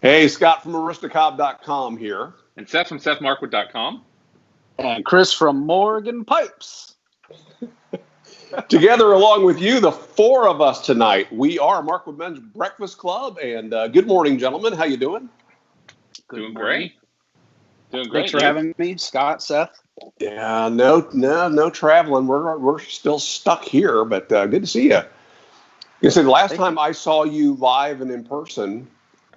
Hey, Scott from aristocob.com here. And Seth from SethMarkwood.com. And Chris from Morgan Pipes. Together, along with you, the four of us tonight. We are Markwood Men's Breakfast Club. And good morning, gentlemen. How you doing? Doing great. Thanks for having me, Scott, Seth. Yeah, no traveling. We're still stuck here, but good to see you. You said the last time I saw you live and in person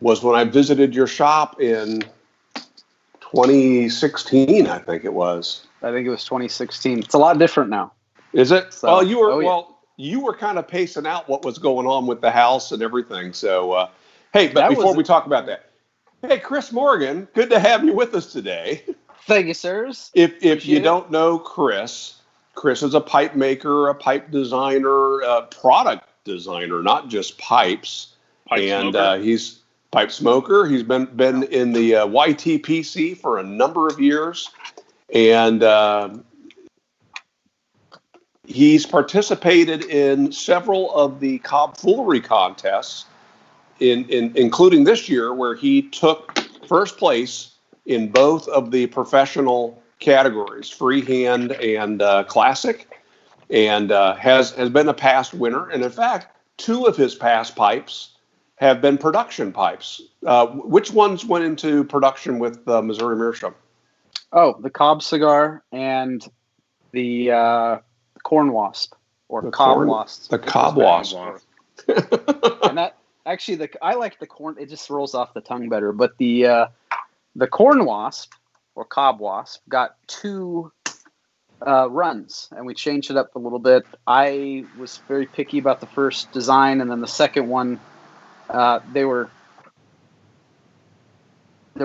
was when I visited your shop in 2016, I think it was. I think it was 2016. It's a lot different now. Is it? So, well, you were kind of pacing out what was going on with the house and everything. So, hey, but before we talk about that, hey, Chris Morgan, good to have you with us today. Thank you, sirs. If you don't know Chris is a pipe maker, a pipe designer, a product designer, not just pipes. He's pipe smoker. He's been in the YTPC for a number of years, and he's participated in several of the Cobb Foolery contests, including this year, where he took first place in both of the professional categories, freehand and classic, and has been a past winner. And in fact, two of his past pipes have been production pipes. Which ones went into production with Missouri Meerschaum? Oh, the Cobb cigar and the corn wasp, or Cobb wasp. The Cobb wasp. And that actually, I like the corn. It just rolls off the tongue better. But the corn wasp, or Cobb wasp, got two runs, and we changed it up a little bit. I was very picky about the first design, and then the second one, there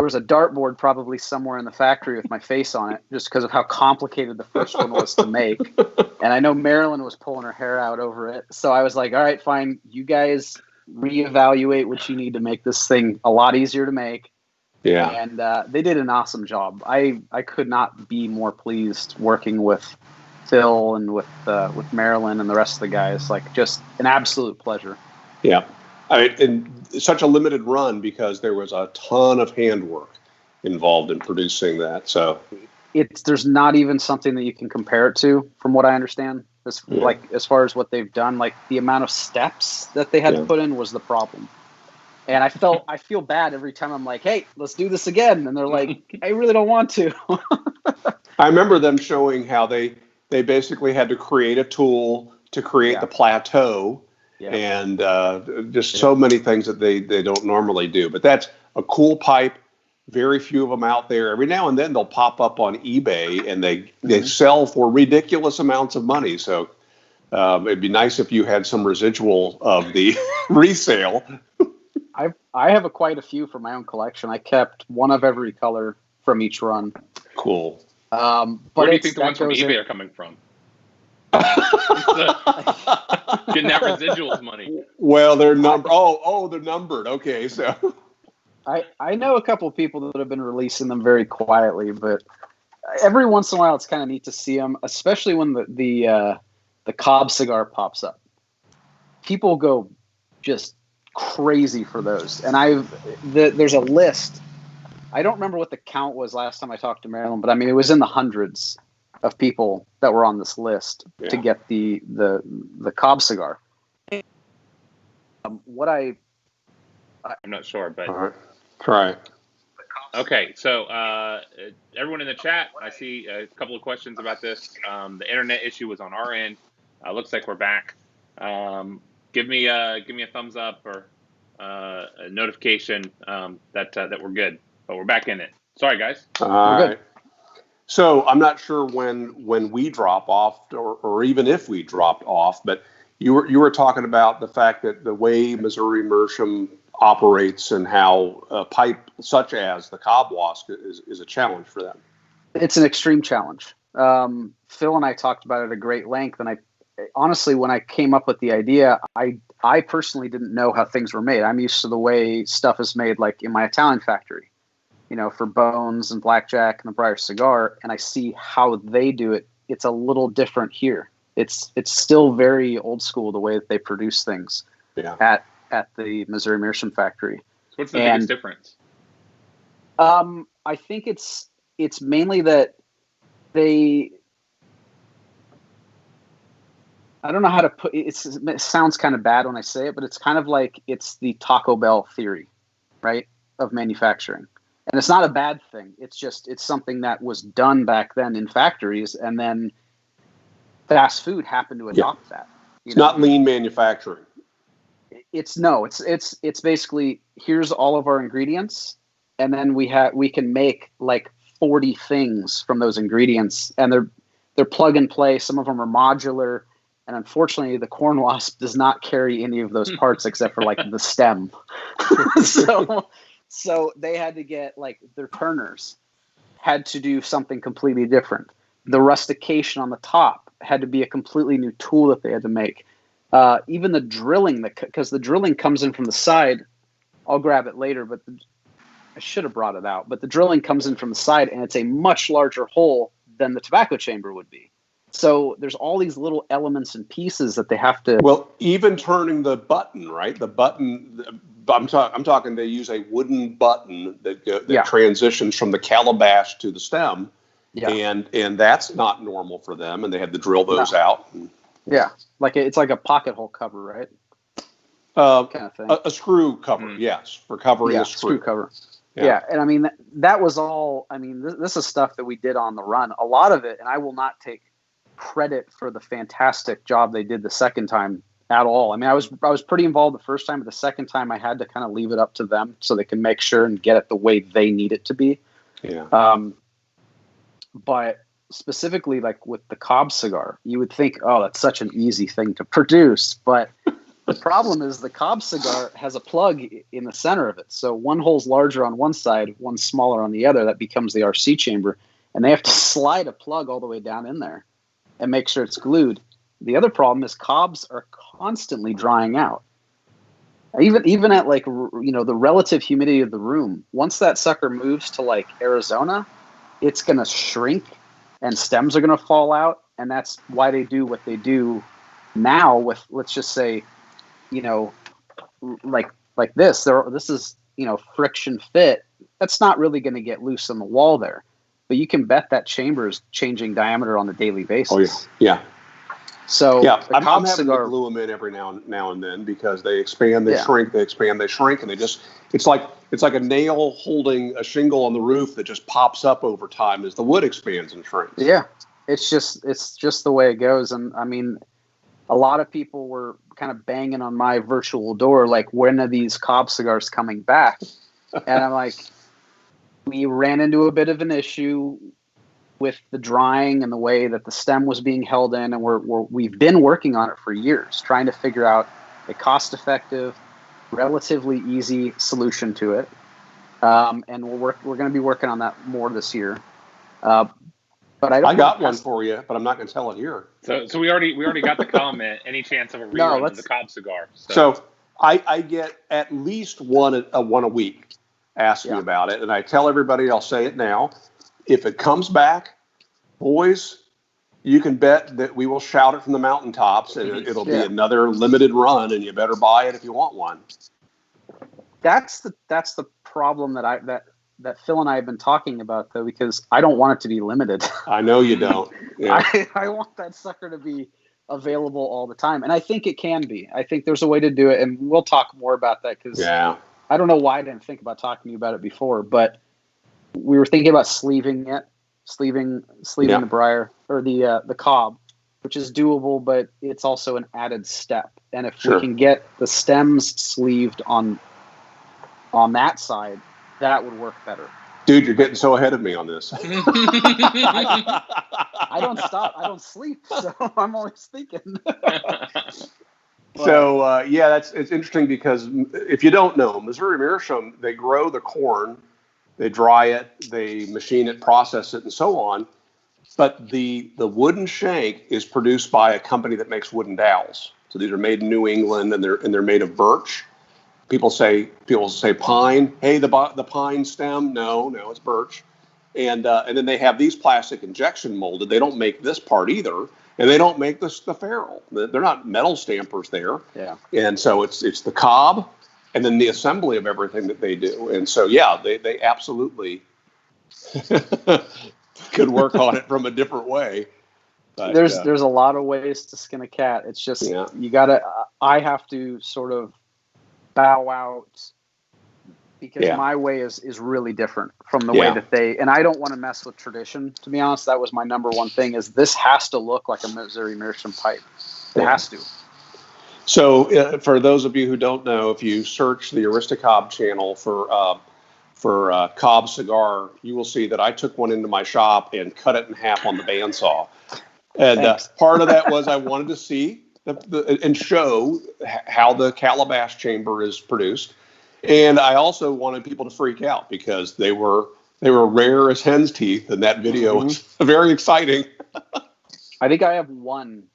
was a dartboard probably somewhere in the factory with my face on it, just because of how complicated the first one was to make. And I know Marilyn was pulling her hair out over it. So I was like, all right, fine. You guys reevaluate what you need to make this thing a lot easier to make. Yeah. And they did an awesome job. I could not be more pleased working with Phil and with Marilyn and the rest of the guys. Like, just an absolute pleasure. Yeah. I mean, and such a limited run because there was a ton of handwork involved in producing that. So there's not even something that you can compare it to, from what I understand. Like, as far as what they've done, like the amount of steps that they had to put in was the problem. And I feel bad every time I'm like, hey, let's do this again. And they're like, I really don't want to. I remember them showing how they basically had to create a tool to create the plateau. Yeah. And just so many things that they don't normally do. But that's a cool pipe. Very few of them out there. Every now and then they'll pop up on eBay, and they sell for ridiculous amounts of money. So it'd be nice if you had some residual of the resale. I have quite a few for my own collection. I kept one of every color from each run. Cool. But where do you think the ones from eBay are coming from? Getting that residuals money. Well, they're numbered. They're numbered. Okay, so I know a couple of people that have been releasing them very quietly, but every once in a while it's kind of neat to see them, especially when the Cobb cigar pops up. People go just crazy for those, and there's a list. I don't remember what the count was last time I talked to Marilyn, but I mean it was in the hundreds of people that were on this list to get the Cobb cigar. I'm not sure, but all right. Try it. Okay, so everyone in the chat, I see a couple of questions about this. The internet issue was on our end. Looks like we're back. Give me a thumbs up or a notification that we're good, but we're back in it. Sorry, guys. All right. So I'm not sure when we drop off, or even if we dropped off, but you were talking about the fact that the way Missouri Meerschaum operates and how a pipe such as the Cobb wasp is a challenge for them. It's an extreme challenge. Phil and I talked about it at great length, and I honestly, when I came up with the idea, I personally didn't know how things were made. I'm used to the way stuff is made, like in my Italian factory, for Bones and Blackjack and the Briar Cigar, and I see how they do it. It's a little different here. It's still very old school the way that they produce things at the Missouri Meerschaum factory. what's the biggest difference? I think it's mainly that I don't know how to put it. It sounds kind of bad when I say it, but it's kind of like it's the Taco Bell theory, right, of manufacturing. And it's not a bad thing. It's something that was done back then in factories, and then fast food happened to adopt that. It's not lean manufacturing. It's basically, here's all of our ingredients, and then we can make like 40 things from those ingredients, and they're plug and play. Some of them are modular. And unfortunately, the corn wasp does not carry any of those parts except for like the stem. So they had to get like their turners had to do something completely different. The rustication on the top had to be a completely new tool that they had to make. Even the drilling, because the drilling comes in from the side. I'll grab it later, but I should have brought it out. But the drilling comes in from the side, and it's a much larger hole than the tobacco chamber would be. So there's all these little elements and pieces that they have to. Well, even turning the button, right? The button. I'm talking. They use a wooden button that transitions from the calabash to the stem, and that's not normal for them. And they had to drill those out. Yeah, it's like a pocket hole cover, right? Kind of thing. A screw cover, yes, for covering a screw cover. Yeah, and I mean that was all. I mean, this is stuff that we did on the run. A lot of it, and I will not take credit for the fantastic job they did the second time at all. I mean, I was pretty involved the first time, but the second time I had to kind of leave it up to them so they can make sure and get it the way they need it to be. Yeah. But specifically, like with the Cobb cigar, you would think, oh, that's such an easy thing to produce. But the problem is the Cobb cigar has a plug in the center of it. So one hole's larger on one side, one smaller on the other. That becomes the RC chamber. And they have to slide a plug all the way down in there and make sure it's glued. The other problem is Cobbs are constantly drying out. Even at like, the relative humidity of the room, once that sucker moves to like Arizona, it's going to shrink and stems are going to fall out. And that's why they do what they do now with, let's just say, like this. This is, friction fit. That's not really going to get loose on the wall there. But you can bet that chamber is changing diameter on a daily basis. Oh, yeah. So I'm having to glue them in every now and then because they expand, they shrink, they expand, they shrink, and it's like a nail holding a shingle on the roof that just pops up over time as the wood expands and shrinks. Yeah, it's just the way it goes. And I mean, a lot of people were kind of banging on my virtual door, like, when are these Cobb cigars coming back? And I'm like, we ran into a bit of an issue with the drying and the way that the stem was being held in, and we've been working on it for years, trying to figure out a cost-effective, relatively easy solution to it. And we're going to be working on that more this year. But I got one for you, but I'm not going to tell it here. So we already got the comment. Any chance of a rerun of the Cobb cigar? So I get at least one a week. Ask me about it, and I tell everybody, I'll say it now, if it comes back, boys, you can bet that we will shout it from the mountaintops, and it'll be another limited run, and you better buy it if you want one. That's the problem that Phil and I have been talking about, though, because I don't want it to be limited. I know you don't. Yeah. I want that sucker to be available all the time, and I think it can be. I think there's a way to do it, and we'll talk more about that because I don't know why I didn't think about talking to you about it before, but we were thinking about sleeving the briar or the Cobb, which is doable, but it's also an added step. And if we can get the stems sleeved on that side, that would work better. Dude, you're getting so ahead of me on this. I don't stop. I don't sleep, so I'm always thinking. So it's interesting because if you don't know, Missouri Meerschaum, they grow the corn, they dry it, they machine it, process it, and so on. But the wooden shank is produced by a company that makes wooden dowels. So these are made in New England, and they're made of birch. People say pine. Hey, the pine stem? No, it's birch. And then they have these plastic injection molded. They don't make this part either. And they don't make the ferrule. They're not metal stampers there. Yeah. And so it's the Cobb, and then the assembly of everything that they do. And so, yeah, they absolutely could work on it from a different way. But, there's a lot of ways to skin a cat. It's just you gotta. I have to sort of bow out because my way is really different from the way that they. And I don't want to mess with tradition. To be honest, that was my number one thing. Is this has to look like a Missouri Meerschaum pipe? It has to. So, for those of you who don't know, if you search the Aristocob channel for Cobb cigar, you will see that I took one into my shop and cut it in half on the bandsaw. And part of that was I wanted to see and show how the calabash chamber is produced. And I also wanted people to freak out because they were rare as hen's teeth, and that video was very exciting. I think I have one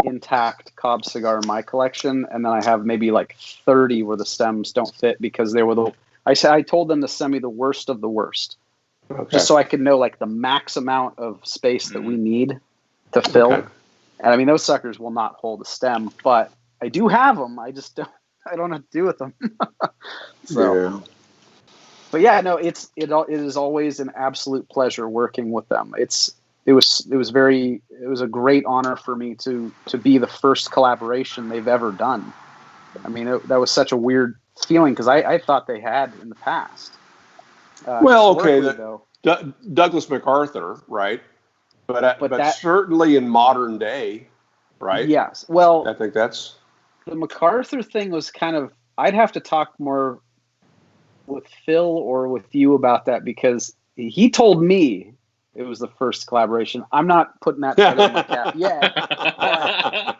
intact Cobb cigar in my collection, and then I have maybe like 30 where the stems don't fit because they were I told them to send me the worst of the worst, just so I could know like the max amount of space that we need to fill. And I mean, those suckers will not hold a stem, but I do have them. I just don't know what to do with them. But yeah, no, it is always an absolute pleasure working with them. It was a great honor for me to be the first collaboration they've ever done. I mean, that was such a weird feeling because I thought they had in the past. Douglas MacArthur, right? But certainly in modern day, right? Yes. Well, I think that's the MacArthur thing was kind of. I'd have to talk more with Phil or with you about that because he told me it was the first collaboration. I'm not putting that in my cap yet,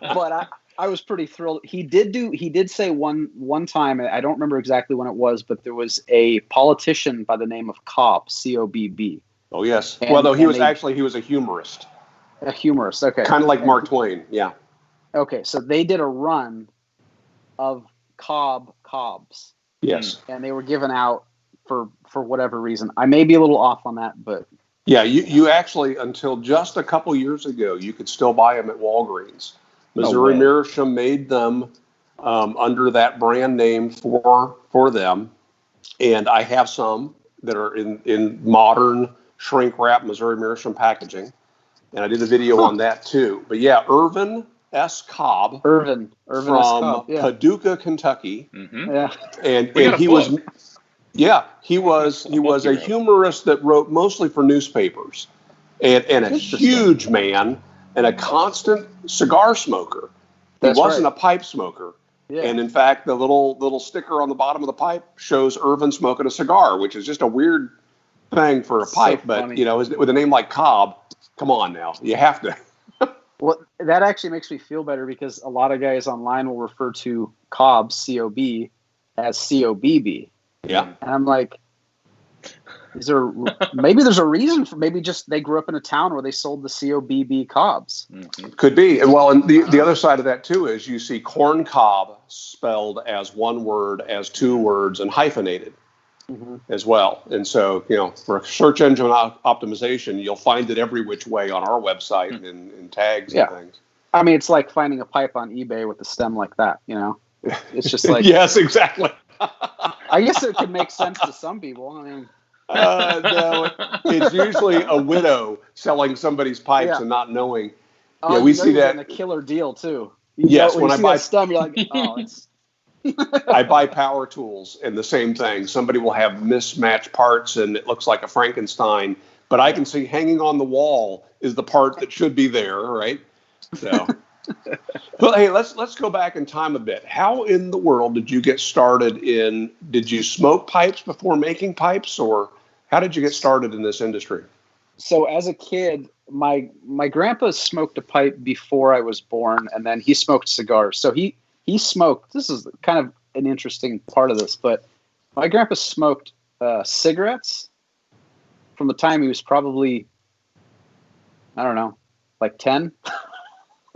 but I was pretty thrilled. He did say one time, I don't remember exactly when it was, but there was a politician by the name of Cobb, C-O-B-B. Oh yes. Well, no, he was a humorist. A humorist, okay. Kind of like Mark Twain, yeah. Okay, so they did a run of Cobbs. Yes. And they were given out for whatever reason. I may be a little off on that, but yeah, you actually, until just a couple years ago, you could still buy them at Walgreens. Missouri Meerschaum made them under that brand name for them, and I have some that are in modern shrink wrap Missouri Meerschaum packaging, and I did a video on that too. But yeah, Irvin S. Cobb, Irvin from S. Cobb, Paducah, Kentucky, yeah, and he was. Yeah, he was a humorist that wrote mostly for newspapers, and a huge man and a constant cigar smoker. He wasn't a pipe smoker, and in fact, the little sticker on the bottom of the pipe shows Irvin smoking a cigar, which is just a weird thing for a pipe. But funny. With a name like Cobb, come on now, you have to. Well, that actually makes me feel better because a lot of guys online will refer to Cobb, C-O-B, as C-O-B-B. Yeah. And I'm like, maybe there's a reason for maybe just they grew up in a town where they sold the C-O-B-B Cobbs. Mm-hmm. Could be. Well, and the other side of that too is you see corn cob spelled as one word, as two words, and hyphenated as well. And so, for search engine optimization, you'll find it every which way on our website and in tags and things. I mean, it's like finding a pipe on eBay with a stem like that, It's just like yes, exactly. I guess it could make sense to some people. I mean, no, it's usually a widow selling somebody's pipes and not knowing. Oh, we see that in a killer deal too. Yes, when I buy stem, you're like, oh, it's. I buy power tools, and the same thing. Somebody will have mismatched parts, and it looks like a Frankenstein. But I can see hanging on the wall is the part that should be there, right? So. Well, hey, let's go back in time a bit. How in the world did you get started did you smoke pipes before making pipes, or how did you get started in this industry? So as a kid, my grandpa smoked a pipe before I was born, and then he smoked cigars. So he smoked, this is kind of an interesting part of this, but my grandpa smoked cigarettes from the time he was probably, I don't know, like 10.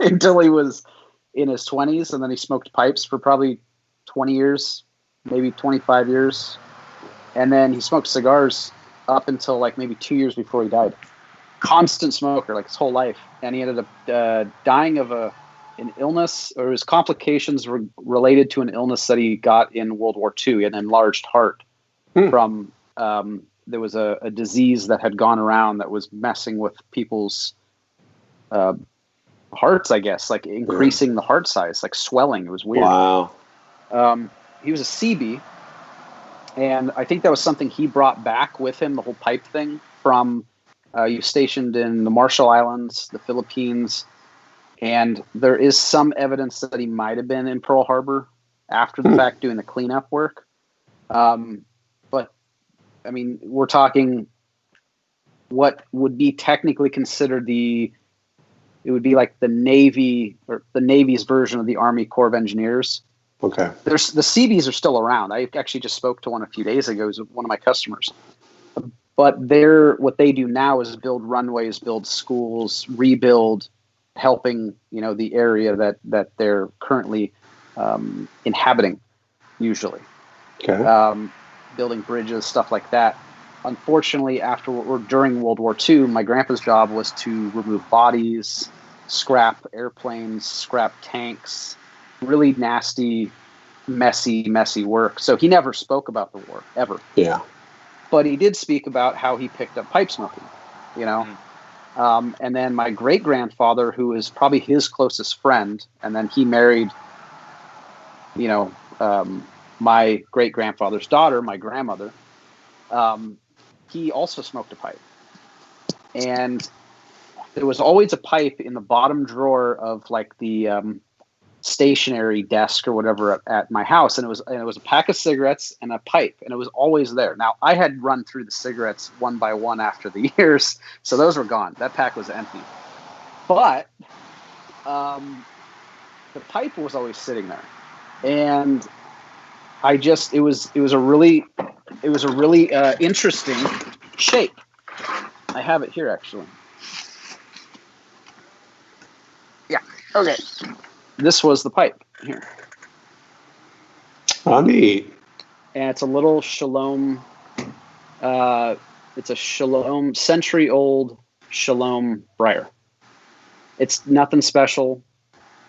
Until he was in his 20s, and then he smoked pipes for probably 20 years, maybe 25 years. And then he smoked cigars up until like maybe 2 years before he died. Constant smoker, like his whole life. And he ended up dying of a an illness, or his complications were related to an illness that he got in World War II. He had an enlarged heart from there was a disease that had gone around that was messing with people's hearts, I guess, like increasing the heart size, like swelling. It was weird. Wow. He was a CB, and I think that was something he brought back with him, the whole pipe thing from he was stationed in the Marshall Islands, the Philippines, and there is some evidence that he might have been in Pearl Harbor after the fact doing the cleanup work. But I mean, we're talking what would be technically considered it would be like the Navy, or the Navy's version of the Army Corps of Engineers. Okay. The CBs are still around. I actually just spoke to one a few days ago. It was one of my customers. But what they do now is build runways, build schools, rebuild, helping, the area that they're currently inhabiting, usually. Okay. Building bridges, stuff like that. Unfortunately, during World War II, my grandpa's job was to remove bodies, scrap airplanes, scrap tanks, really nasty, messy work. So he never spoke about the war, ever. Yeah. But he did speak about how he picked up pipe smoking, and then my great-grandfather, who is probably his closest friend, and then he married, my great-grandfather's daughter, my grandmother, he also smoked a pipe. And there was always a pipe in the bottom drawer of like the stationary desk or whatever at my house, and it was a pack of cigarettes and a pipe, and it was always there. Now, I had run through the cigarettes one by one after the years, so those were gone. That pack was empty. But the pipe was always sitting there, and it was a really interesting shape. I have it here, actually. Yeah. Okay. This was the pipe here. Oh, neat. And it's a little Shalom. It's a Shalom, century-old Shalom briar. It's nothing special,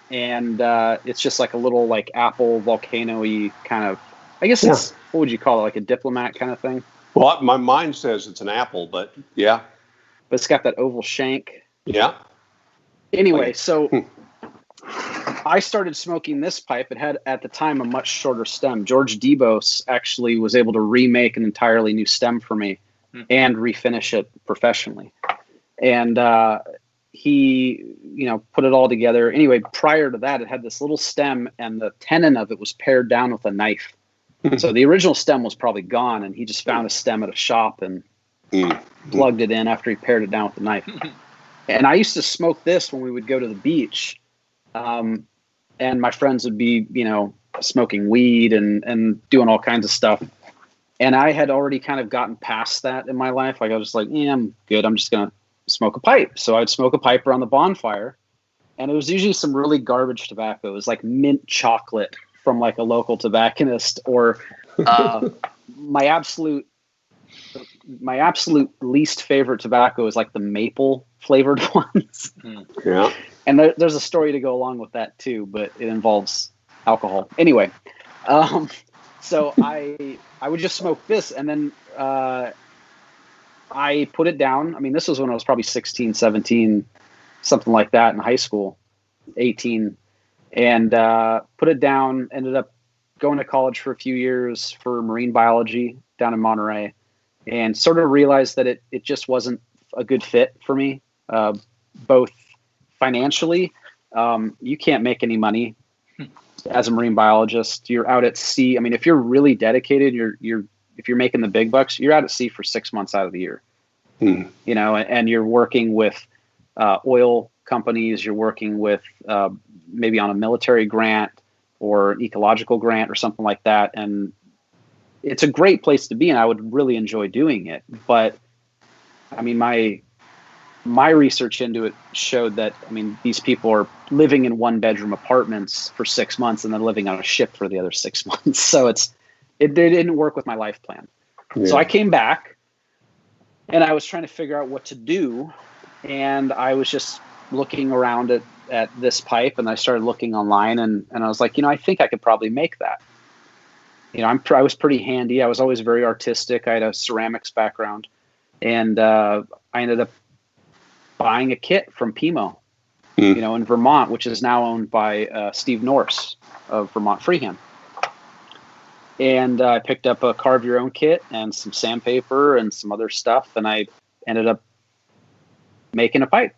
and it's just like a little like apple volcano-y kind of. I guess it's what would you call it? Like a diplomat kind of thing. Well, my mind says it's an apple, but yeah. But it's got that oval shank. Yeah. Anyway, so I started smoking this pipe. It had, at the time, a much shorter stem. George Debos actually was able to remake an entirely new stem for me and refinish it professionally. And he, put it all together. Anyway, prior to that, it had this little stem, and the tenon of it was pared down with a knife. So the original stem was probably gone, and he just found a stem at a shop and plugged it in after he pared it down with a knife. And I used to smoke this when we would go to the beach. And my friends would be, smoking weed and doing all kinds of stuff. And I had already kind of gotten past that in my life. Like I was just like, I'm good. I'm just going to smoke a pipe. So I'd smoke a pipe around the bonfire. And it was usually some really garbage tobacco. It was like mint chocolate from like a local tobacconist, or my absolute least favorite tobacco is like the maple flavored ones. Yeah. And there's a story to go along with that too, but it involves alcohol. Anyway, so I would just smoke this, and then I put it down. I mean, this was when I was probably 16, 17, something like that in high school, 18, and put it down, ended up going to college for a few years for marine biology down in Monterey, and sort of realized that it just wasn't a good fit for me, both financially. You can't make any money as a marine biologist. You're out at sea. I mean, if you're really dedicated, if you're making the big bucks, you're out at sea for 6 months out of the year. And you're working with oil companies. You're working with maybe on a military grant or an ecological grant or something like that. And it's a great place to be, and I would really enjoy doing it. But I mean, my research into it showed that, I mean, these people are living in 1-bedroom apartments for 6 months and then living on a ship for the other 6 months. So it didn't work with my life plan. Yeah. So I came back and I was trying to figure out what to do. And I was just looking around at at this pipe, and I started looking online, and I was like, I think I could probably make that. I was pretty handy. I was always very artistic. I had a ceramics background, and I ended up buying a kit from Pimo, in Vermont, which is now owned by Steve Norse of Vermont Freehand. And I picked up a carve your own kit and some sandpaper and some other stuff, and I ended up making a pipe.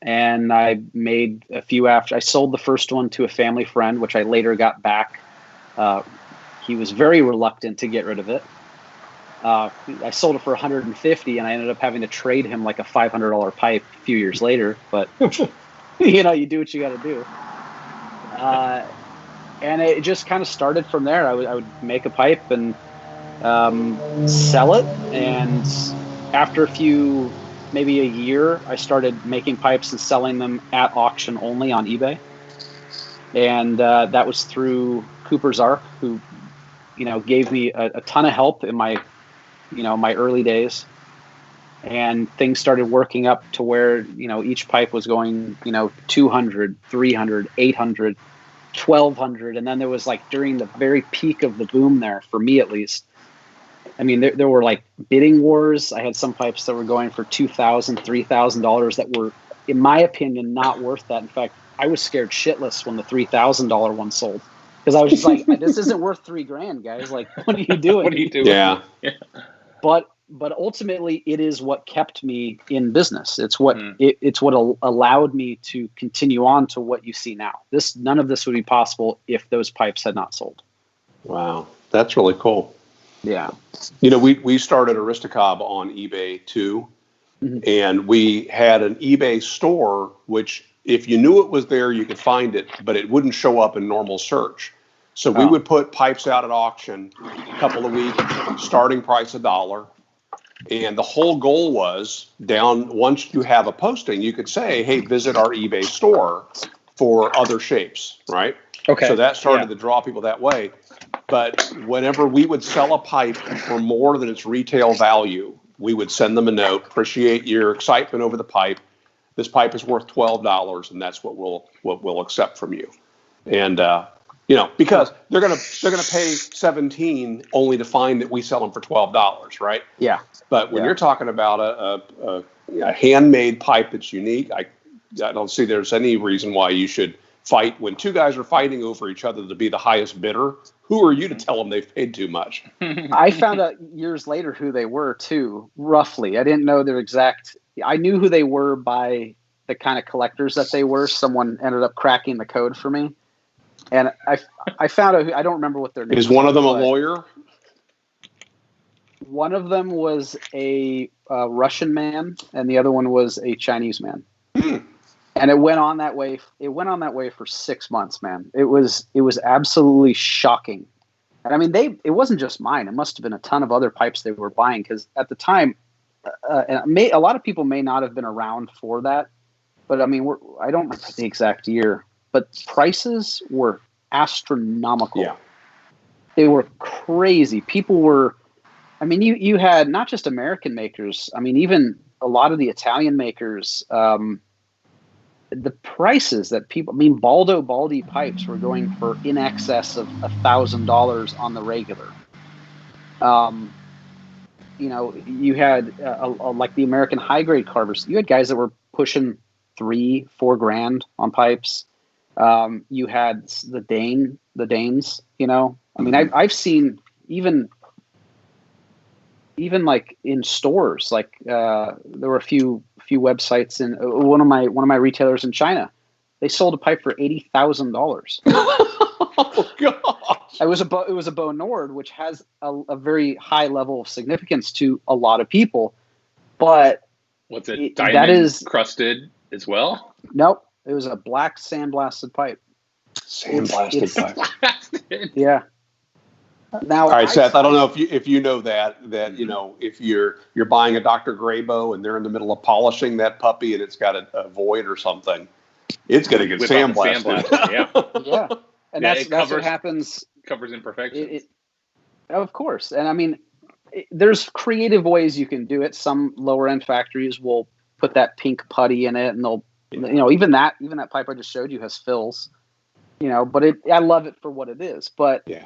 And I made a few after. I sold the first one to a family friend, which I later got back. He was very reluctant to get rid of it. I sold it for $150, and I ended up having to trade him like a $500 pipe a few years later. But you do what you got to do. And it just kind of started from there. I would make a pipe and sell it, and after maybe a year, I started making pipes and selling them at auction only on eBay. And that was through Cooper's Arc, who, gave me a ton of help in my, my early days. And things started working up to where, each pipe was going, 200, 300, 800, 1,200. And then there was during the very peak of the boom there, for me at least, I mean, there were bidding wars. I had some pipes that were going for $2,000, $3,000 that were, in my opinion, not worth that. In fact, I was scared shitless when the $3,000 one sold, because I was just like, this isn't worth $3,000, guys. What are you doing? What are you doing? Yeah. But ultimately, it is what kept me in business. It's what it's what allowed me to continue on to what you see now. None of this would be possible if those pipes had not sold. Wow, that's really cool. Yeah. We started Aristocob on eBay too, and we had an eBay store, which if you knew it was there, you could find it, but it wouldn't show up in normal search. So we would put pipes out at auction a couple of weeks, starting price $1. And the whole goal was once you have a posting, you could say, hey, visit our eBay store for other shapes, right? Okay. So that started to draw people that way. But whenever we would sell a pipe for more than its retail value, we would send them a note, appreciate your excitement over the pipe. This pipe is worth $12, and that's what we'll accept from you. And because they're gonna pay $17 only to find that we sell them for $12, right? Yeah. But when you're talking about a handmade pipe that's unique, I don't see there's any reason why you should fight when two guys are fighting over each other to be the highest bidder. Who are you to tell them they've paid too much? I found out years later who they were too, roughly. I didn't know their exact. I knew who they were by the kind of collectors that they were. Someone ended up cracking the code for me. And I found out, I don't remember what their name was. Is one of them a lawyer? One of them was a Russian man, and the other one was a Chinese man. And it went on that way. It went on that way for 6 months, man. It was absolutely shocking. And I mean, it wasn't just mine. It must have been a ton of other pipes they were buying, because at the time, a lot of people may not have been around for that. But I mean, I don't remember the exact year, but prices were astronomical. Yeah. They were crazy. People were, I mean, you had not just American makers. I mean, even a lot of the Italian makers, the prices that Baldy pipes were going for in excess of $1,000 on the regular. You had like the American high grade carvers. You had guys that were pushing $3-4 grand on pipes. You had the Danes. I mean, I've seen even like in stores, like there were a few websites in one of my retailers in China. They sold a pipe for $80,000. Oh gosh! It was a Beau Nord, which has a very high level of significance to a lot of people. But what's it? Diamond crusted as well? Nope, it was a black sandblasted pipe. Sandblasted pipe. Yeah. Now, all right, Seth. I don't know if you know that if you're buying a Dr. Graybo and they're in the middle of polishing that puppy and it's got a void or something, it's going to get sandblasted. Yeah, and that's what happens. Covers imperfections. Of course, and I mean, there's creative ways you can do it. Some lower end factories will put that pink putty in it, and they'll Even that pipe I just showed you has fills. But I love it for what it is. But Yeah.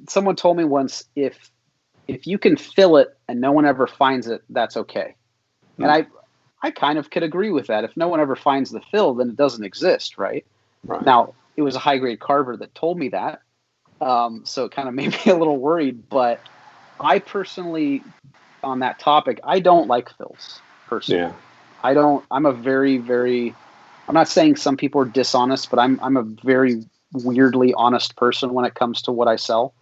Someone told me once, if you can fill it and no one ever finds it, that's okay. And I kind of could agree with that. If no one ever finds the fill, then it doesn't exist, right? Right. Now, it was a high-grade carver that told me that, so it kind of made me a little worried. But I personally, on that topic, I don't like fills, personally. Yeah. I don't. I'm a very, very. I'm not saying some people are dishonest, but I'm a very weirdly honest person when it comes to what I sell.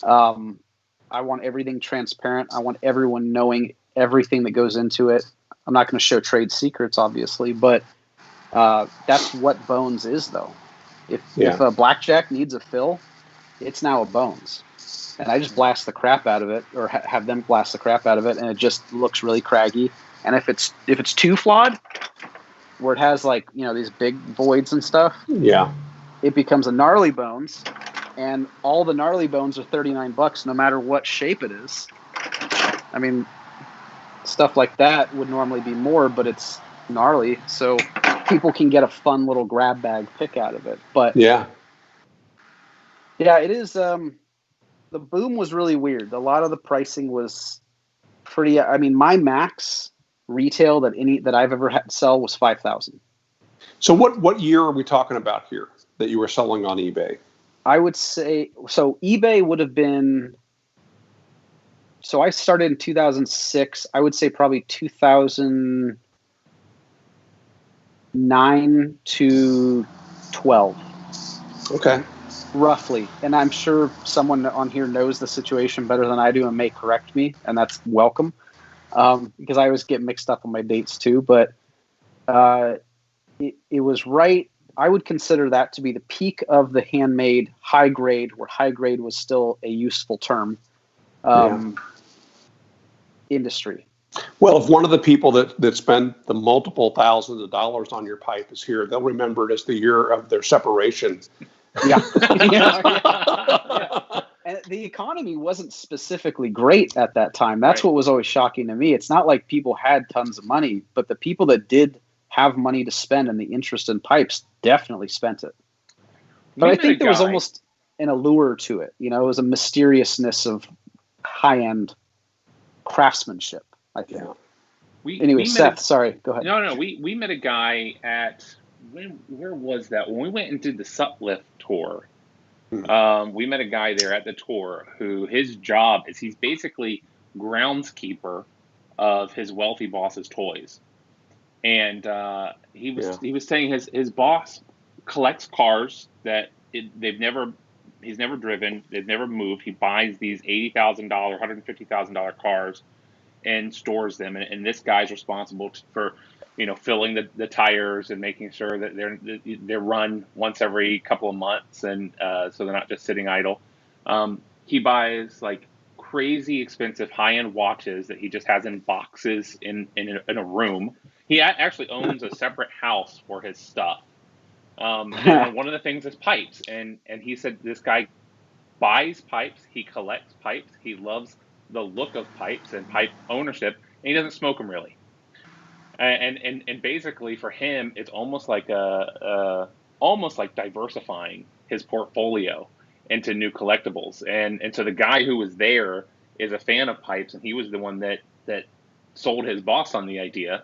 I want everything transparent. I want everyone knowing everything that goes into it. I'm not going to show trade secrets, obviously, but that's what Bones is, though. If a blackjack needs a fill, it's now a Bones, and I just blast the crap out of it, or have them blast the crap out of it, and it just looks really craggy. And if it's too flawed, where it has these big voids and stuff, it becomes a gnarly Bones, and all the gnarly Bones are $39, no matter what shape it is. I mean, stuff like that would normally be more, but it's gnarly, so people can get a fun little grab bag pick out of it. But yeah, it is. The boom was really weird. A lot of the pricing was pretty. I mean, my max retail that I've ever had to sell was $5,000. So what year are we talking about here that you were selling on eBay? I would say so. eBay would have been. So I started in 2006. I would say probably 2009 to 12. Okay. Roughly. And I'm sure someone on here knows the situation better than I do and may correct me, and that's welcome. Because I always get mixed up on my dates too. But it was right. I would consider that to be the peak of the handmade high grade, where high grade was still a useful term. Industry. Well, if one of the people that spend the multiple thousands of dollars on your pipe is here, they'll remember it as the year of their separation. Yeah. And the economy wasn't specifically great at that time. That's what was always shocking to me. It's not like people had tons of money, but the people that did have money to spend and the interest in pipes definitely spent it. But I think there was almost an allure to it. It was a mysteriousness of high-end craftsmanship, I think. Anyway, Seth, sorry, go ahead. No, we met a guy at, where was that? When we went and did the Suplift tour, we met a guy there at the tour who his job is he's basically groundskeeper of his wealthy boss's toys. And he was saying his boss collects cars that he's never driven, they've never moved. He buys these $80,000, $150,000 cars and stores them. And this guy's responsible for, filling the tires and making sure that they're run once every couple of months, and so they're not just sitting idle. He buys like crazy expensive high-end watches that he just has in boxes in a room. He actually owns a separate house for his stuff. And one of the things is pipes. And he said this guy buys pipes, he collects pipes, he loves the look of pipes and pipe ownership, and he doesn't smoke them really. And basically for him, it's almost like diversifying his portfolio into new collectibles. And so the guy who was there is a fan of pipes, and he was the one that sold his boss on the idea.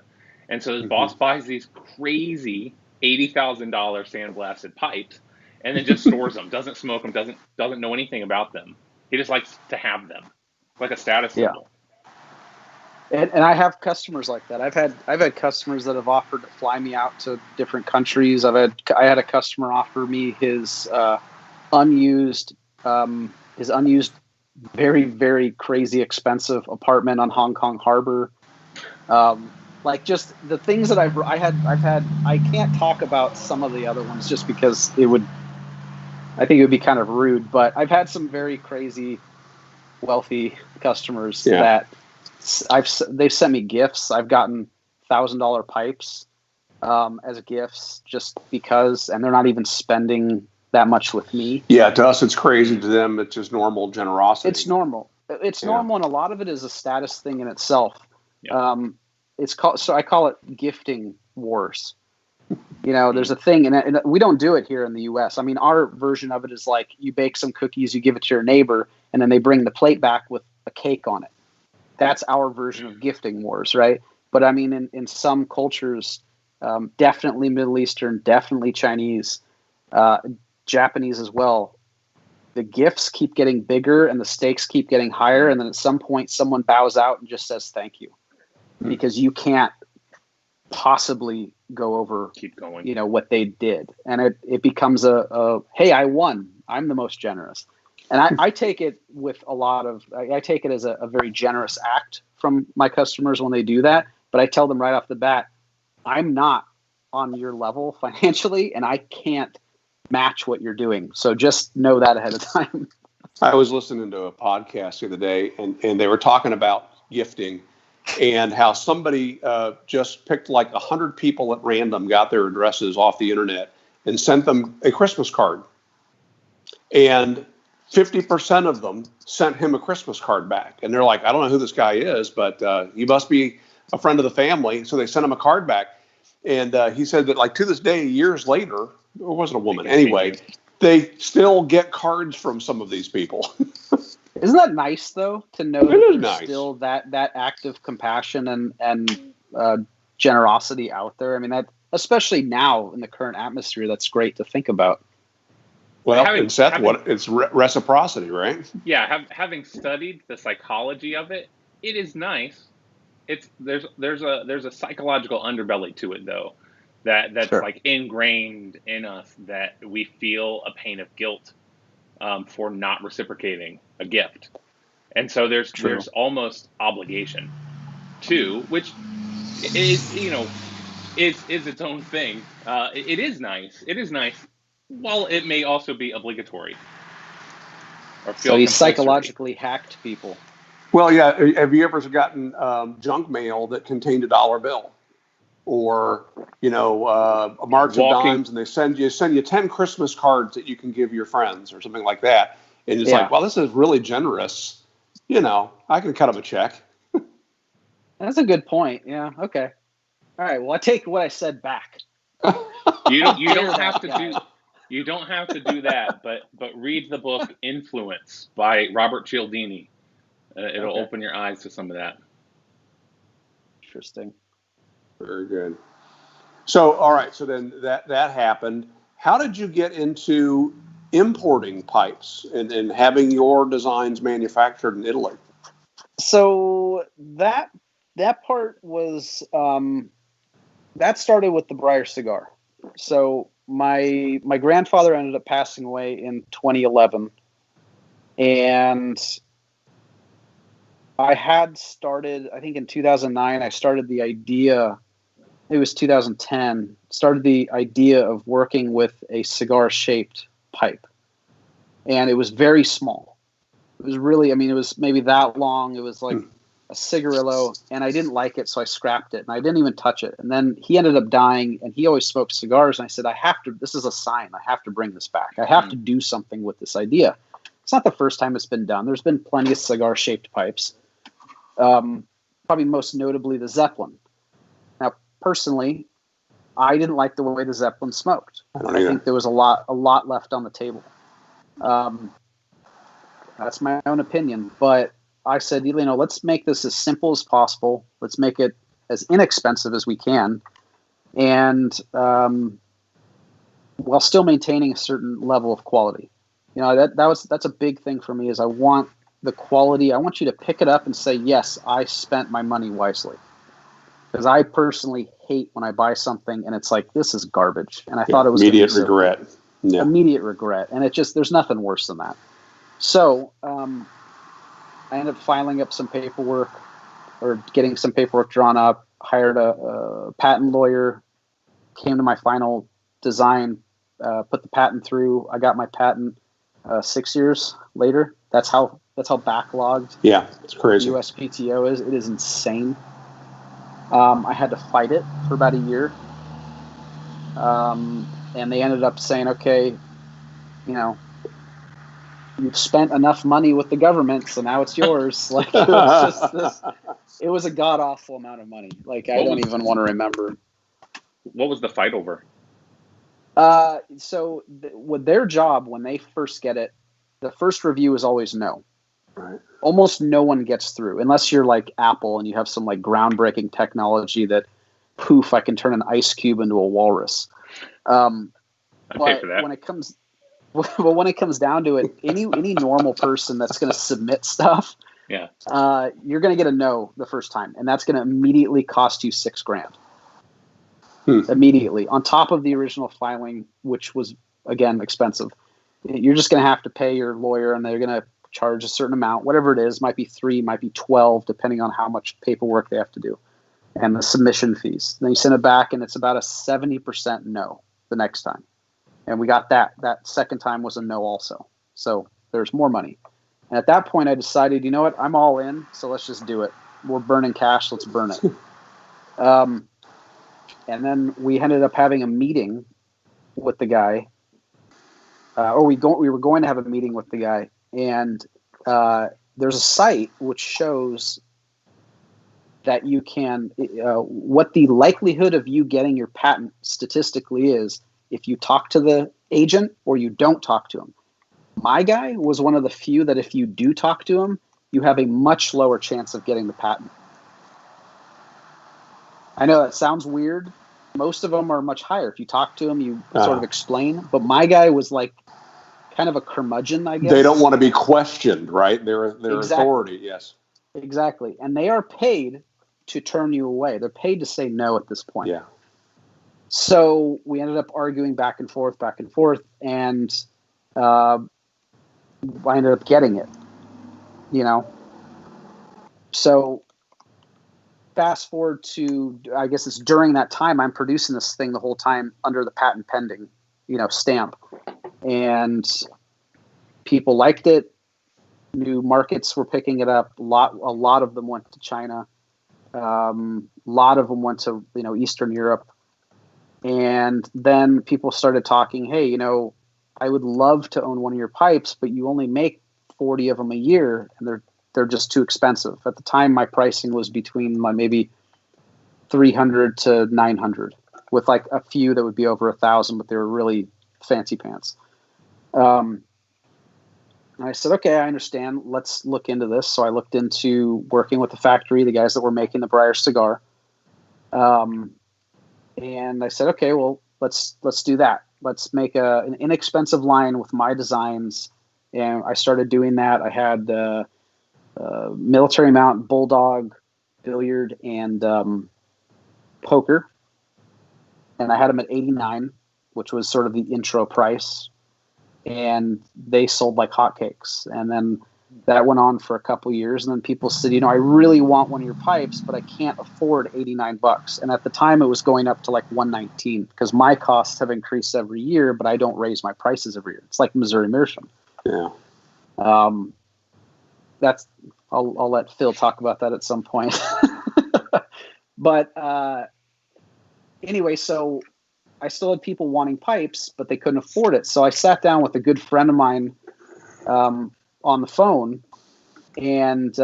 And so his boss buys these crazy $80,000 sandblasted pipes, and then just stores them. Doesn't smoke them. Doesn't know anything about them. He just likes to have them, like a status symbol. And I have customers like that. I've had customers that have offered to fly me out to different countries. I had a customer offer me his unused, very, very crazy expensive apartment on Hong Kong Harbor. Like just the things that I've had. I can't talk about some of the other ones just because I think it would be kind of rude. But I've had some very crazy, wealthy customers that they've sent me gifts. I've gotten $1,000 pipes as gifts just because, and they're not even spending that much with me. Yeah, to us it's crazy. To them, it's just normal generosity. It's normal. It's normal, and a lot of it is a status thing in itself. I call it gifting wars. There's a thing, and we don't do it here in the U.S. I mean, our version of it is like you bake some cookies, you give it to your neighbor, and then they bring the plate back with a cake on it. That's our version of gifting wars, right? But I mean, in some cultures, definitely Middle Eastern, definitely Chinese, Japanese as well, the gifts keep getting bigger and the stakes keep getting higher. And then at some point, someone bows out and just says thank you, because you can't possibly go over, keep going, what they did. And it becomes a hey, I won. I'm the most generous. And I take it with I take it as a very generous act from my customers when they do that. But I tell them right off the bat, I'm not on your level financially, and I can't match what you're doing. So just know that ahead of time. I was listening to a podcast the other day, and they were talking about gifting and how somebody just picked like 100 people at random, got their addresses off the internet, and sent them a Christmas card. And 50% of them sent him a Christmas card back. And they're like, I don't know who this guy is, but he must be a friend of the family. So they sent him a card back. And he said that, like, to this day, years later, it wasn't a woman anyway, they still get cards from some of these people. Isn't that nice, though, to know that there's nice. Still that act of compassion and generosity out there? I mean, that, especially now in the current atmosphere, that's great to think about. Well, it's reciprocity, right? Yeah, having studied the psychology of it, it is nice. There's a psychological underbelly to it, though, that's sure. like ingrained in us, that we feel a pain of guilt for not reciprocating a gift, and so there's almost obligation too, which is is its own thing. It is nice. It is nice. Well, it may also be obligatory. Or feel so he compulsory. Psychologically hacked people. Well, yeah. Have you ever gotten junk mail that contained a dollar bill, or a march of dimes, and they send you 10 Christmas cards that you can give your friends or something like that, and it's like, well, this is really generous. I can cut them a check. That's a good point. Yeah. Okay. All right. Well, I take what I said back. You don't have to do. You don't have to do that, but read the book Influence by Robert Cialdini. It'll open your eyes to some of that. Interesting. Very good. So, all right. So then that happened. How did you get into importing pipes and having your designs manufactured in Italy? So that part was that started with the Briar cigar. So my grandfather ended up passing away in 2011, and I had started, I think in 2009, I started the idea, it was 2010, started the idea of working with a cigar-shaped pipe. And it was very small. It was really, it was maybe that long. It was like a cigarillo, and I didn't like it, so I scrapped it, and I didn't even touch it. And then he ended up dying, and he always smoked cigars, and I said, this is a sign. I have to bring this back. I have to do something with this idea. It's not the first time it's been done. There's been plenty of cigar-shaped pipes. Probably most notably the Zeppelin. Now, personally, I didn't like the way the Zeppelin smoked. I think there was a lot left on the table. That's my own opinion, but I said, let's make this as simple as possible. Let's make it as inexpensive as we can, and while still maintaining a certain level of quality. That's a big thing for me. Is I want the quality. I want you to pick it up and say, yes, I spent my money wisely. Because I personally hate when I buy something and it's like, this is garbage. And I thought it was immediate regret. Yeah. Immediate regret. And there's nothing worse than that. So I ended up filing up some paperwork, or getting some paperwork drawn up, hired a patent lawyer, came to my final design, put the patent through. I got my patent 6 years later. That's how backlogged. Yeah, it's crazy. The USPTO is. It is insane. I had to fight it for about a year, and they ended up saying, "Okay, you've spent enough money with the government, so now it's yours." Like, it was just It was a god awful amount of money. Like I don't even want to remember. What was the fight over? With their job, when they first get it, the first review is always no. Right. Almost no one gets through unless you're like Apple and you have some like groundbreaking technology that, poof, I can turn an ice cube into a walrus. I'd pay for that. When it comes down to it, any normal person that's going to submit stuff, yeah, you're going to get a no the first time, and that's going to immediately cost you $6,000. Immediately on top of the original filing, which was again expensive. You're just going to have to pay your lawyer, and they're going to charge a certain amount, whatever it is. Might be 3, might be 12, depending on how much paperwork they have to do, and the submission fees. Then you send it back, and it's about a 70% no the next time. And we got that. That second time was a no also. So there's more money. And at that point, I decided, you know what? I'm all in, so let's just do it. We're burning cash. Let's burn it. And then we ended up having a meeting with the guy, we were going to have a meeting with the guy, and there's a site which shows that you can, what the likelihood of you getting your patent statistically is if you talk to the agent or you don't talk to him. My guy was one of the few that if you do talk to him, you have a much lower chance of getting the patent. I know that sounds weird. Most of them are much higher. If you talk to them, you sort of explain. But my guy was like kind of a curmudgeon, I guess. They don't want to be questioned, right? Their authority, yes. Exactly. And they are paid to turn you away. They're paid to say no at this point. Yeah. So we ended up arguing back and forth, and I ended up getting it, So fast forward to, I guess it's during that time, I'm producing this thing the whole time under the patent pending, stamp. And people liked it. New markets were picking it up. A lot of them went to China. A lot of them went to, Eastern Europe. And then people started talking, hey, I would love to own one of your pipes, but you only make 40 of them a year, and they're just too expensive. At the time, my pricing was between maybe 300 to 900, with like a few that would be over 1,000, but they were really fancy pants. And I said, okay, I understand. Let's look into this. So I looked into working with the factory, the guys that were making the Briar cigar. And I said, okay, well, let's do that. Let's make an inexpensive line with my designs. And I started doing that. I had military mount, bulldog, billiard, and poker. And I had them at $89, which was sort of the intro price. And they sold like hotcakes. And then that went on for a couple years. And then people said, I really want one of your pipes, but I can't afford $89. And at the time it was going up to like $119 because my costs have increased every year, but I don't raise my prices every year. It's like Missouri Meerschaum. Yeah. I'll let Phil talk about that at some point. But anyway, so I still had people wanting pipes, but they couldn't afford it. So I sat down with a good friend of mine on the phone, and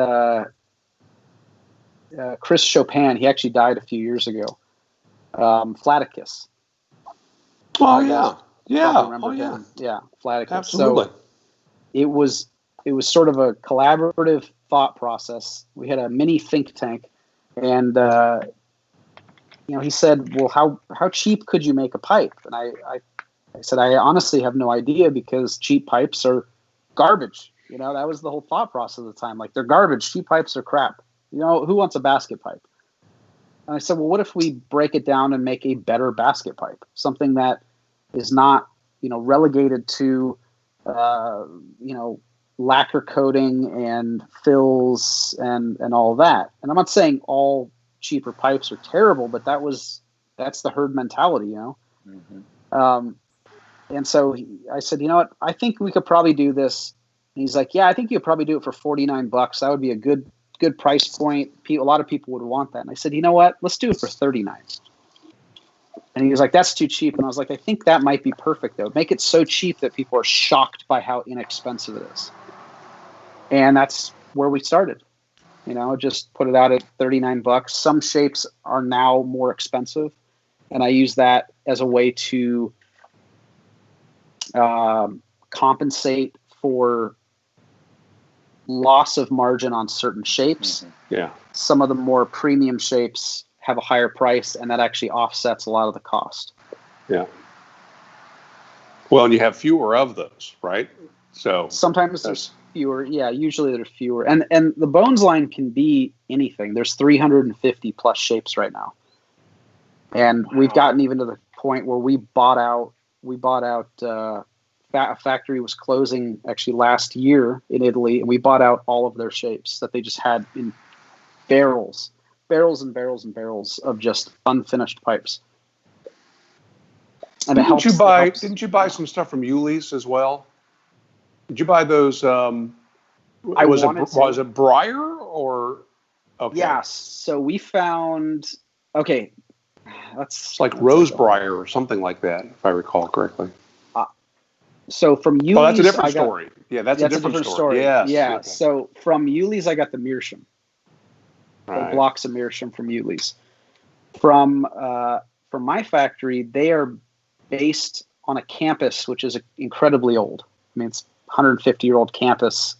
Chris Chopin, he actually died a few years ago. Flaticus. Oh, yeah. Yeah. Remember him. Yeah, Flaticus. Absolutely. So it was sort of a collaborative thought process. We had a mini think tank, and he said, well, how cheap could you make a pipe? And I said, I honestly have no idea, because cheap pipes are garbage. That was the whole thought process at the time. Like, they're garbage. Cheap pipes are crap. Who wants a basket pipe? And I said, well, what if we break it down and make a better basket pipe? Something that is not, relegated to, lacquer coating and fills and all that. And I'm not saying all cheaper pipes are terrible, but that's the herd mentality, Mm-hmm. And so I said, you know what, I think we could probably do this. And he's like, yeah, I think you could probably do it for $49. That would be a good price point. A lot of people would want that. And I said, you know what, let's do it for $39. And he was like, that's too cheap. And I was like, I think that might be perfect, though. Make it so cheap that people are shocked by how inexpensive it is. And that's where we started. just put it out at $39. Some shapes are now more expensive, and I use that as a way to compensate for loss of margin on certain shapes. Yeah. Some of the more premium shapes have a higher price, and that actually offsets a lot of the cost. Yeah. Well, and you have fewer of those, right? So sometimes there's fewer. Yeah, usually there's fewer. And the Bones line can be anything. There's 350 plus shapes right now. And we've gotten even to the point where we bought out a factory was closing actually last year in Italy, and we bought out all of their shapes that they just had in barrels and barrels and barrels of just unfinished pipes. And didn't you buy some stuff from Yuli's as well? Did you buy those? Was it Briar or? Okay. Yeah. So we found. Okay, it's like Rose Briar or something like that, if I recall correctly. So from Yuli's, that's a different story. Yeah, that's a different story. Yes. Yeah. Okay. So from Yuli's, I got the Meerschaum. Right. The blocks of Meerschaum from Yuli's. From my factory, they are based on a campus which is incredibly old. I mean, it's 150-year-old campus,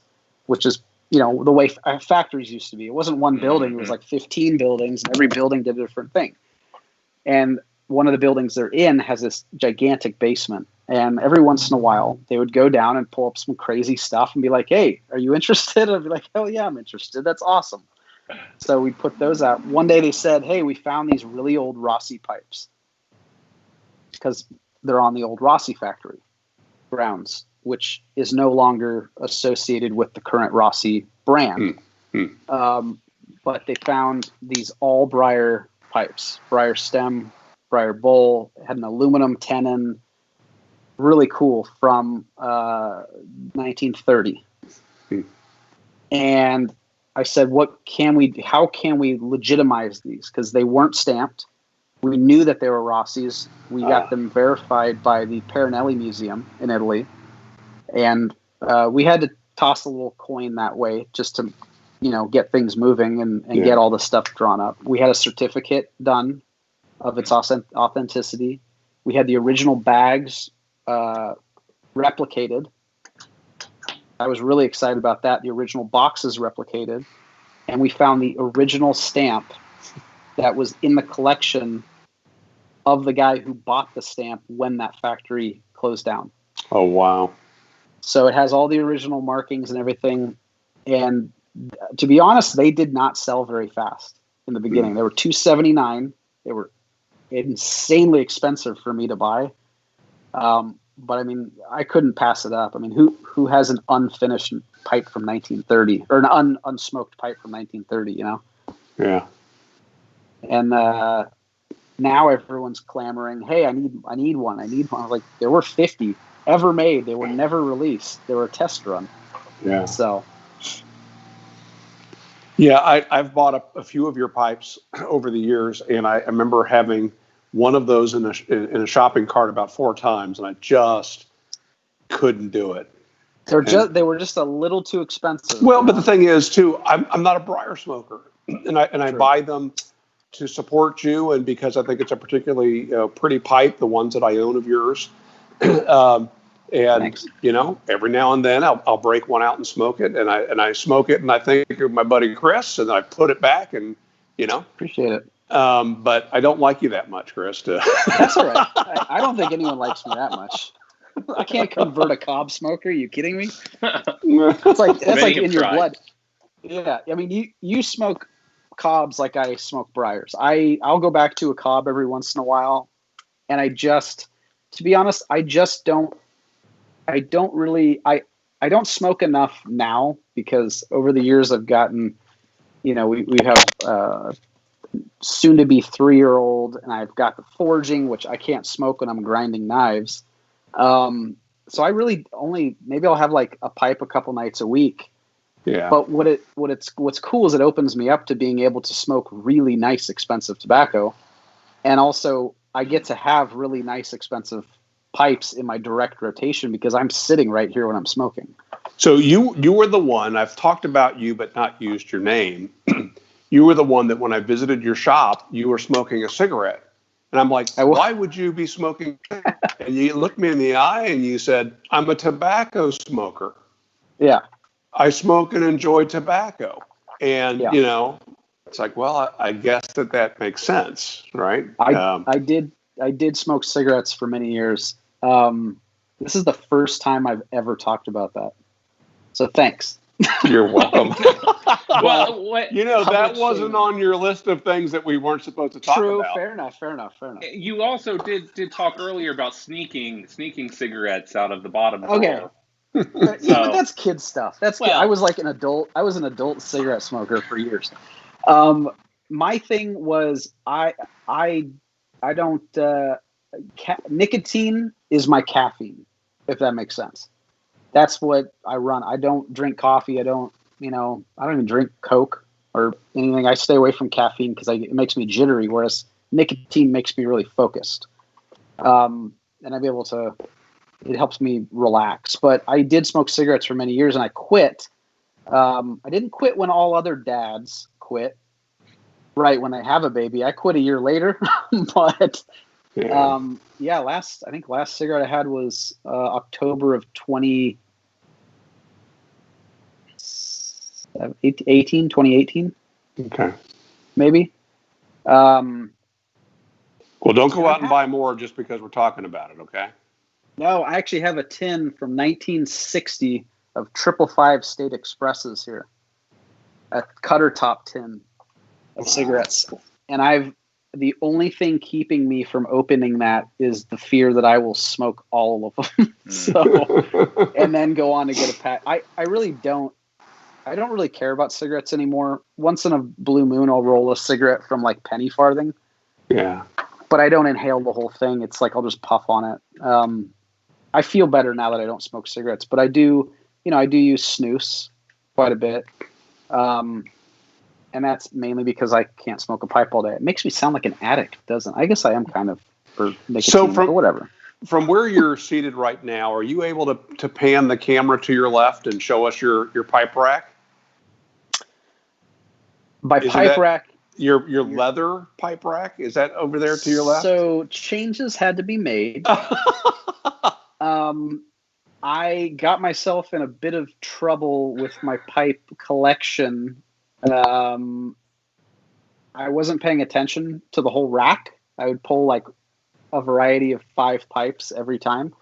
which is the way factories used to be. It wasn't one building; it was like 15 buildings, and every building did a different thing. And one of the buildings they're in has this gigantic basement. And every once in a while, they would go down and pull up some crazy stuff and be like, "Hey, are you interested?" I'd be like, "Hell yeah, I'm interested. That's awesome." So we put those out. One day they said, "Hey, we found these really old Rossi pipes," because they're on the old Rossi factory grounds, which is no longer associated with the current Rossi brand. But they found these all Briar pipes, Briar stem, Briar bowl, had an aluminum tenon, really cool, from 1930. And I said, how can we legitimize these? Because they weren't stamped. We knew that they were Rossi's. We got them verified by the Perinelli Museum in Italy. And we had to toss a little coin that way just to, get things moving and get all the stuff drawn up. We had a certificate done of its authenticity. We had the original bags replicated. I was really excited about that. The original boxes replicated. And we found the original stamp that was in the collection of the guy who bought the stamp when that factory closed down. Oh, wow. So it has all the original markings and everything. And to be honest, they did not sell very fast in the beginning. They were $279. They were insanely expensive for me to buy. But I mean, I couldn't pass it up. I mean, who has an unfinished pipe from 1930 or an unsmoked pipe from 1930, Yeah. And now everyone's clamoring, "Hey, I need one. I was like, there were 50 ever made. They were never released. They were a test run. Yeah. So. Yeah, I've bought a few of your pipes over the years, and I remember having one of those in a shopping cart about 4 times, and I just couldn't do it. They were just a little too expensive. Well, but the thing is, too, I'm not a Briar smoker, and I buy them to support you, and because I think it's a particularly pretty pipe, the ones that I own of yours. And every now and then I'll break one out and smoke it, and I smoke it, and I think of my buddy Chris, and I put it back, and appreciate it. But I don't like you that much, Chris. That's all right. I don't think anyone likes me that much. I can't convert a cob smoker. Are you kidding me? It's like in your blood. Yeah, I mean, you smoke cobs like I smoke Briars. I'll go back to a cob every once in a while, and to be honest, I don't smoke enough now because over the years I've gotten, we have soon to be 3-year-old, and I've got the forging, which I can't smoke when I'm grinding knives. So I really maybe I'll have like a pipe a couple nights a week. Yeah. But what's cool is it opens me up to being able to smoke really nice, expensive tobacco. And also I get to have really nice, expensive pipes in my direct rotation because I'm sitting right here when I'm smoking. So you were the one, I've talked about you but not used your name. You were the one that when I visited your shop, you were smoking a cigarette. And I'm like, why would you be smoking? And you looked me in the eye and you said, I'm a tobacco smoker. Yeah. I smoke and enjoy tobacco. And, Yeah. you know, it's like, well, I guess that makes sense, right? I did smoke cigarettes for many years. This is the first time I've ever talked about that. So thanks. You're welcome. Well, you know, that wasn't on your list of things that we weren't supposed to talk about. Fair enough. You also did talk earlier about sneaking cigarettes out of the bottom drawer. But that's kid stuff. I was like an adult. I was an adult cigarette smoker for years. My thing was I don't nicotine is my caffeine, if that makes sense. That's what I run. I don't drink coffee. I don't even drink Coke or anything. I stay away from caffeine because it makes me jittery, whereas nicotine makes me really focused. And it helps me relax. But I did smoke cigarettes for many years and I quit. I didn't quit when all other dads quit, right when they have a baby. I quit a year later, but last cigarette I had was October of 2018. Okay. Maybe. Well, don't go out and buy more just because we're talking about it, okay? No, I actually have a tin from 1960 of 555 State Expresses here. A cutter top tin of cigarettes. And the only thing keeping me from opening that is the fear that I will smoke all of them. And then go on to get a pack. I don't really care about cigarettes anymore. Once in a blue moon, I'll roll a cigarette from like penny farthing. Yeah. But I don't inhale the whole thing. It's like I'll just puff on it. I feel better now that I don't smoke cigarettes, but I do use snus quite a bit. And that's mainly because I can't smoke a pipe all day. It makes me sound like an addict, doesn't it? I guess I am kind of for nicotine, but whatever. From where you're seated right now, are you able to pan the camera to your left and show us your pipe rack? Rack, your leather pipe rack, is that over there to your left? So changes had to be made. I got myself in a bit of trouble with my pipe collection. I wasn't paying attention to the whole rack. I would pull like a variety of 5 pipes every time.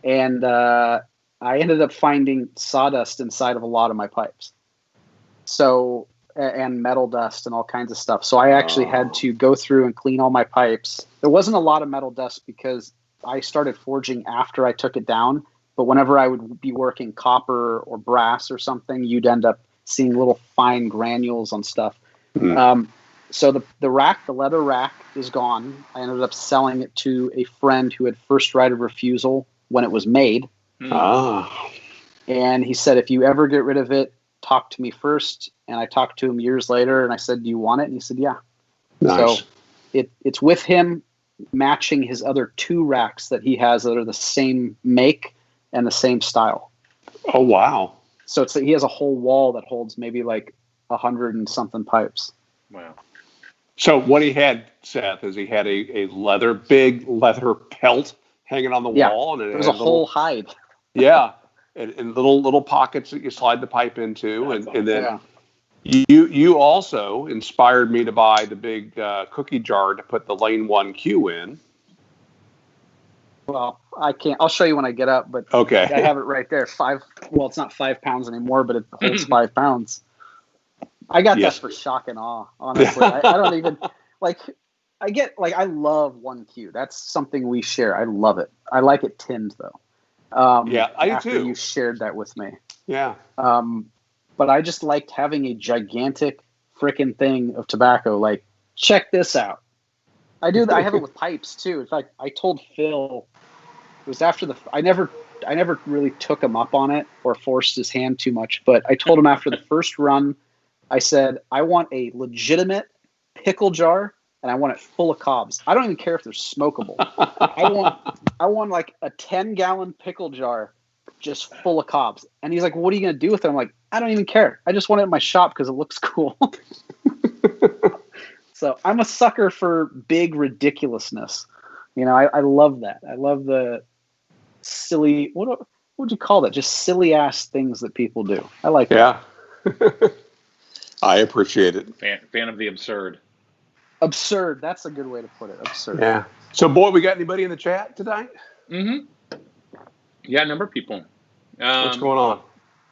And I ended up finding sawdust inside of a lot of my pipes. So, and metal dust and all kinds of stuff. So I actually had to go through and clean all my pipes. There wasn't a lot of metal dust because I started forging after I took it down. But whenever I would be working copper or brass or something, you'd end up seeing little fine granules on stuff. So the rack, the leather rack, is gone. I ended up selling it to a friend who had first right of refusal when it was made. And he said, if you ever get rid of it, talk to me first. And I talked to him years later, and I said, do you want it? And he said, yeah. Nice. So it's with him, matching his other 2 racks that he has that are the same make and the same style. Oh, wow. So he has a whole wall that holds maybe like 100 and something pipes. Wow. So what he had, Seth, is he had a big leather pelt hanging on the wall. And it was a whole hide. Yeah. And little pockets that you slide the pipe into. And then you also inspired me to buy the big cookie jar to put the Lane 1 Q in. Well, I can't. I'll show you when I get up, but okay. I have it right there. It's not 5 pounds anymore, but it holds 5 pounds. I got that for shock and awe, honestly. I don't even I love 1Q. That's something we share. I love it. I like it tinned though. I do after too. You shared that with me. Yeah. But I just liked having a gigantic freaking thing of tobacco. Like, check this out. I do that. I have it with pipes too. In fact, I told Phil, it was after I never really took him up on it or forced his hand too much, but I told him after the first run, I said, I want a legitimate pickle jar and I want it full of cobs. I don't even care if they're smokable. I want like a 10-gallon pickle jar just full of cobs. And he's like, "What are you gonna do with it?" I'm like, "I don't even care. I just want it in my shop because it looks cool." So I'm a sucker for big ridiculousness. I love that. I love the silly. What would you call that? Just silly ass things that people do. I like that. Yeah. I appreciate it. Fan of the absurd. Absurd. That's a good way to put it. Absurd. Yeah. So, boy, we got anybody in the chat tonight? Mm-hmm. Yeah, a number of people. What's going on?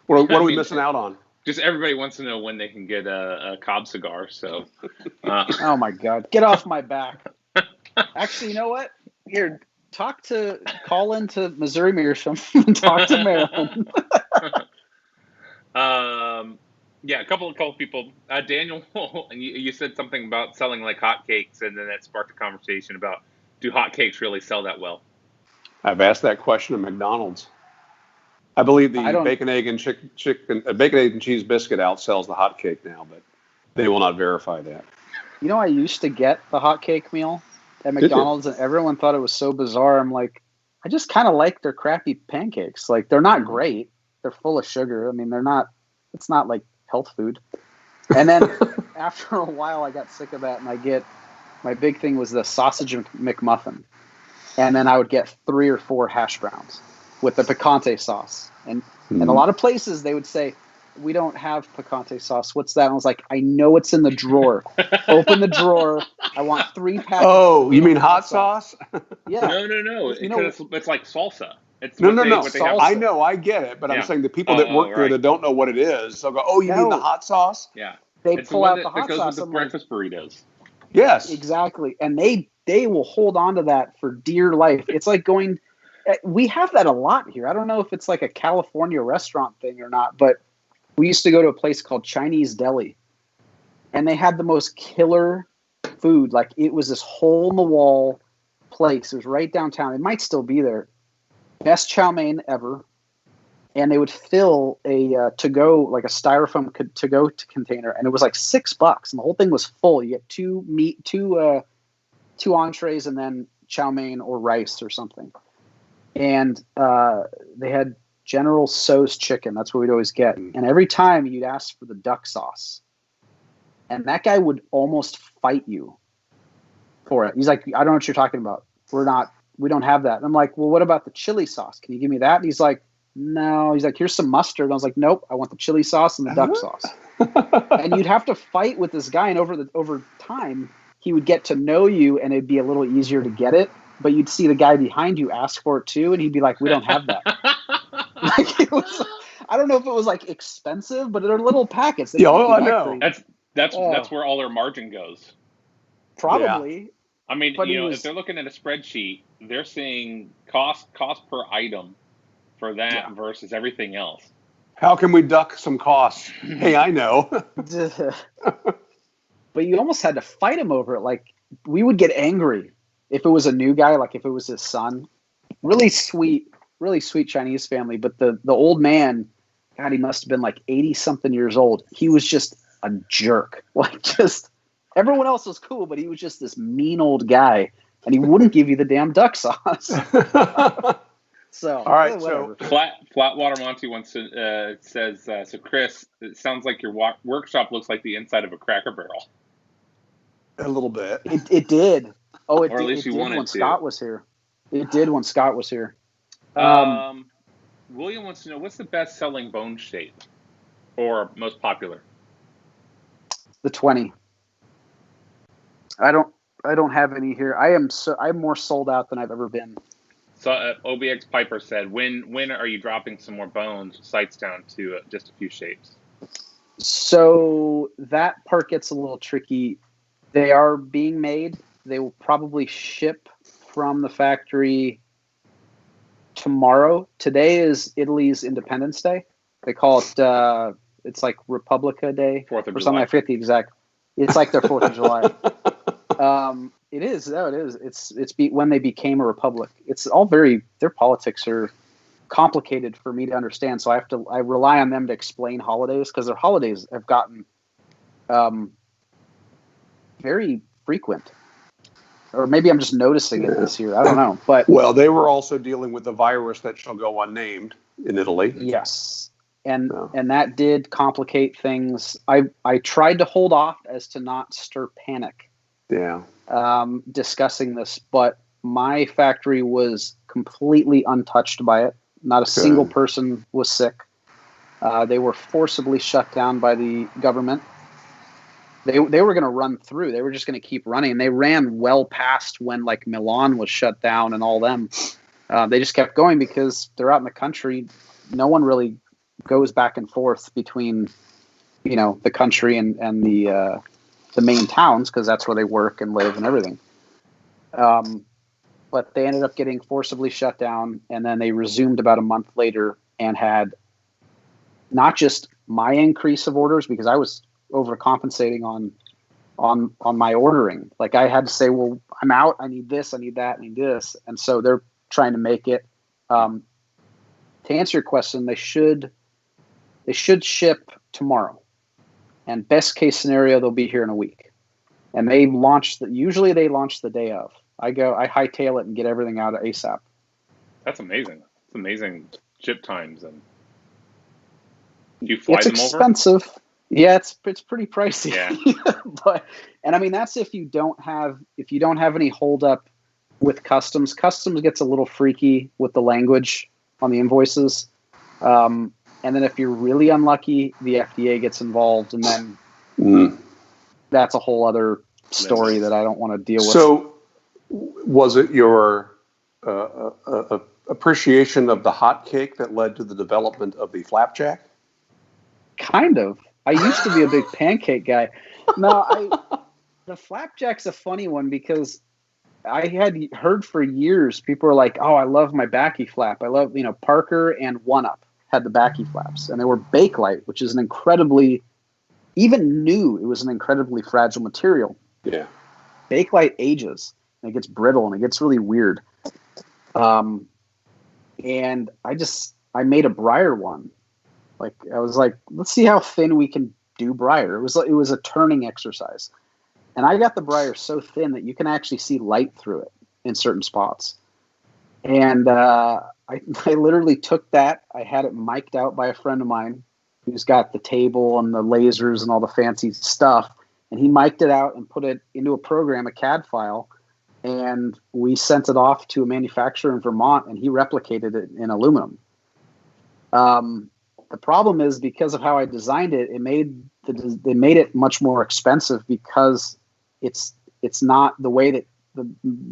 What are we missing out on? Just everybody wants to know when they can get a Cobb cigar. So, oh my God, get off my back! Actually, you know what? Here, call into Missouri Meerschaum and talk to Maryland. Yeah, a couple of people. Daniel, and you said something about selling like hotcakes, and then that sparked a conversation about, do hotcakes really sell that well? I've asked that question at McDonald's. I believe the bacon, egg, and bacon, egg, and cheese biscuit outsells the hotcake now, but they will not verify that. I used to get the hotcake meal at McDonald's, and everyone thought it was so bizarre. I'm like, I just kind of like their crappy pancakes. Like, they're not great. They're full of sugar. I mean, it's not like health food. And then after a while, I got sick of that, and my big thing was the sausage McMuffin. And then I would get 3 or 4 hash browns with the picante sauce. And a lot of places they would say, "We don't have picante sauce. What's that?" And I was like, "I know it's in the drawer. Open the drawer. I want 3 packets." Oh, you mean hot sauce? Yeah. No. It's like salsa. It's no. Salsa. I know, I get it, but I'm saying the people that work there that don't know what it is, they'll go, "Oh, you mean the hot sauce?" Yeah. They pull out the hot goes sauce. With the breakfast burritos. Yes. Exactly. And they will hold on to that for dear life. It's like going. We have that a lot here. I don't know if it's like a California restaurant thing or not, but we used to go to a place called Chinese Deli, and they had the most killer food. Like, it was this hole in the wall place. It was right downtown. It might still be there. Best chow mein ever. And they would fill a to-go, like a styrofoam to-go container, and it was like $6, and the whole thing was full. You get two entrees, and then chow mein or rice or something. And they had General Tso's chicken. That's what we'd always get. And every time you'd ask for the duck sauce, and that guy would almost fight you for it. He's like, "I don't know what you're talking about. We don't have that." And I'm like, "Well, what about the chili sauce? Can you give me that?" And he's like, "No." He's like, "Here's some mustard." And I was like, "Nope, I want the chili sauce and the duck sauce." And you'd have to fight with this guy, and over time, he would get to know you, and it'd be a little easier to get it. But you'd see the guy behind you ask for it too, and he'd be like, "We don't have that." Like, it was, I don't know if it was like expensive, but they're little packets. Yeah, I know. That's where all their margin goes. Probably. Yeah. I mean, if they're looking at a spreadsheet, they're seeing cost per item for that versus everything else. How can we duck some costs? Hey, I know. But you almost had to fight him over it. Like, we would get angry if it was a new guy, like if it was his son. Really sweet Chinese family. But the old man, God, he must have been like 80-something years old. He was just a jerk. Like, just everyone else was cool, but he was just this mean old guy, and he wouldn't give you the damn duck sauce. So, all right. whatever. So Flatwater Monty says, so Chris, it sounds like your workshop looks like the inside of a Cracker Barrel. A little bit. It did. Oh, it or did. At least it you did wanted when to. Scott was here. It did when Scott was here. William wants to know, what's the best-selling bone shape or most popular? The 20. I don't have any here. I'm more sold out than I've ever been. So OBX Piper said, when are you dropping some more bones, sights down to just a few shapes? So that part gets a little tricky. They are being made. They will probably ship from the factory tomorrow. Today is Italy's Independence Day. They call it, it's like Republica Day. 4th of or something. July. I forget the exact. It's like their 4th of July. It is. No, it is. It's when they became a republic. It's all their politics are complicated for me to understand. So I rely on them to explain holidays, because their holidays have gotten very frequent. Or maybe I'm just noticing it this year. I don't know. But well, they were also dealing with the virus that shall go unnamed. in Italy. Yes. And No. and that did complicate things. I tried to hold off as to not stir panic Yeah. discussing this, but my factory was completely untouched by it. Not a single person was sick. They were forcibly shut down by the government. They were going to run through. They were just going to keep running. They ran well past when like Milan was shut down and all them. They just kept going because they're out in the country. No one really goes back and forth between, the country and the main towns because that's where they work and live and everything. But they ended up getting forcibly shut down, and then they resumed about a month later and had not just my increase of orders because I was overcompensating on my ordering. Like I had to say, well, I'm out. I need this. I need that. I need this. And so they're trying to make it. To answer your question, they should ship tomorrow, and best case scenario, they'll be here in a week. And they usually they launch the day of. I hightail it and get everything out ASAP. That's amazing. It's amazing ship times. And do you fly them over? It's expensive. Yeah, it's pretty pricey. Yeah. And I mean that's if you don't have any holdup with customs. Customs gets a little freaky with the language on the invoices. And then if you're really unlucky, the FDA gets involved, and then that's a whole other story that I don't want to deal with. So, was it your appreciation of the hot cake that led to the development of the flapjack? Kind of. I used to be a big pancake guy. No, the flapjack's a funny one because I had heard for years people were like, "Oh, I love my backy flap. I love Parker and One Up had the backy flaps, and they were Bakelite, which is an incredibly fragile material. Yeah, Bakelite ages and it gets brittle and it gets really weird. And I made a briar one. Like I was like, let's see how thin we can do briar. It was a turning exercise, and I got the briar so thin that you can actually see light through it in certain spots. And I literally took that. I had it mic'd out by a friend of mine who's got the table and the lasers and all the fancy stuff. And he mic'd it out and put it into a program, a CAD file. And we sent it off to a manufacturer in Vermont, and he replicated it in aluminum. The problem is because of how I designed it, they made it much more expensive because it's not the way that the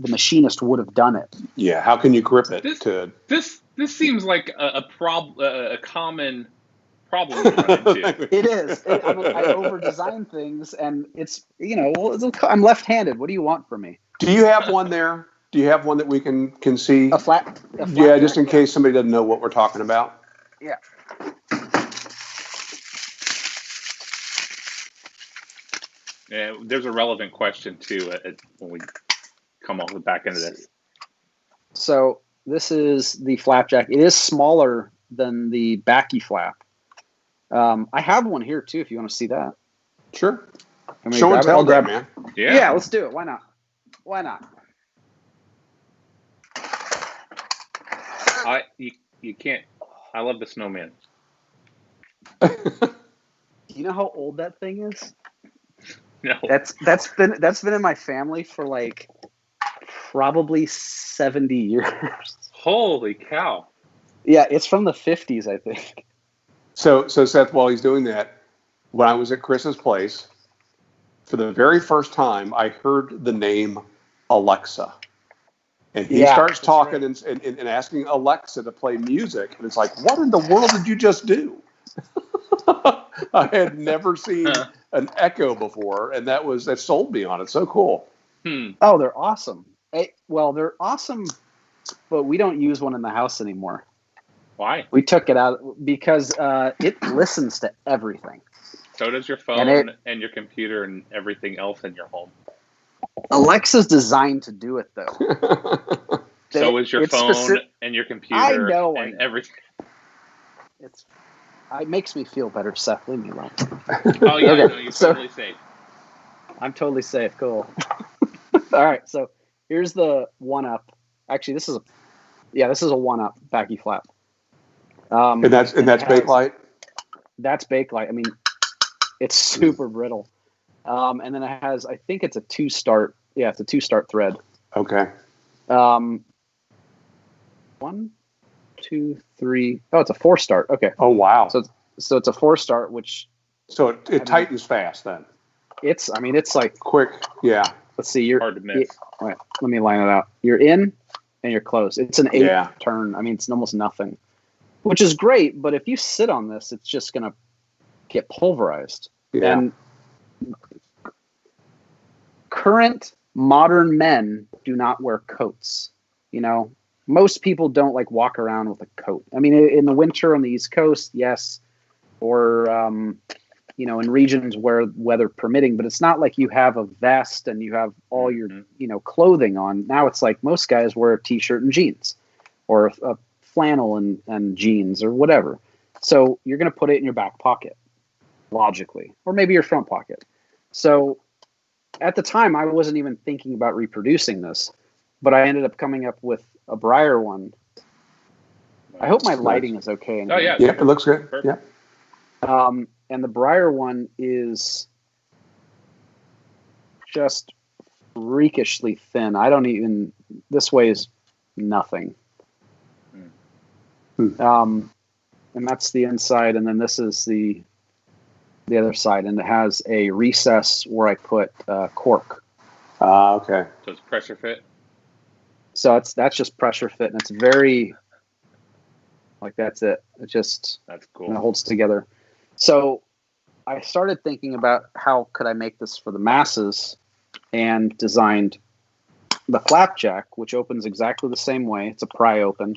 machinist would have done it. Yeah, how can you grip it? This seems like a common problem you run into. It is. I mean, I over-design things, and it's I'm left-handed. What do you want from me? Do you have one there? Do you have one that we can see? A flat yeah, just in case somebody doesn't know what we're talking about. Yeah. Yeah, there's a relevant question too when we come off the back end of this. So this is the flapjack. It is smaller than the backy flap. I have one here too, if you want to see that. Sure. Show and tell, grab man. Yeah, let's do it. Why not? You can't. I love the snowman. Do you know how old that thing is? No. That's been in my family for like probably 70 years. Holy cow. Yeah, it's from the 50s, I think. So Seth, while he's doing that, when I was at Chris's place, for the very first time, I heard the name Alexa. And he starts talking and asking Alexa to play music. And it's like, what in the world did you just do? I had never seen an Echo before, and that sold me on it. So cool. Oh, they're awesome. They're awesome, but we don't use one in the house anymore. Why? We took it out because it listens to everything. So does your phone and your computer and everything else in your home. Alexa's designed to do it, though. So is your phone and your computer and everything. It makes me feel better, Seth. Leave me alone. Oh, yeah, okay, no, you're totally safe. I'm totally safe. Cool. All right, so here's the One Up. Actually, this is a One Up backy flap. And that's Bakelite? That's Bakelite. I mean, it's super brittle. And then it has, I think it's a 2-start. Yeah, it's a 2-start thread. Okay. 1, 2, 3. Oh, it's a 4-start. Okay. Oh, wow. So it's a 4-start, which. So it tightens fast then. It's like quick. Yeah. Let's see. You're hard to miss. Wait, let me line it out. You're in and you're closed. It's an 8 turn. I mean, it's almost nothing, which is great. But if you sit on this, it's just going to get pulverized. Yeah. And current modern men do not wear coats. You know, most people don't like walk around with a coat. I mean, in the winter on the East Coast, yes, or you know, in regions where weather permitting, but it's not like you have a vest and you have all your, you know, clothing on. Now it's like most guys wear a t-shirt and jeans, or a flannel and jeans or whatever. So you're going to put it in your back pocket, logically, or maybe your front pocket. So at the time, I wasn't even thinking about reproducing this, but I ended up coming up with a Briar one. I hope my lighting is okay. Oh, yeah. Yeah, it looks good. Perfect. Yeah. And the Briar one is just freakishly thin. This weighs nothing. And that's the inside, and then this is the other side, and it has a recess where I put cork. Okay. So it's pressure fit? So that's just pressure fit, and it's very, like, that's it. That's cool. And it holds together. So I started thinking about how could I make this for the masses, and designed the flapjack, which opens exactly the same way. It's a pry open.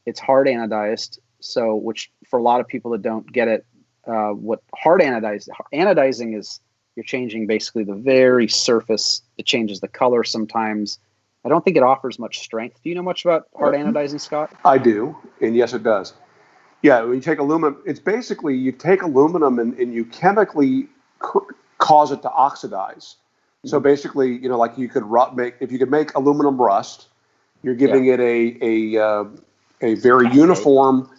It's hard anodized, so which for a lot of people that don't get it, what anodizing is, you're changing basically the very surface. It changes the color sometimes. I don't think it offers much strength. Do you know much about hard anodizing, Scott? I do, and yes, it does. Yeah, when you take aluminum, it's basically you take aluminum and you chemically cause it to oxidize. So basically, you know, like you could if you could make aluminum rust, you're giving it a very uniform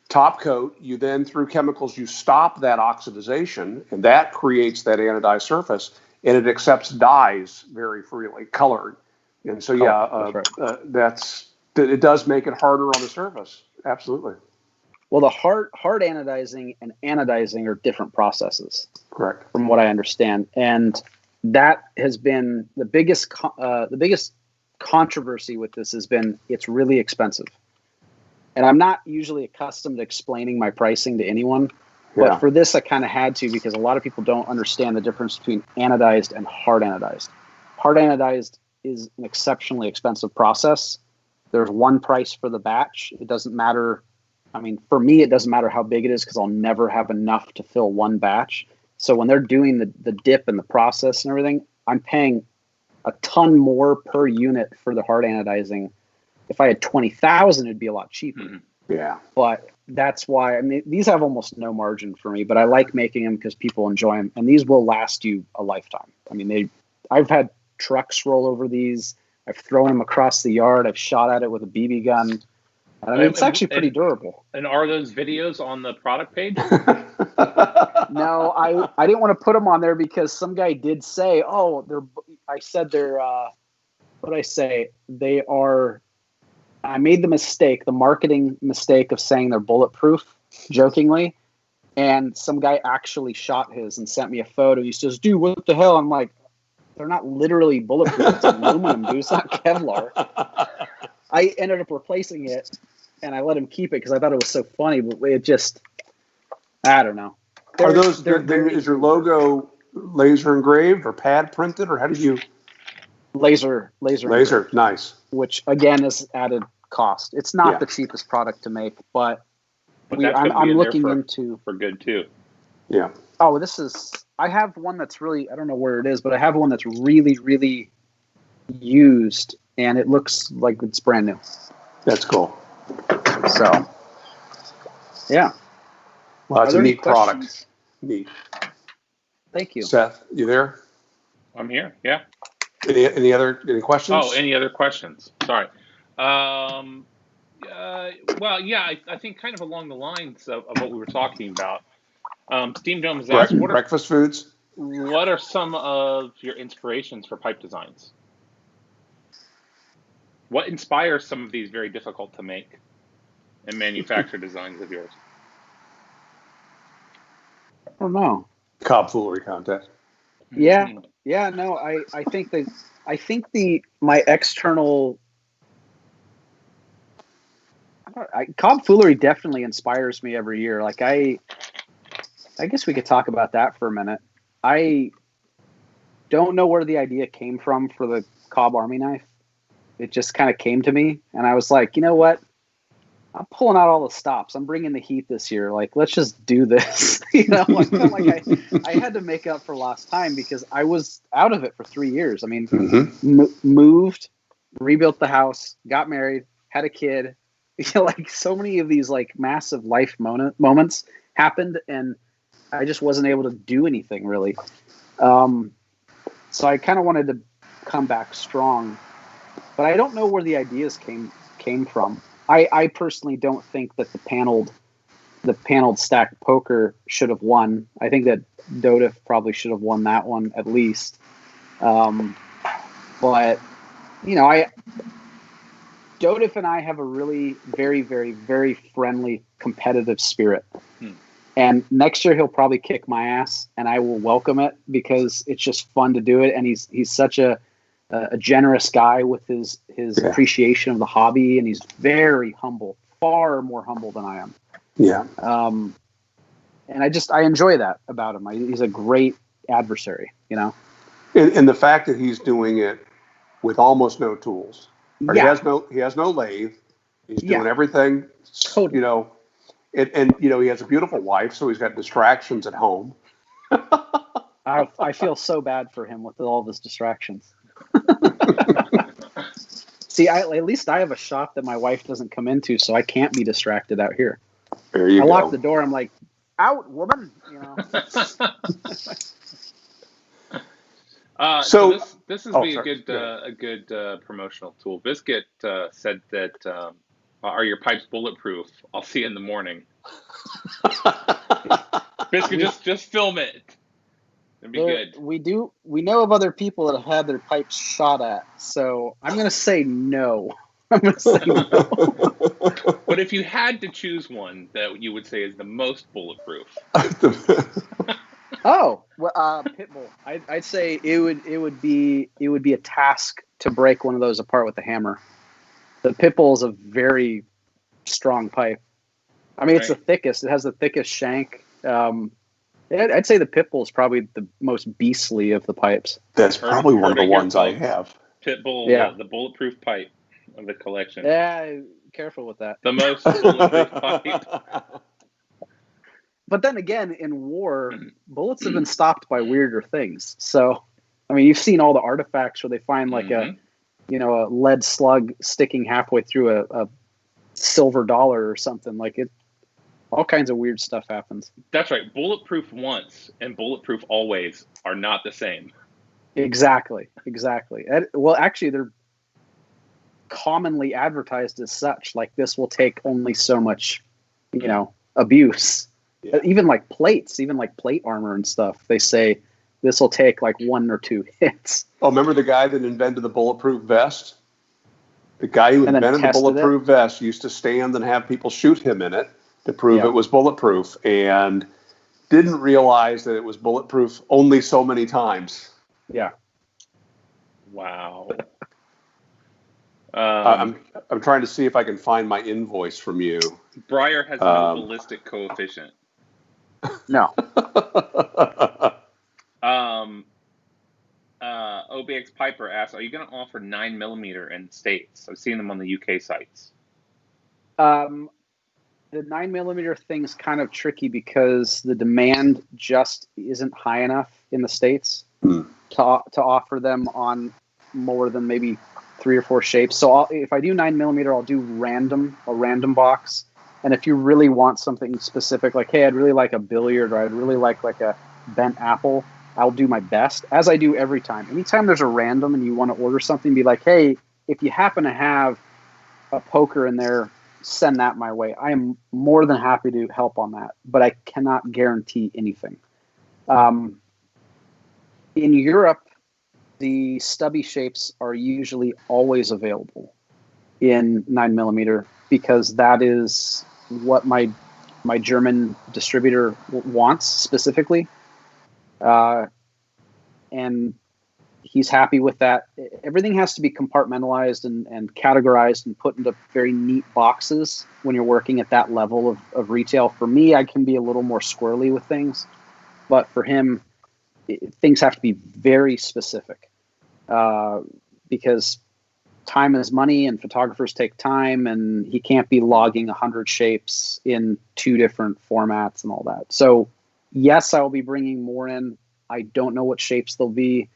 top coat. You then, through chemicals, you stop that oxidization, and that creates that anodized surface, and it accepts dyes very freely, colored. And so, it does make it harder on the surface. Absolutely. Well, the hard anodizing and anodizing are different processes. Correct. From what I understand, and that has been the biggest controversy with this has been it's really expensive. And I'm not usually accustomed to explaining my pricing to anyone, but for this I kind of had to, because a lot of people don't understand the difference between anodized and hard anodized. Hard anodized is an exceptionally expensive process. There's one price for the batch. It doesn't matter. I mean, for me, it doesn't matter how big it is, because I'll never have enough to fill one batch. So when they're doing the dip and the process and everything, I'm paying a ton more per unit for the hard anodizing. If I had 20,000, it'd be a lot cheaper. Mm-hmm. Yeah. But that's why, I mean, these have almost no margin for me, but I like making them because people enjoy them, and these will last you a lifetime. I mean, I've had trucks roll over these. I've thrown them across the yard. I've shot at it with a BB gun. I mean, it's actually pretty durable. And are those videos on the product page? No, I didn't want to put them on there because some guy did say, what did I say? I made the marketing mistake of saying they're bulletproof, jokingly. And some guy actually shot his and sent me a photo. He says, dude, what the hell? I'm like, they're not literally bulletproof. It's aluminum, dude. It's not Kevlar. I ended up replacing it, and I let him keep it because I thought it was so funny. But it just, I don't know. Is your logo laser engraved or pad printed, or how did you? Laser. Nice. Which again is added cost. It's not the cheapest product to make, but I'm looking into for good too. Yeah. Oh, I have one that's really, I don't know where it is, but I have one that's really, really used, and it looks like it's brand new. That's cool. So, yeah. Well, that's a neat product. Neat. Thank you. Seth, you there? I'm here. Yeah. Any questions? Oh, any other questions? Sorry. Well, yeah, I think kind of along the lines of what we were talking about. Steam Dome has asked, Breakfast foods. what are some of your inspirations for pipe designs? What inspires some of these very difficult to make and manufacture designs of yours? I don't know. Cobb Foolery Contest. Yeah, yeah, no, I think my external Cobb Foolery definitely inspires me every year. Like I guess we could talk about that for a minute. I don't know where the idea came from for the Cobb Army knife. It just kind of came to me, and I was like, you know what? I'm pulling out all the stops. I'm bringing the heat this year. Like, let's just do this. You know, I felt like I had to make up for lost time because I was out of it for 3 years. I mean, moved, rebuilt the house, got married, had a kid. You know, like so many of these like massive life moments happened, and I just wasn't able to do anything really. So I kind of wanted to come back strong, but I don't know where the ideas came from. I personally don't think that the paneled stack poker should have won. I think that Dodif probably should have won that one at least. But you know, Dodif and I have a really very, very, very friendly, competitive spirit. And next year he'll probably kick my ass, and I will welcome it because it's just fun to do it. And he's such a generous guy with his appreciation of the hobby, and he's very humble, far more humble than I am. Yeah. And I enjoy that about him. He's a great adversary, you know. And the fact that he's doing it with almost no tools. Or Yeah. he has no lathe. He's doing everything. Totally. You know, and you know he has a beautiful wife, so he's got distractions at home. I feel so bad for him with all of his distractions. See, at least I have a shop that my wife doesn't come into, so I can't be distracted out here. There you go. I lock the door. I'm like, out, woman. You know. So this is a good promotional tool. Biscuit said that are your pipes bulletproof? I'll see you in the morning. Biscuit, just film it. It'd be good. We know of other people that have had their pipes shot at, so I'm going to say no. I'm going to say no. But if you had to choose one that you would say is the most bulletproof. Oh, well, Pitbull. I'd say it would be a task to break one of those apart with a hammer. The Pitbull is a very strong pipe. I mean, It's the thickest. It has the thickest shank. I'd say the Pitbull is probably the most beastly of the pipes. That's probably one of the ones I have. Pitbull, the bulletproof pipe of the collection. Yeah, careful with that. The most bulletproof pipe. But then again, in war, bullets have been stopped by weirder things. So, I mean, you've seen all the artifacts where they find like a lead slug sticking halfway through a silver dollar or something. Like it, all kinds of weird stuff happens. That's right. Bulletproof once and bulletproof always are not the same. Exactly. Well, actually, they're commonly advertised as such. Like this will take only so much, abuse. Yeah. Even like plates, even like plate armor and stuff, they say this will take like 1 or 2 hits. Oh, remember the guy that invented the bulletproof vest? The guy who invented the bulletproof vest used to stand and have people shoot him in it to prove it was bulletproof, and didn't realize that it was bulletproof only so many times. Yeah. Wow. I'm trying to see if I can find my invoice from you. Breyer has no ballistic coefficient. No. OBX Piper asks, are you going to offer 9mm in the States? I've seen them on the UK sites. The 9mm thing's kind of tricky because the demand just isn't high enough in the States to offer them on more than maybe 3 or 4 shapes. So if I do 9mm, I'll do a random box. And if you really want something specific, like, hey, I'd really like a billiard, or I'd really like a bent apple, I'll do my best, as I do every time. Anytime there's a random and you want to order something, be like, hey, if you happen to have a poker in there send that my way. I am more than happy to help on that, but I cannot guarantee anything. In Europe, the stubby shapes are usually always available in 9mm because that is what my German distributor wants specifically. And he's happy with that. Everything has to be compartmentalized and categorized and put into very neat boxes when you're working at that level of retail. For me, I can be a little more squirrely with things, but for him, things have to be very specific because time is money and photographers take time, and he can't be logging 100 shapes in 2 different formats and all that. So yes, I will be bringing more in. I don't know what shapes they'll be.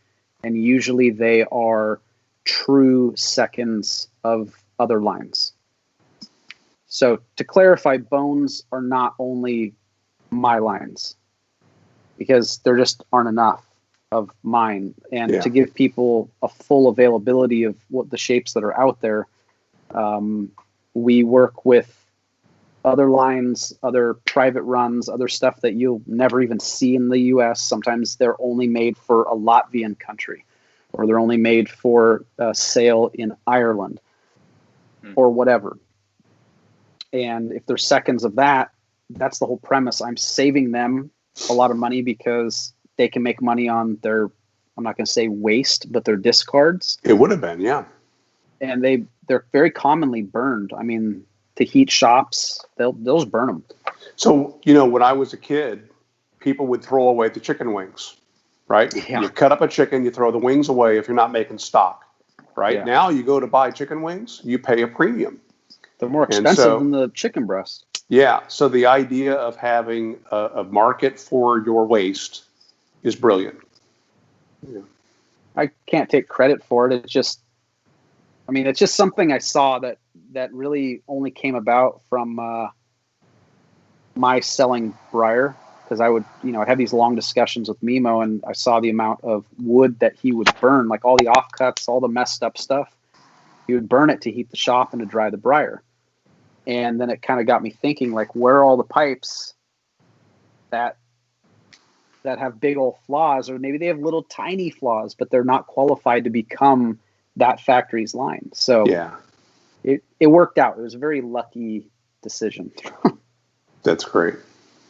And usually they are true seconds of other lines. So to clarify, bones are not only my lines because there just aren't enough of mine. And to give people a full availability of what the shapes that are out there, we work with other lines, other private runs, other stuff that you'll never even see in the US. Sometimes they're only made for a Latvian country, or they're only made for a sale in Ireland or whatever. And if there's seconds of that, that's the whole premise. I'm saving them a lot of money because they can make money on their, I'm not going to say waste, but their discards. It would have been, yeah. And they're very commonly burned. I mean, to heat shops, they'll just burn them. So, when I was a kid, people would throw away the chicken wings, right? Yeah. You cut up a chicken, you throw the wings away if you're not making stock, right? Yeah. Now you go to buy chicken wings, you pay a premium. They're more expensive than the chicken breast. Yeah. So the idea of having a market for your waste is brilliant. Yeah. I can't take credit for it. It's just something I saw that really only came about from my selling briar, because I would, I'd have these long discussions with Mimo, and I saw the amount of wood that he would burn, like all the offcuts, all the messed up stuff. He would burn it to heat the shop and to dry the briar. And then it kind of got me thinking, like, where are all the pipes that have big old flaws, or maybe they have little tiny flaws, but they're not qualified to become that factory's line. So yeah, it worked out. It was a very lucky decision. That's great.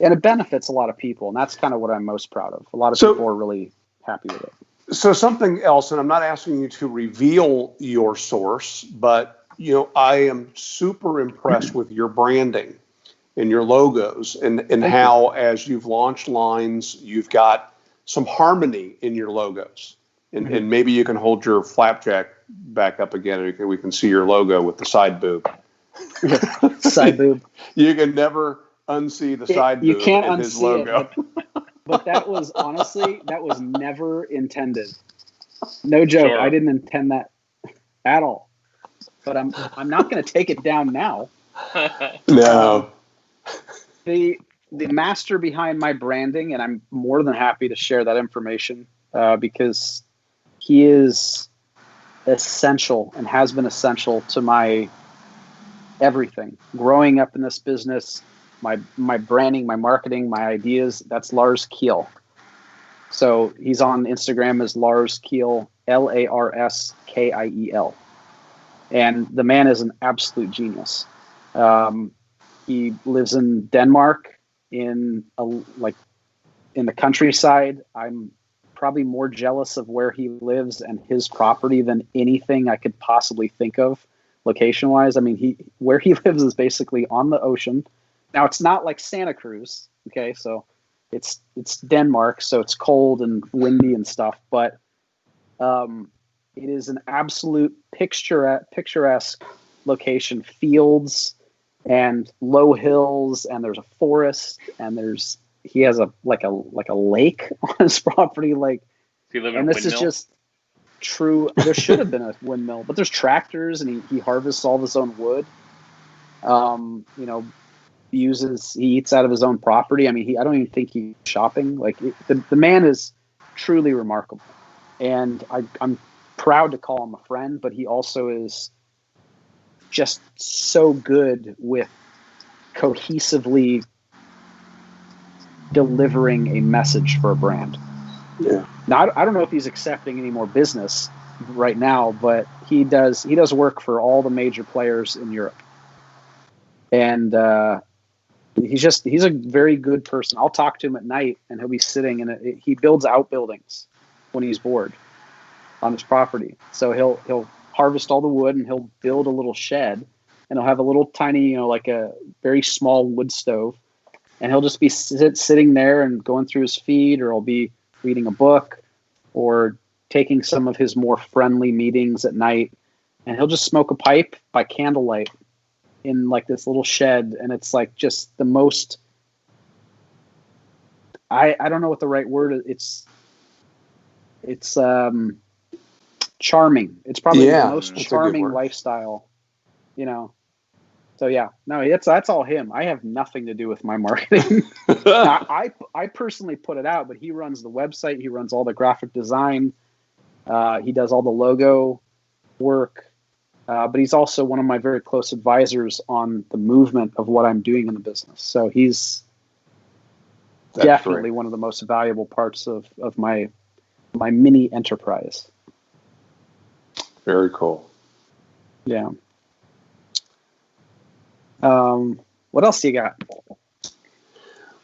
And it benefits a lot of people, and that's kind of what I'm most proud of. A lot of people are really happy with it. So something else, and I'm not asking you to reveal your source, but I am super impressed with your branding and your logos and how, as you've launched lines, you've got some harmony in your logos. And maybe you can hold your flapjack back up again, and we can see your logo with the side boob. Side boob. You can never unsee the side boob. You can't in unsee his logo. it. But that was never intended. No joke. Sure. I didn't intend that at all. But I'm not going to take it down now. No. The master behind my branding, and I'm more than happy to share that information because he is essential and has been essential to my everything. Growing up in this business, my branding, my marketing, my ideas, that's Lars Kiel. So he's on Instagram as Lars Kiel, LARSKIEL. And the man is an absolute genius. He lives in Denmark in the countryside. I'm probably more jealous of where he lives and his property than anything I could possibly think of location wise. I mean, where he lives is basically on the ocean. Now it's not like Santa Cruz. Okay. So it's Denmark. So it's cold and windy and stuff, but, it is an absolute picturesque location, fields and low hills, and there's a forest, and he has a lake on his property. Like, and this is just true. There should have been a windmill, but there's tractors, and he harvests all of his own wood. He eats out of his own property. I mean, I don't even think he's shopping. Like, the man is truly remarkable, and I'm proud to call him a friend, but he also is just so good with cohesively delivering a message for a brand. Yeah. Now, I don't know if he's accepting any more business right now, but he does work for all the major players in Europe. And he's a very good person. I'll talk to him at night, and he'll be sitting in he builds outbuildings when he's bored on his property. So he'll harvest all the wood, and he'll build a little shed, and he'll have a little tiny, like a very small wood stove, and he'll just be sitting there and going through his feed, or he'll be reading a book or taking some of his more friendly meetings at night, and he'll just smoke a pipe by candlelight in like this little shed. And it's like just the most, I don't know what the right word is. It's charming. It's probably the most charming lifestyle, So yeah, no, that's all him. I have nothing to do with my marketing. Now, I personally put it out, but he runs the website. He runs all the graphic design. He does all the logo work. But he's also one of my very close advisors on the movement of what I'm doing in the business. So he's definitely one of the most valuable parts of my mini enterprise. Very cool. Yeah. What else do you got?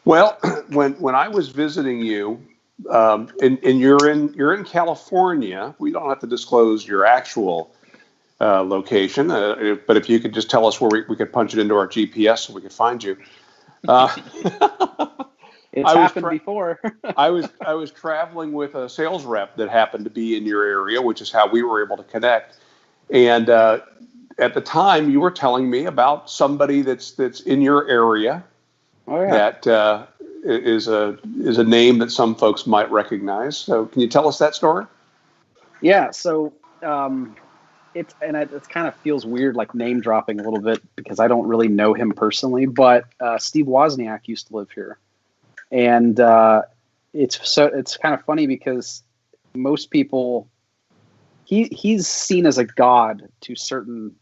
Well, when I was visiting you, and you're in California, we don't have to disclose your actual location, but if you could just tell us where we could punch it into our GPS so we could find you. It's happened before. I was traveling with a sales rep that happened to be in your area, which is how we were able to connect. And at the time, you were telling me about somebody that's in your area. Oh, yeah. That is a name that some folks might recognize. So, can you tell us that story? Yeah. So it kind of feels weird, like name dropping a little bit, because I don't really know him personally. But Steve Wozniak used to live here, and it's kind of funny because most people, he's seen as a god to certain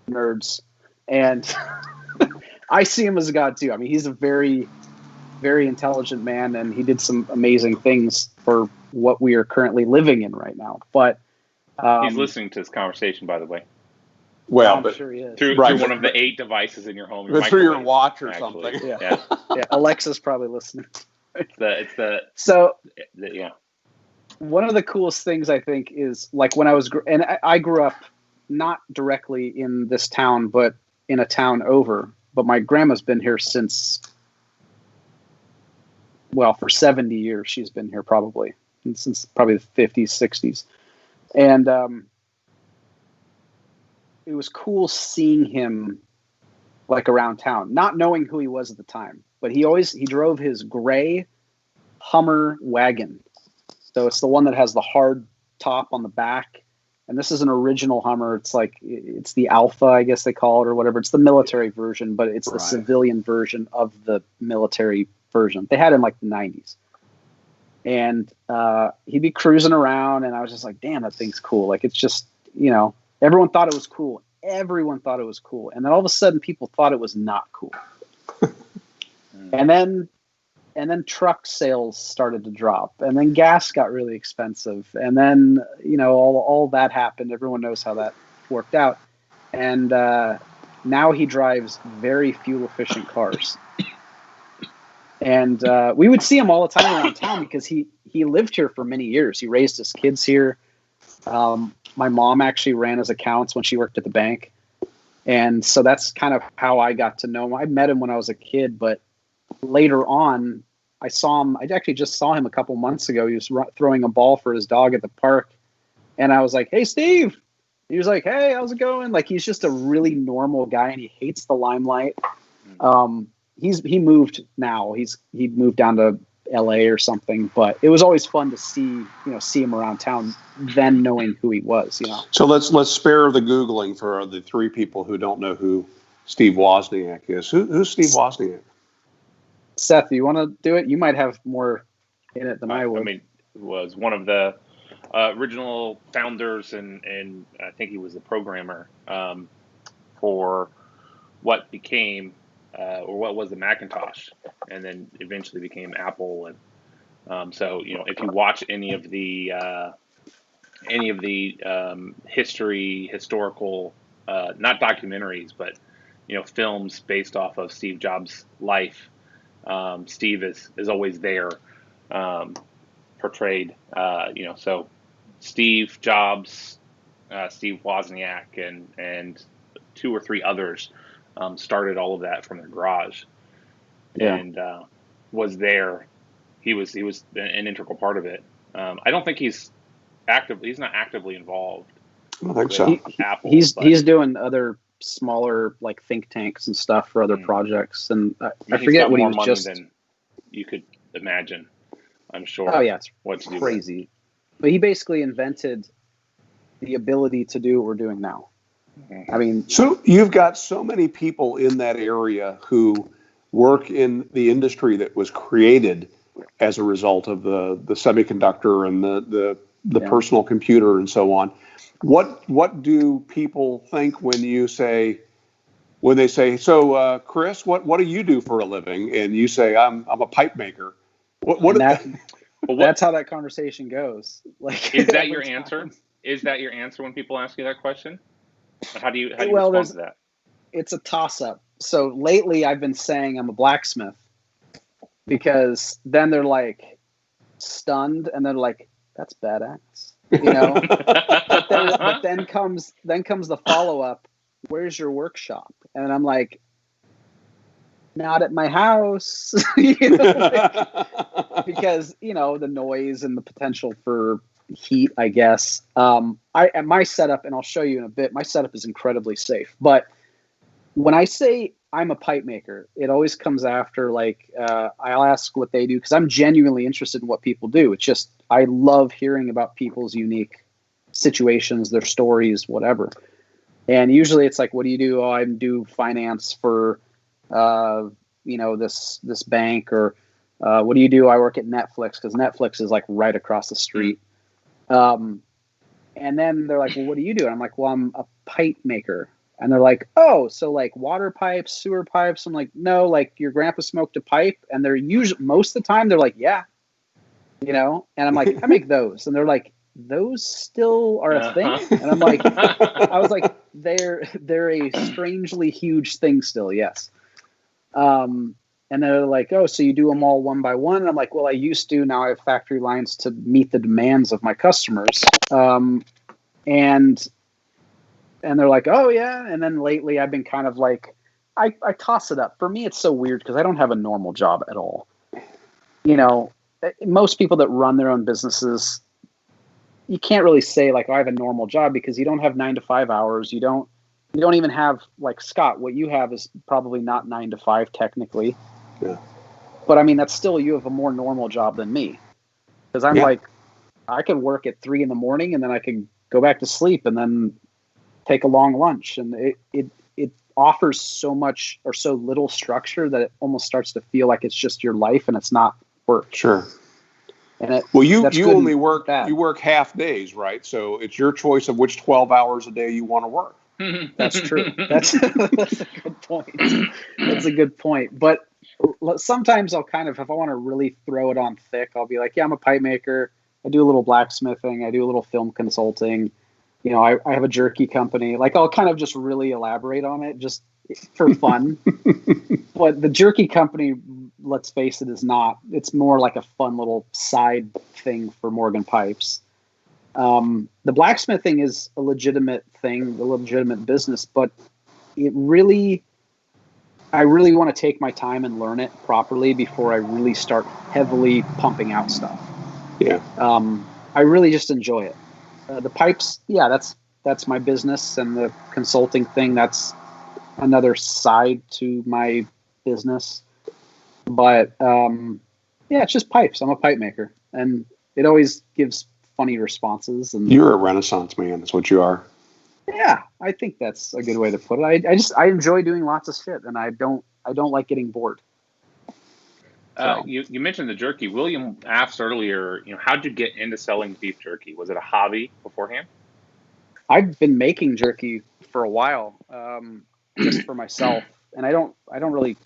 nerds, and I see him as a god too. I mean, he's a very, very intelligent man, and he did some amazing things for what we are currently living in right now. But he's listening to this conversation, by the way. Well, I'm sure he is. Through one of the 8 devices in your home. Through your watch or something. Yeah. Yeah. Alexa's probably listening. So one of the coolest things I think is like when I grew up not directly in this town, but in a town over. But my grandma's been here for 70 years. She's been here probably since probably the 50s, 60s. And it was cool seeing him like around town, not knowing who he was at the time. But he drove his gray Hummer wagon. So it's the one that has the hard top on the back. And this is an original Hummer. It's the Alpha, I guess they call it, or whatever. It's the military version, but it's the civilian version of the military version. They had it in like the 90s. And he'd be cruising around, and I was just like, damn, that thing's cool. Like, it's just, everyone thought it was cool. Everyone thought it was cool. And then all of a sudden, people thought it was not cool. And then truck sales started to drop, and then gas got really expensive, and then all that happened. Everyone knows how that worked out, and now he drives very fuel efficient cars, and we would see him all the time around town because he lived here for many years. He raised his kids here. My mom actually ran his accounts when she worked at the bank, and so that's kind of how I got to know him. I met him when I was a kid, but later on, I saw him. I actually just saw him a couple months ago. He was throwing a ball for his dog at the park. And I was like, "Hey, Steve." He was like, "Hey, how's it going?" Like, he's just a really normal guy, and he hates the limelight. He moved now. He moved down to LA or something, but it was always fun to see him around town, then knowing who he was, So let's spare the Googling for the 3 people who don't know who Steve Wozniak is. Who's Steve Wozniak? Seth, you want to do it? You might have more in it than I would. I mean, was one of the original founders, and I think he was the programmer. for what became or what was the Macintosh, and then eventually became Apple. And so, if you watch any of the historical, not documentaries, but films based off of Steve Jobs' life, Steve is always there, portrayed. So Steve Jobs, Steve Wozniak, and two or three others started all of that from their garage, and was there. He was an integral part of it. I don't think he's not actively involved. I don't think so. Apple, he's doing other smaller like think tanks and stuff for other projects, and I forget what he was just. Than you could imagine, I'm sure. Oh yeah, it's what to crazy. But he basically invented the ability to do what we're doing now. I mean, so you've got so many people in that area who work in the industry that was created as a result of the semiconductor and the personal computer and so on. What do people think when they say, so Chris, what do you do for a living? And you say, I'm a pipe maker. That's how that conversation goes. Like, is that your answer? Is that your answer when people ask you that question? How do you respond to that? It's a toss-up. So lately I've been saying I'm a blacksmith, because then they're like stunned and they're like, that's badass. But then comes the follow-up, where's your workshop? And I'm like, not at my house. Because the noise and the potential for heat, I guess. My setup, and I'll show you in a bit, my setup is incredibly safe. But when I say I'm a pipe maker, it always comes after I'll ask what they do, because I'm genuinely interested in what people do. It's just I love hearing about people's unique situations, their stories, whatever. And usually it's like, what do you do? Oh, I do finance for this bank, or what do you do? I work at Netflix, because Netflix is like right across the street. And then they're like, well, what do you do? And I'm like, well, I'm a pipe maker. And they're like, oh, so like water pipes, sewer pipes? I'm like, no, like your grandpa smoked a pipe. And they're usually, most of the time, they're like, yeah, and I'm like, I make those. And they're like, those still are a thing? And I'm like, I was like, they're a strangely huge thing still, yes. And they're like, oh, so you do them all one by one? And I'm like, well, I used to. Now I have factory lines to meet the demands of my customers. And they're like, oh, yeah. And then lately I've been kind of like, I toss it up. For me, it's so weird because I don't have a normal job at all. Most people that run their own businesses, you can't really say like, oh, I have a normal job, because you don't have 9 to 5 hours. You don't even have, like, Scott, what you have is probably not 9 to 5 technically. Yeah. But I mean, that's still, you have a more normal job than me, because I'm like, I could work at 3 a.m. and then I could go back to sleep and then take a long lunch. And it offers so much or so little structure that it almost starts to feel like it's just your life and it's not work. Sure. And you only work half days, right? So it's your choice of which 12 hours a day you want to work. That's true. That's a good point. That's a good point. But sometimes I'll kind of, if I want to really throw it on thick, I'll be like, yeah, I'm a pipe maker. I do a little blacksmithing. I do a little film consulting. I have a jerky company. Like, I'll kind of just really elaborate on it just for fun. But the jerky company, let's face it, is not. It's more like a fun little side thing for Morgan Pipes. The blacksmithing is a legitimate thing, a legitimate business, but I really want to take my time and learn it properly before I really start heavily pumping out stuff. Yeah. I really just enjoy it. The pipes, yeah, that's my business, and the consulting thing, that's another side to my business. But it's just pipes. I'm a pipe maker, and it always gives funny responses. And you're a Renaissance man. That's what you are. Yeah, I think that's a good way to put it. I enjoy doing lots of shit, and I don't like getting bored. So. You mentioned the jerky. William asked earlier, how'd you get into selling beef jerky? Was it a hobby beforehand? I've been making jerky for a while. just for myself, and I don't really.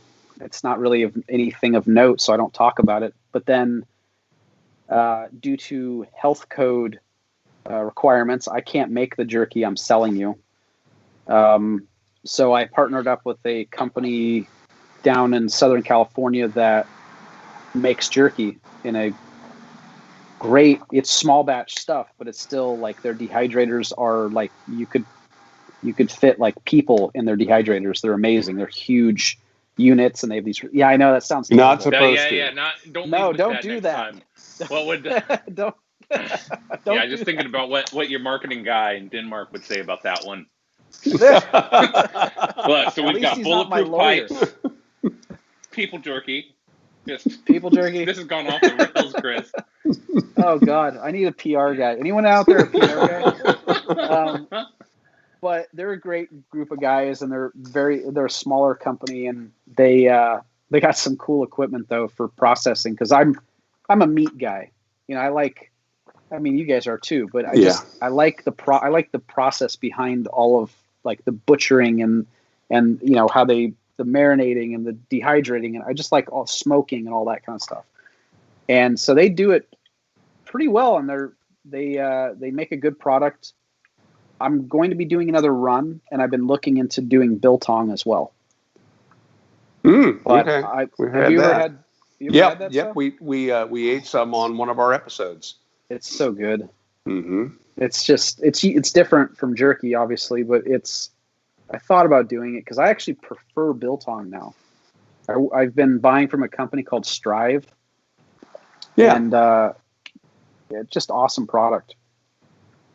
It's not really of anything of note, so I don't talk about it. But then, due to health code requirements, I can't make the jerky I'm selling you. So I partnered up with a company down in Southern California that makes jerky in a great, it's small batch stuff, but it's still like their dehydrators are like, you could fit like people in their dehydrators. They're amazing. They're huge units, and they have these. Yeah, I know that sounds Not terrible. supposed to. Yeah. Don't. No, lead with don't that do next that. Time. What would? don't. Yeah, just thinking about what your marketing guy in Denmark would say about that one. Look, so we've got bulletproof pipes, people jerky. Just people jerky. This has gone off the rails, Chris. Oh God, I need a PR guy. Anyone out there a PR guy? But they're a great group of guys, and they're a smaller company, and they got some cool equipment though for processing. Because I'm a meat guy. You know, I mean, you guys are too, but I like the process behind all of like the butchering and you know how the marinating and the dehydrating, and I just like all smoking and all that kind of stuff. And so they do it pretty well, and they make a good product. I'm going to be doing another run, and I've been looking into doing biltong as well. But okay. Have you ever had that stuff? We ate some on one of our episodes. It's so good. Mm-hmm. It's just it's different from jerky, obviously, but I thought about doing it because I actually prefer biltong now. I've been buying from a company called Strive. Yeah. And just awesome product.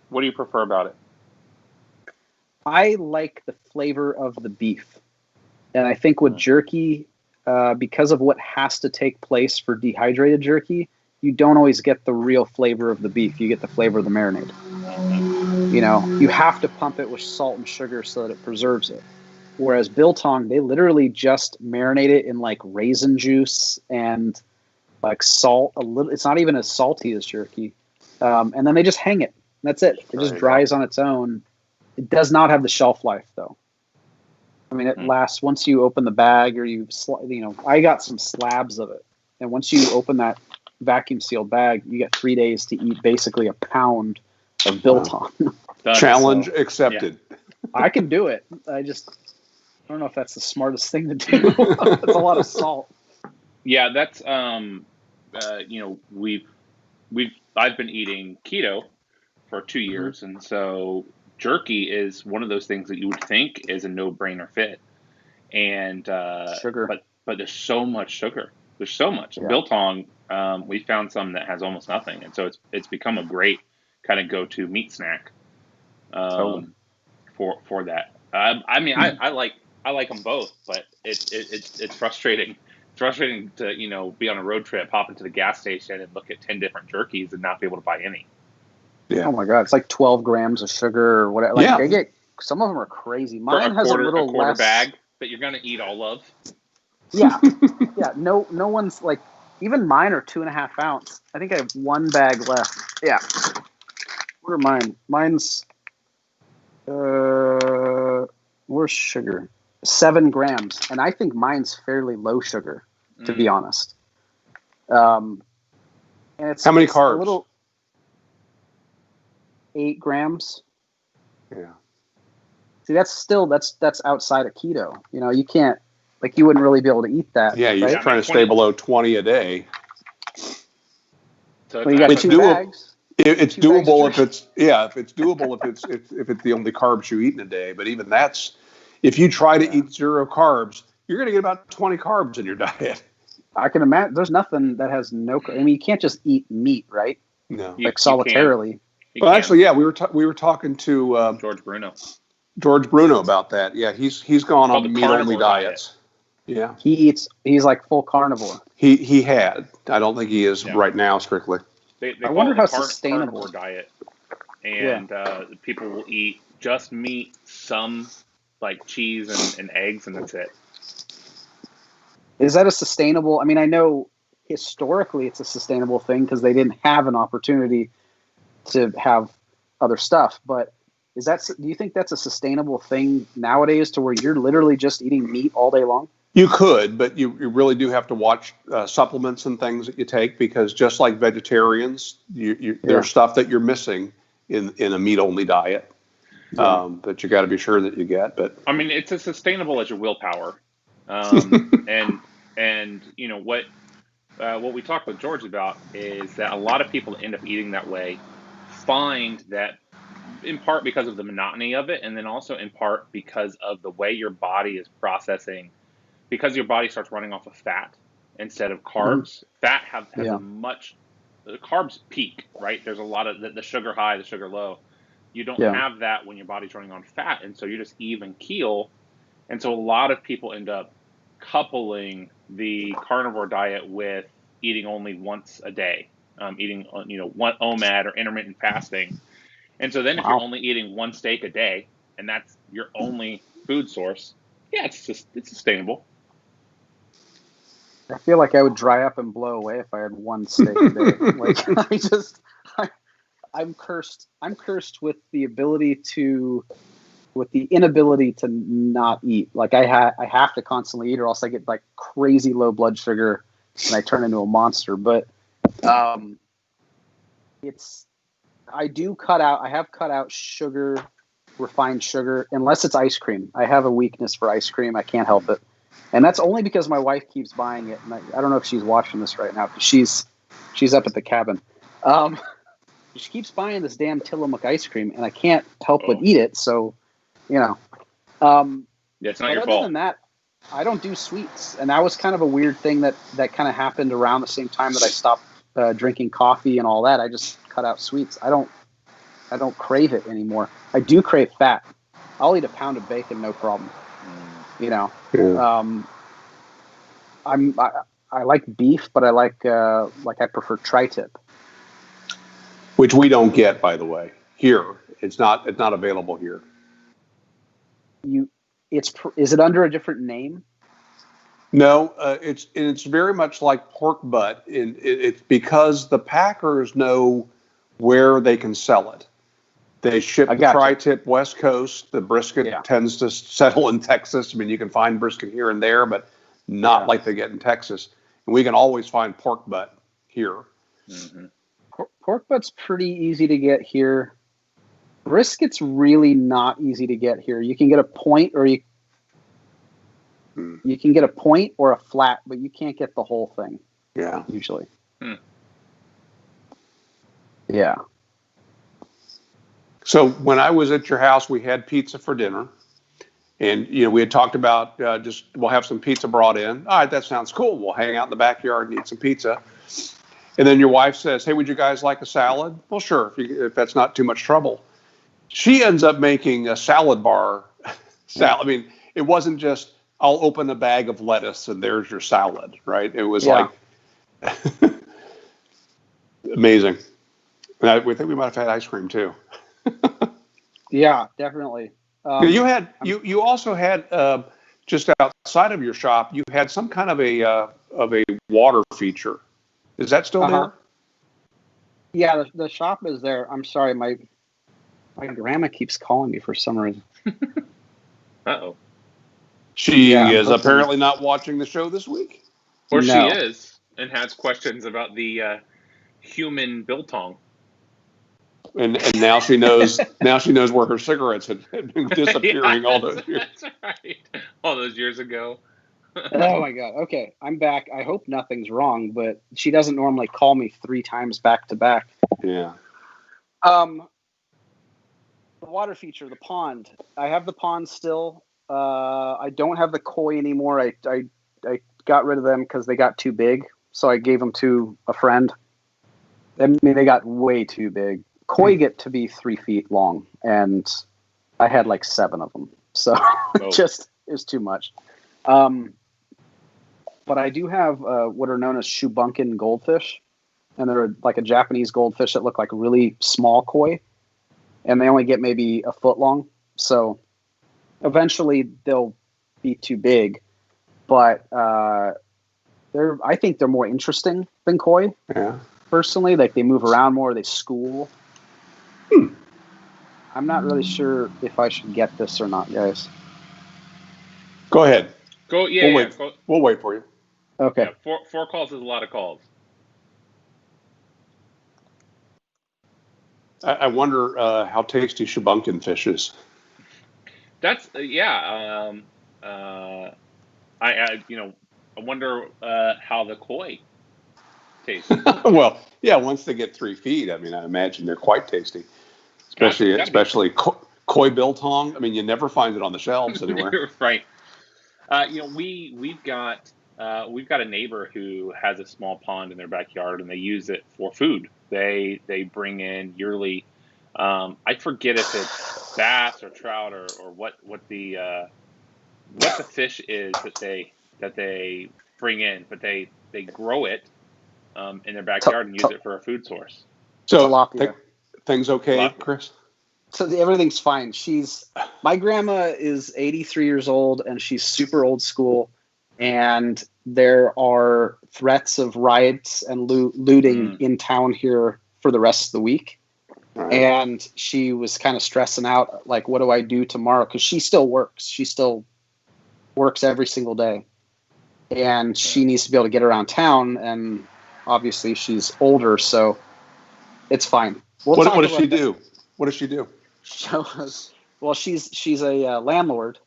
What do you prefer about it? I like the flavor of the beef. And I think with jerky, because of what has to take place for dehydrated jerky, you don't always get the real flavor of the beef. You get the flavor of the marinade. You know, you have to pump it with salt and sugar so that it preserves it. Whereas biltong, they literally just marinate it in like raisin juice and like salt a little. It's not even as salty as jerky. And then they just hang it. That's it. It just dries on its own. It does not have the shelf life though. I mean, it lasts once you open the bag or you know, I got some slabs of it. And once you open that vacuum sealed bag, you get 3 days to eat basically a pound of biltong. Challenge accepted. Yeah. I can do it. I don't know if that's the smartest thing to do. It's a lot of salt. Yeah, that's you know, I've been eating keto for 2 years, and so jerky is one of those things that you would think is a no-brainer fit. And sugar, but there's so much sugar. There's so much. Yeah. Biltong, we found some that has almost nothing, and so it's become a great kind of go-to meat snack for that. I mean, I like them both, but it's frustrating. It's frustrating to, you know, be on a road trip, hop into the gas station, and look at 10 different jerkies and not be able to buy any. Yeah. Oh my God, it's like 12 grams of sugar or whatever. Like, I get some of them are crazy. Mine has a little quarter less bag that you're gonna eat all of. Yeah, yeah. No one's like, even mine are 2.5 ounce. I think I have one bag left. Yeah. What are mine? Mine's where's sugar? 7 grams, and I think mine's fairly low sugar, to be honest. And it's how many carbs? A 8 grams. Yeah. See, that's outside of keto. You know, you can't, like, you wouldn't really be able to eat that. Yeah, you're right? trying to stay below 20 a day. So well, you got 2 bags. It's doable if it's doable if it's the only carbs you eat in a day. But even that's, if you try to eat 0 carbs, you're going to get about 20 carbs in your diet. I can imagine. There's nothing that has no. I mean, you can't just eat meat, right? No, like solitarily. Well, actually, yeah, we were talking to George Bruno about that. Yeah, he's gone on meat only diets. Yeah, he's like full carnivore. He had. I don't think he is right now strictly. I wonder how sustainable diet, and people will eat just meat, some like cheese and eggs, and that's it. Is that a sustainable? I mean, I know historically it's a sustainable thing because they didn't have an opportunity to have other stuff. But Do you think that's a sustainable thing nowadays to where you're literally just eating meat all day long? You could, but you really do have to watch supplements and things that you take, because just like vegetarians, there's stuff that you're missing in a meat-only diet that you got to be sure that you get. But I mean, it's as sustainable as your willpower. And you know what we talked with George about is that a lot of people that end up eating that way find that, in part because of the monotony of it, and then also in part because of the way your body is processing, because your body starts running off of fat instead of carbs. Fat has the carbs peak, right? There's a lot of the sugar high, the sugar low. You don't have that when your body's running on fat, and so you're just even keel. And so a lot of people end up coupling the carnivore diet with eating only once a day, eating one OMAD or intermittent fasting. And so then if you're only eating one steak a day and that's your only food source, it's sustainable. I feel like I would dry up and blow away if I had one steak a day. Like I'm cursed. I'm cursed with the inability to not eat. Like I have to constantly eat, or else I get like crazy low blood sugar and I turn into a monster. But I have cut out sugar, refined sugar, unless it's ice cream. I have a weakness for ice cream. I can't help it. And that's only because my wife keeps buying it. And I don't know if she's watching this right now, because she's up at the cabin. She keeps buying this damn Tillamook ice cream, and I can't help but eat it. So, it's not your fault. Other than that, I don't do sweets. And that was kind of a weird thing that kind of happened around the same time that I stopped drinking coffee and all that. I just cut out sweets. I don't crave it anymore. I do crave fat. I'll eat a pound of bacon, no problem. I like beef, but I prefer tri-tip, which we don't get, by the way, here. It's not available here. Is it under a different name? No, it's very much like pork butt. It's because the packers know where they can sell it. They ship the tri-tip West Coast. The brisket tends to settle in Texas. I mean, you can find brisket here and there, but not like they get in Texas. And we can always find pork butt here. Mm-hmm. Pork butt's pretty easy to get here. Brisket's really not easy to get here. You can get a point, or you can get a point or a flat, but you can't get the whole thing. Yeah, usually. Yeah. So when I was at your house, we had pizza for dinner, and we had talked about we'll have some pizza brought in. All right, that sounds cool. We'll hang out in the backyard and eat some pizza. And then your wife says, "Hey, would you guys like a salad?" Well, sure, if that's not too much trouble. She ends up making a salad bar salad. I mean, it wasn't just, I'll open a bag of lettuce and there's your salad, right? It was like amazing. And we think we might have had ice cream too. Yeah, definitely. You also had just outside of your shop, you had some kind of a water feature. Is that still there? Yeah, the shop is there. I'm sorry, my grandma keeps calling me for some reason. Uh-oh. She is apparently not watching the show this week. Or she is, and has questions about the human biltong. And now she knows where her cigarettes had been disappearing all those years. That's right. All those years ago. Oh my God. Okay, I'm back. I hope nothing's wrong, but she doesn't normally call me 3 times back to back. Yeah. The water feature, the pond. I have the pond still. I don't have the koi anymore. I got rid of them because they got too big. So I gave them to a friend. I mean, they got way too big. Koi get to be 3 feet long, and I had like 7 of them. So it was too much. But I do have what are known as shubunkin goldfish. And they're like a Japanese goldfish that look like really small koi. And they only get maybe a foot long. So eventually they'll be too big. But I think they're more interesting than koi. Yeah. Personally, like they move around more, they school. I'm not really sure if I should get this or not, guys. Go ahead. Go. Yeah. We'll Yeah. wait. Go, We'll wait for you. Okay. yeah. Four calls is a lot of calls. I wonder how tasty Shubunkin fish is. That's yeah. I wonder how the koi tastes. Well, yeah, once they get 3 feet, I mean, I imagine they're quite tasty, especially koi biltong. I mean, you never find it on the shelves anywhere. Right. We've got a neighbor who has a small pond in their backyard, and they use it for food. They bring in yearly. I forget if it's bass or trout or what the fish is that they bring in, but they grow it in their backyard and use it for a food source. So Tilapia. things okay, Tilapia. Chris? So everything's fine. My grandma is 83 years old, and she's super old school. And there are threats of riots and looting in town here for the rest of the week. Right. And she was kind of stressing out, like, what do I do tomorrow? Because she still works. She still works every single day. And she needs to be able to get around town. And obviously she's older, so it's fine. What does she do? What does she do? Well, she's a landlord.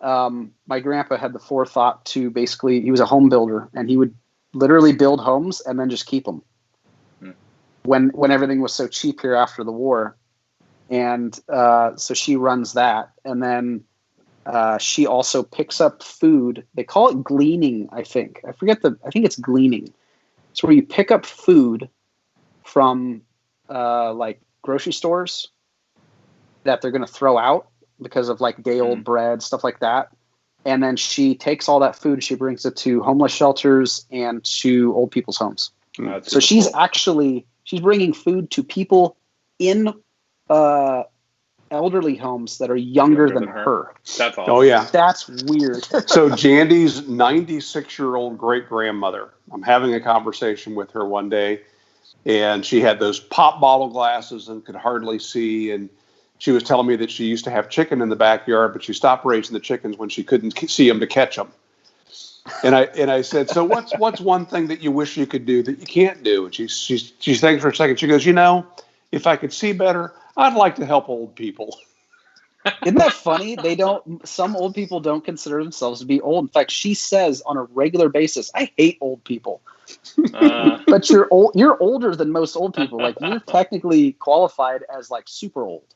My grandpa had the forethought to basically, he was a home builder, and he would literally build homes and then just keep them. When everything was so cheap here after the war. And so she runs that. And then she also picks up food. They call it gleaning, I think. I think it's gleaning. It's where you pick up food from like grocery stores that they're going to throw out because of like day old bread, stuff like that. And then she takes all that food, she brings it to homeless shelters and to old people's homes. So she's bringing food to people in elderly homes that are younger than her. That's awesome. Oh, yeah. That's weird. So Jandy's 96-year-old great-grandmother, I'm having a conversation with her one day, and she had those pop bottle glasses and could hardly see, and she was telling me that she used to have chicken in the backyard, but she stopped raising the chickens when she couldn't see them to catch them. And I said, so what's one thing that you wish you could do that you can't do? And she thinks for a second. She goes, if I could see better, I'd like to help old people. Isn't that funny? Some old people don't consider themselves to be old. In fact, she says on a regular basis, I hate old people. But you're older than most old people. Like, you're technically qualified as like super old,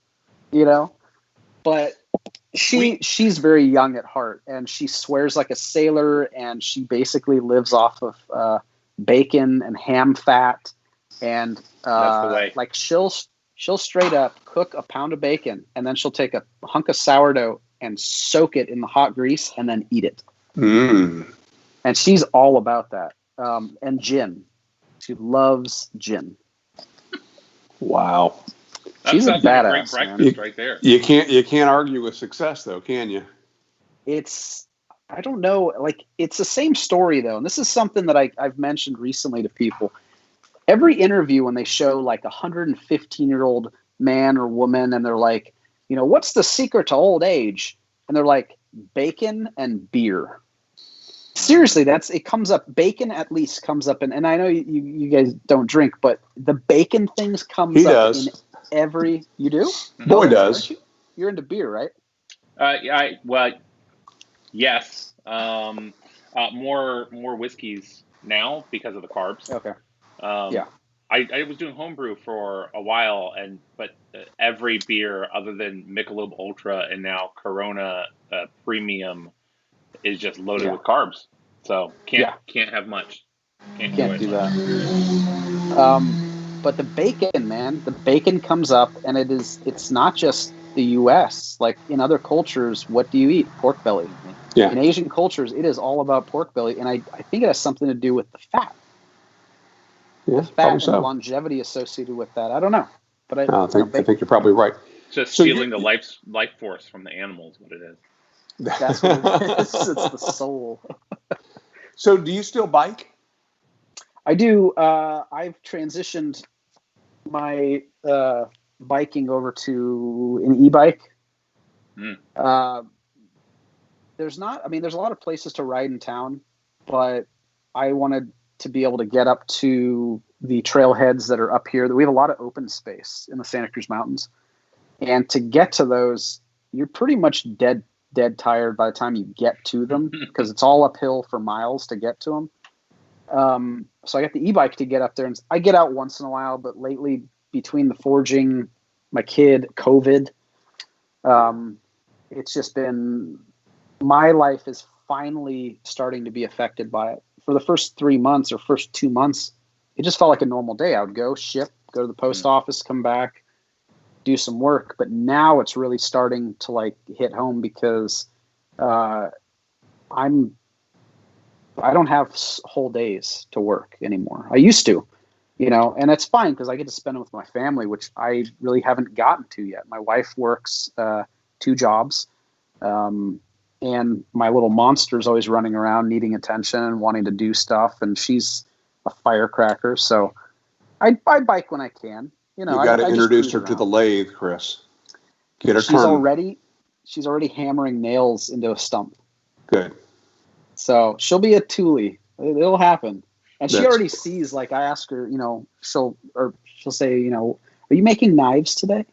but she's very young at heart, and she swears like a sailor, and she basically lives off of bacon and ham fat, and like she'll straight up cook a pound of bacon, and then she'll take a hunk of sourdough and soak it in the hot grease and then eat it. And she's all about that. And gin. She loves gin. Wow. She's a badass, like a great breakfast right there. You can't argue with success, though, can you? I don't know. Like, it's the same story, though. And this is something that I've mentioned recently to people. Every interview, when they show like a 115-year-old man or woman, and they're like, what's the secret to old age? And they're like, bacon and beer. Seriously, it comes up. Bacon at least comes up, and I know you guys don't drink, but the bacon things comes up in every. You do? Boy does. You're into beer, right? Yes. More whiskeys now because of the carbs. Okay. Yeah. I was doing homebrew for a while, but every beer other than Michelob Ultra and now Corona Premium is just loaded with carbs. So can't have much. Can't do that. But the bacon, man, the bacon comes up, and it's not just the U.S. Like, in other cultures, what do you eat? Pork belly. Yeah. In Asian cultures, it is all about pork belly, and I think it has something to do with the fat. Yeah, fat and the longevity associated with that. I don't know, but I think you're probably right. Just stealing the life force from the animals, what it is. That's what it is. It's the soul. So, do you still bike? I do. I've transitioned my biking over to an e-bike. There's a lot of places to ride in town, but I wanted to be able to get up to the trailheads that are up here. We have a lot of open space in the Santa Cruz Mountains. And to get to those, you're pretty much dead tired by the time you get to them because it's all uphill for miles to get to them. So I got the e-bike to get up there, and I get out once in a while, but lately between the forging, my kid, COVID, it's just been, my life is finally starting to be affected by it. For the first 3 months or first 2 months, it just felt like a normal day. I would go ship, go to the post office, come back, do some work. But now it's really starting to like hit home because I don't have whole days to work anymore. I used to, and it's fine because I get to spend it with my family, which I really haven't gotten to yet. My wife works 2 jobs. And my little monster is always running around needing attention and wanting to do stuff. And she's a firecracker. So I bike when I can. You got to introduce her to the lathe, Chris. Get her turning. She's already hammering nails into a stump. Good. So she'll be a toolie. It'll happen. And she already sees, like I ask her, she'll say, are you making knives today?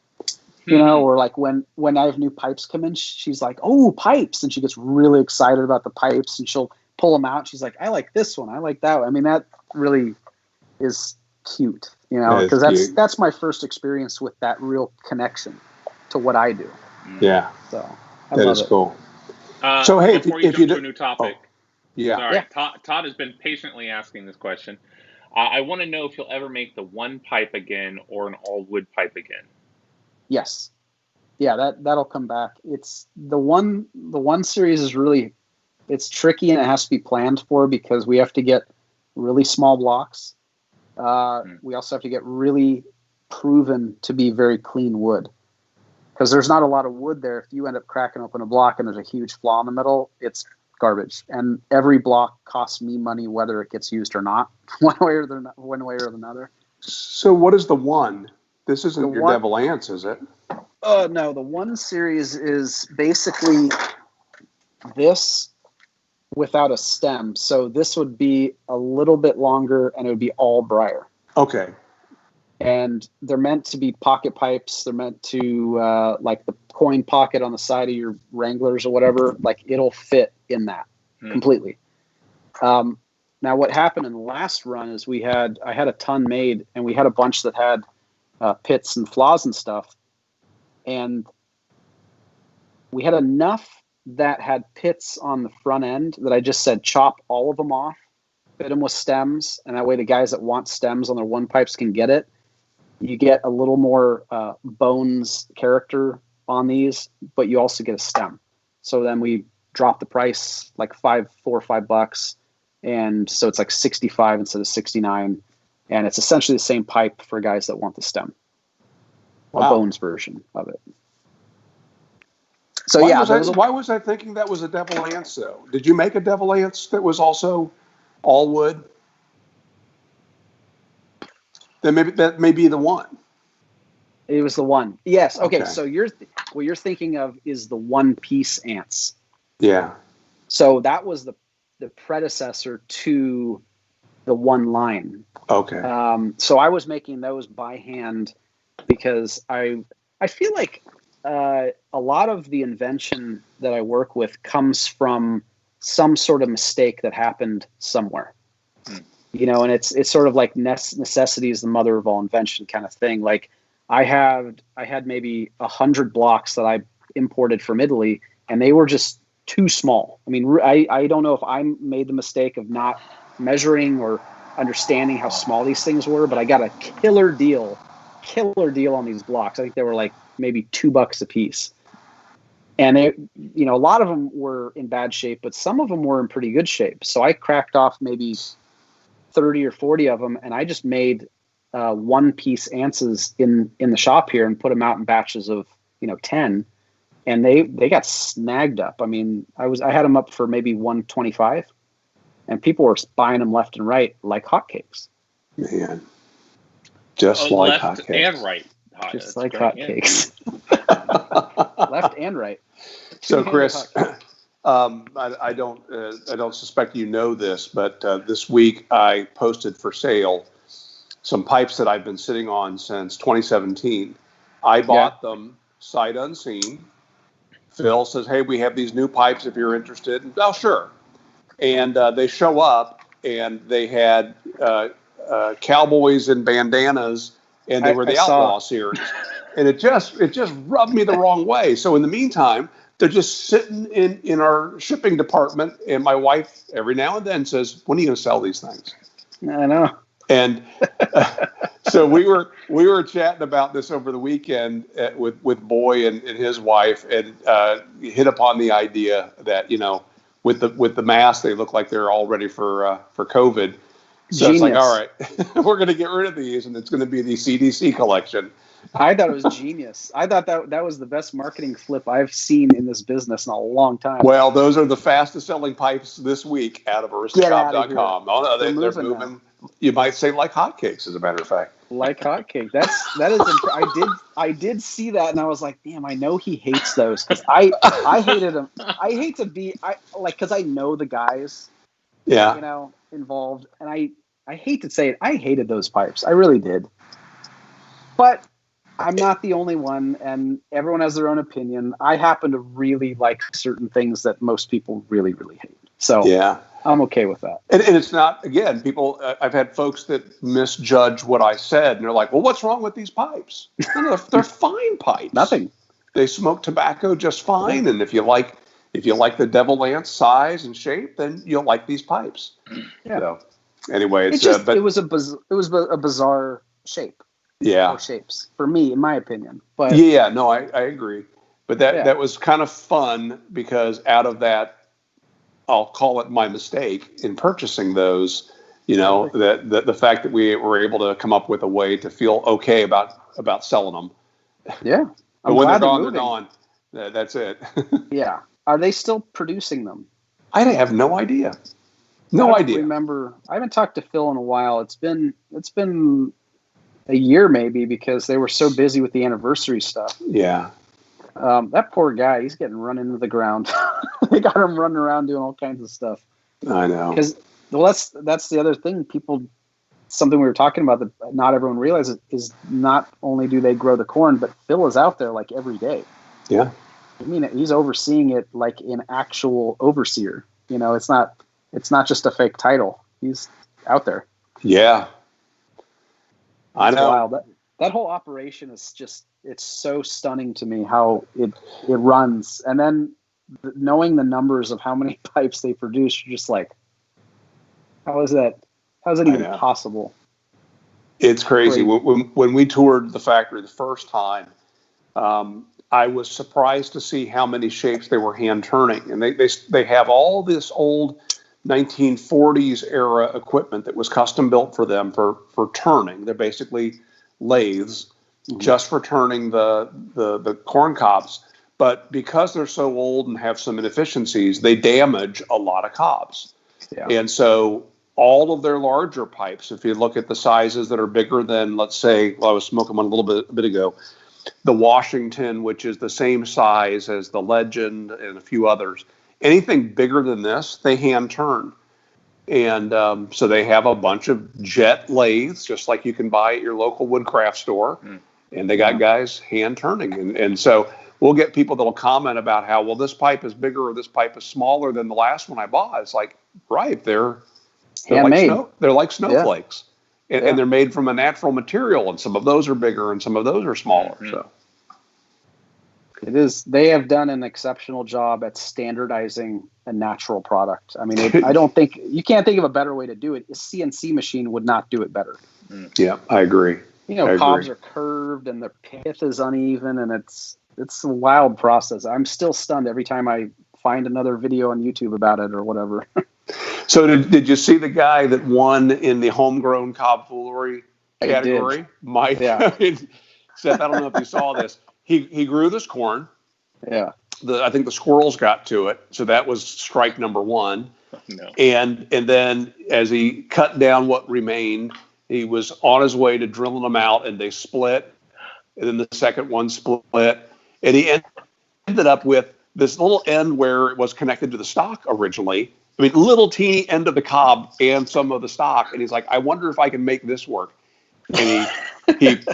Or like when I have new pipes come in, she's like, oh, pipes. And she gets really excited about the pipes and she'll pull them out. She's like, I like this one. I like that one. I mean, that really is cute, because that's my first experience with that real connection to what I do. Yeah. So that is cool. So, hey, before you jump to a new topic. Yeah. Sorry, yeah. Todd has been patiently asking this question. I want to know if you'll ever make the one pipe again or an all wood pipe again. Yes. Yeah, that'll come back. It's the one series is really, it's tricky and it has to be planned for because we have to get really small blocks. We also have to get really proven to be very clean wood because there's not a lot of wood there. If you end up cracking open a block and there's a huge flaw in the middle, it's garbage. And every block costs me money whether it gets used or not, one way or another. So what is the one? This isn't your Devil Ants, is it? No, the one series is basically this without a stem. So this would be a little bit longer and it would be all briar. Okay. And they're meant to be pocket pipes. They're meant to, like the coin pocket on the side of your Wranglers or whatever, like it'll fit in that completely. Now what happened in the last run is I had a ton made and we had a bunch that had pits and flaws and stuff. And we had enough that had pits on the front end that I just said, chop all of them off, fit them with stems. And that way the guys that want stems on their one pipes can get it. You get a little more bones character on these, but you also get a stem. So then we dropped the price like $4 or $5. And so it's like 65 instead of 69. And it's essentially the same pipe for guys that want the stem. Wow. A bones version of it. So why was I thinking that was a Devil Ants though? Did you make a Devil Ants that was also all wood? Then maybe that may be the one. It was the one. Yes. Okay. So what you're thinking of is the one piece ants. Yeah. So that was the predecessor to the one line. Okay. So I was making those by hand because I feel like a lot of the invention that I work with comes from some sort of mistake that happened somewhere. And it's sort of like necessity is the mother of all invention kind of thing. Like I had maybe 100 blocks that I imported from Italy and they were just too small. I mean, I don't know if I made the mistake of not measuring or understanding how small these things were, but I got a killer deal on these blocks. I think they were like maybe $2 a piece. And a lot of them were in bad shape, but some of them were in pretty good shape. So I cracked off maybe 30 or 40 of them. And I just made one piece anses in the shop here and put them out in batches of, 10. And they got snagged up. I mean, I had them up for maybe 125 and people were buying them left and right like hotcakes. Man, just like hotcakes. And right. Just That's like great, yeah. hotcakes. Left and right. So, Two-handed Chris, hotcakes. I don't suspect you know this, but this week I posted for sale some pipes that I've been sitting on since 2017. I bought them sight unseen. Phil says, "Hey, we have these new pipes if you're interested." And, oh, sure. And they show up, and they had cowboys in bandanas, and they were the Outlaw series. And it just rubbed me the wrong way. So in the meantime, they're just sitting in our shipping department, and my wife every now and then says, "When are you going to sell these things?" I know. And so we were chatting about this over the weekend with Boy and his wife, and hit upon the idea that, you know, with the mask, they look like they're all ready for COVID. So Genius. it's like, all right, we're going to get rid of these, and it's going to be the CDC collection. I thought it was genius. I thought that was the best marketing flip I've seen in this business in a long time. Well, those are the fastest selling pipes this week out of aristacob.com. Oh, no, they're moving. Now. You might say like hotcakes, as a matter of fact. Like hotcake. That is. I did see that, and I was like, damn, I know he hates those, because I hated them. I hate to be because I know the guys, Yeah, you know, involved, and I hate to say it, I hated those pipes. I really did. But I'm not the only one, and everyone has their own opinion. I happen to really like certain things that most people really, really hate. So yeah. I'm okay with that. And it's not, again, people, I've had folks that misjudge what I said, and they're like, well, what's wrong with these pipes? No, they're fine pipes. Nothing. They smoke tobacco just fine, and if you like the Devil Lance size and shape, then you'll like these pipes. Yeah. So, anyway, it's it was a bizarre shape. Yeah. Or shapes, for me, in my opinion. But yeah, no, I agree. But that was kind of fun, because out of that, I'll call it my mistake in purchasing those, you know, that the fact that we were able to come up with a way to feel okay about selling them. Yeah. But when they're gone. That's it. Yeah. Are they still producing them? I have no idea. I haven't talked to Phil in a while. It's been a year maybe, because they were so busy with the anniversary stuff. Yeah. That poor guy, he's getting run into the ground. They got him running around doing all kinds of stuff. I know. Because, well, that's the other thing. Something we were talking about that not everyone realizes is not only do they grow the corn, but Phil is out there like every day. Yeah. I mean, he's overseeing it like an actual overseer. You know, it's not just a fake title. He's out there. Yeah. I know. Wild. That whole operation is just, it's so stunning to me how it runs. And then knowing the numbers of how many pipes they produce, you're just like, how is that even possible? It's crazy. When we toured the factory the first time, I was surprised to see how many shapes they were hand turning. And they have all this old 1940s era equipment that was custom built for them for turning. They're basically lathes just for turning the corn cobs. But because they're so old and have some inefficiencies, they damage a lot of cobs. Yeah. And so all of their larger pipes, if you look at the sizes that are bigger than, let's say, I was smoking one a bit ago, the Washington, which is the same size as the Legend and a few others, anything bigger than this, they hand turn. And so they have a bunch of jet lathes, just like you can buy at your local woodcraft store. And they got guys hand turning. And so we'll get people that'll comment about how, well, this pipe is bigger or this pipe is smaller than the last one I bought. It's like, right, they're like snowflakes. Yeah. And they're made from a natural material, and some of those are bigger and some of those are smaller. So it is. They have done an exceptional job at standardizing a natural product. I mean, you can't think of a better way to do it. A CNC machine would not do it better. Yeah, I agree. You know, cobs are curved and the pith is uneven, and it's a wild process. I'm still stunned every time I find another video on YouTube about it or whatever. So did you see the guy that won in the homegrown cob foolery category? Mike. Yeah. Seth, I don't know if you saw this. He grew this corn. Yeah. I think the squirrels got to it, so that was strike number one. No. And then as he cut down what remained, he was on his way to drilling them out, and they split. and then the second one split, and he ended up with this little end where it was connected to the stock originally. I mean, little teeny end of the cob and some of the stock, and he's like, I wonder if I can make this work. And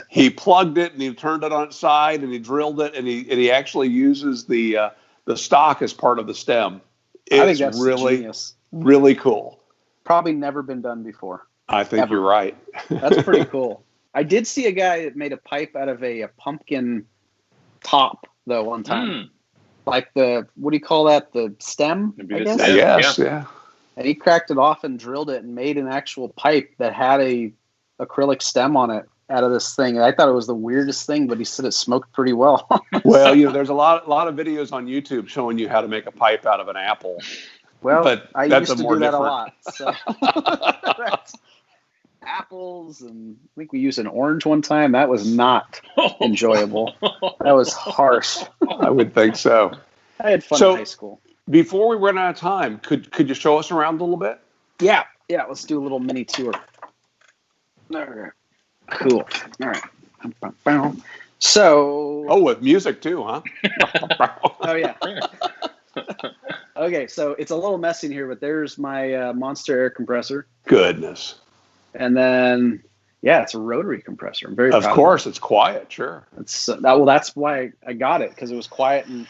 he plugged it and he turned it on its side and he drilled it and he actually uses the stock as part of the stem. It's I think that's really genius. Really cool. Probably never been done before. I think ever. You're right. That's pretty cool. I did see a guy that made a pipe out of a pumpkin top though one time. Like what do you call that? The stem, I guess? I guess, yeah. And he cracked it off and drilled it and made an actual pipe that had a acrylic stem on it out of this thing. And I thought it was the weirdest thing, but he said it smoked pretty well. Well, there's a lot of videos on YouTube showing you how to make a pipe out of an apple. Well, but I that's used to more do that different. a lot. So. That's apples, and I think we used an orange one time. That was not enjoyable. That was harsh. I would think so. I had fun in high school. Before we run out of time, could you show us around a little bit? Yeah. Let's do a little mini tour. All right. Cool. All right. So. With music too, huh? Oh yeah. Okay, so it's a little messy in here, but there's my Monster air compressor. Goodness. And then, it's a rotary compressor. I'm very proud of course, it's quiet, sure. That's why I got it, because it was quiet, and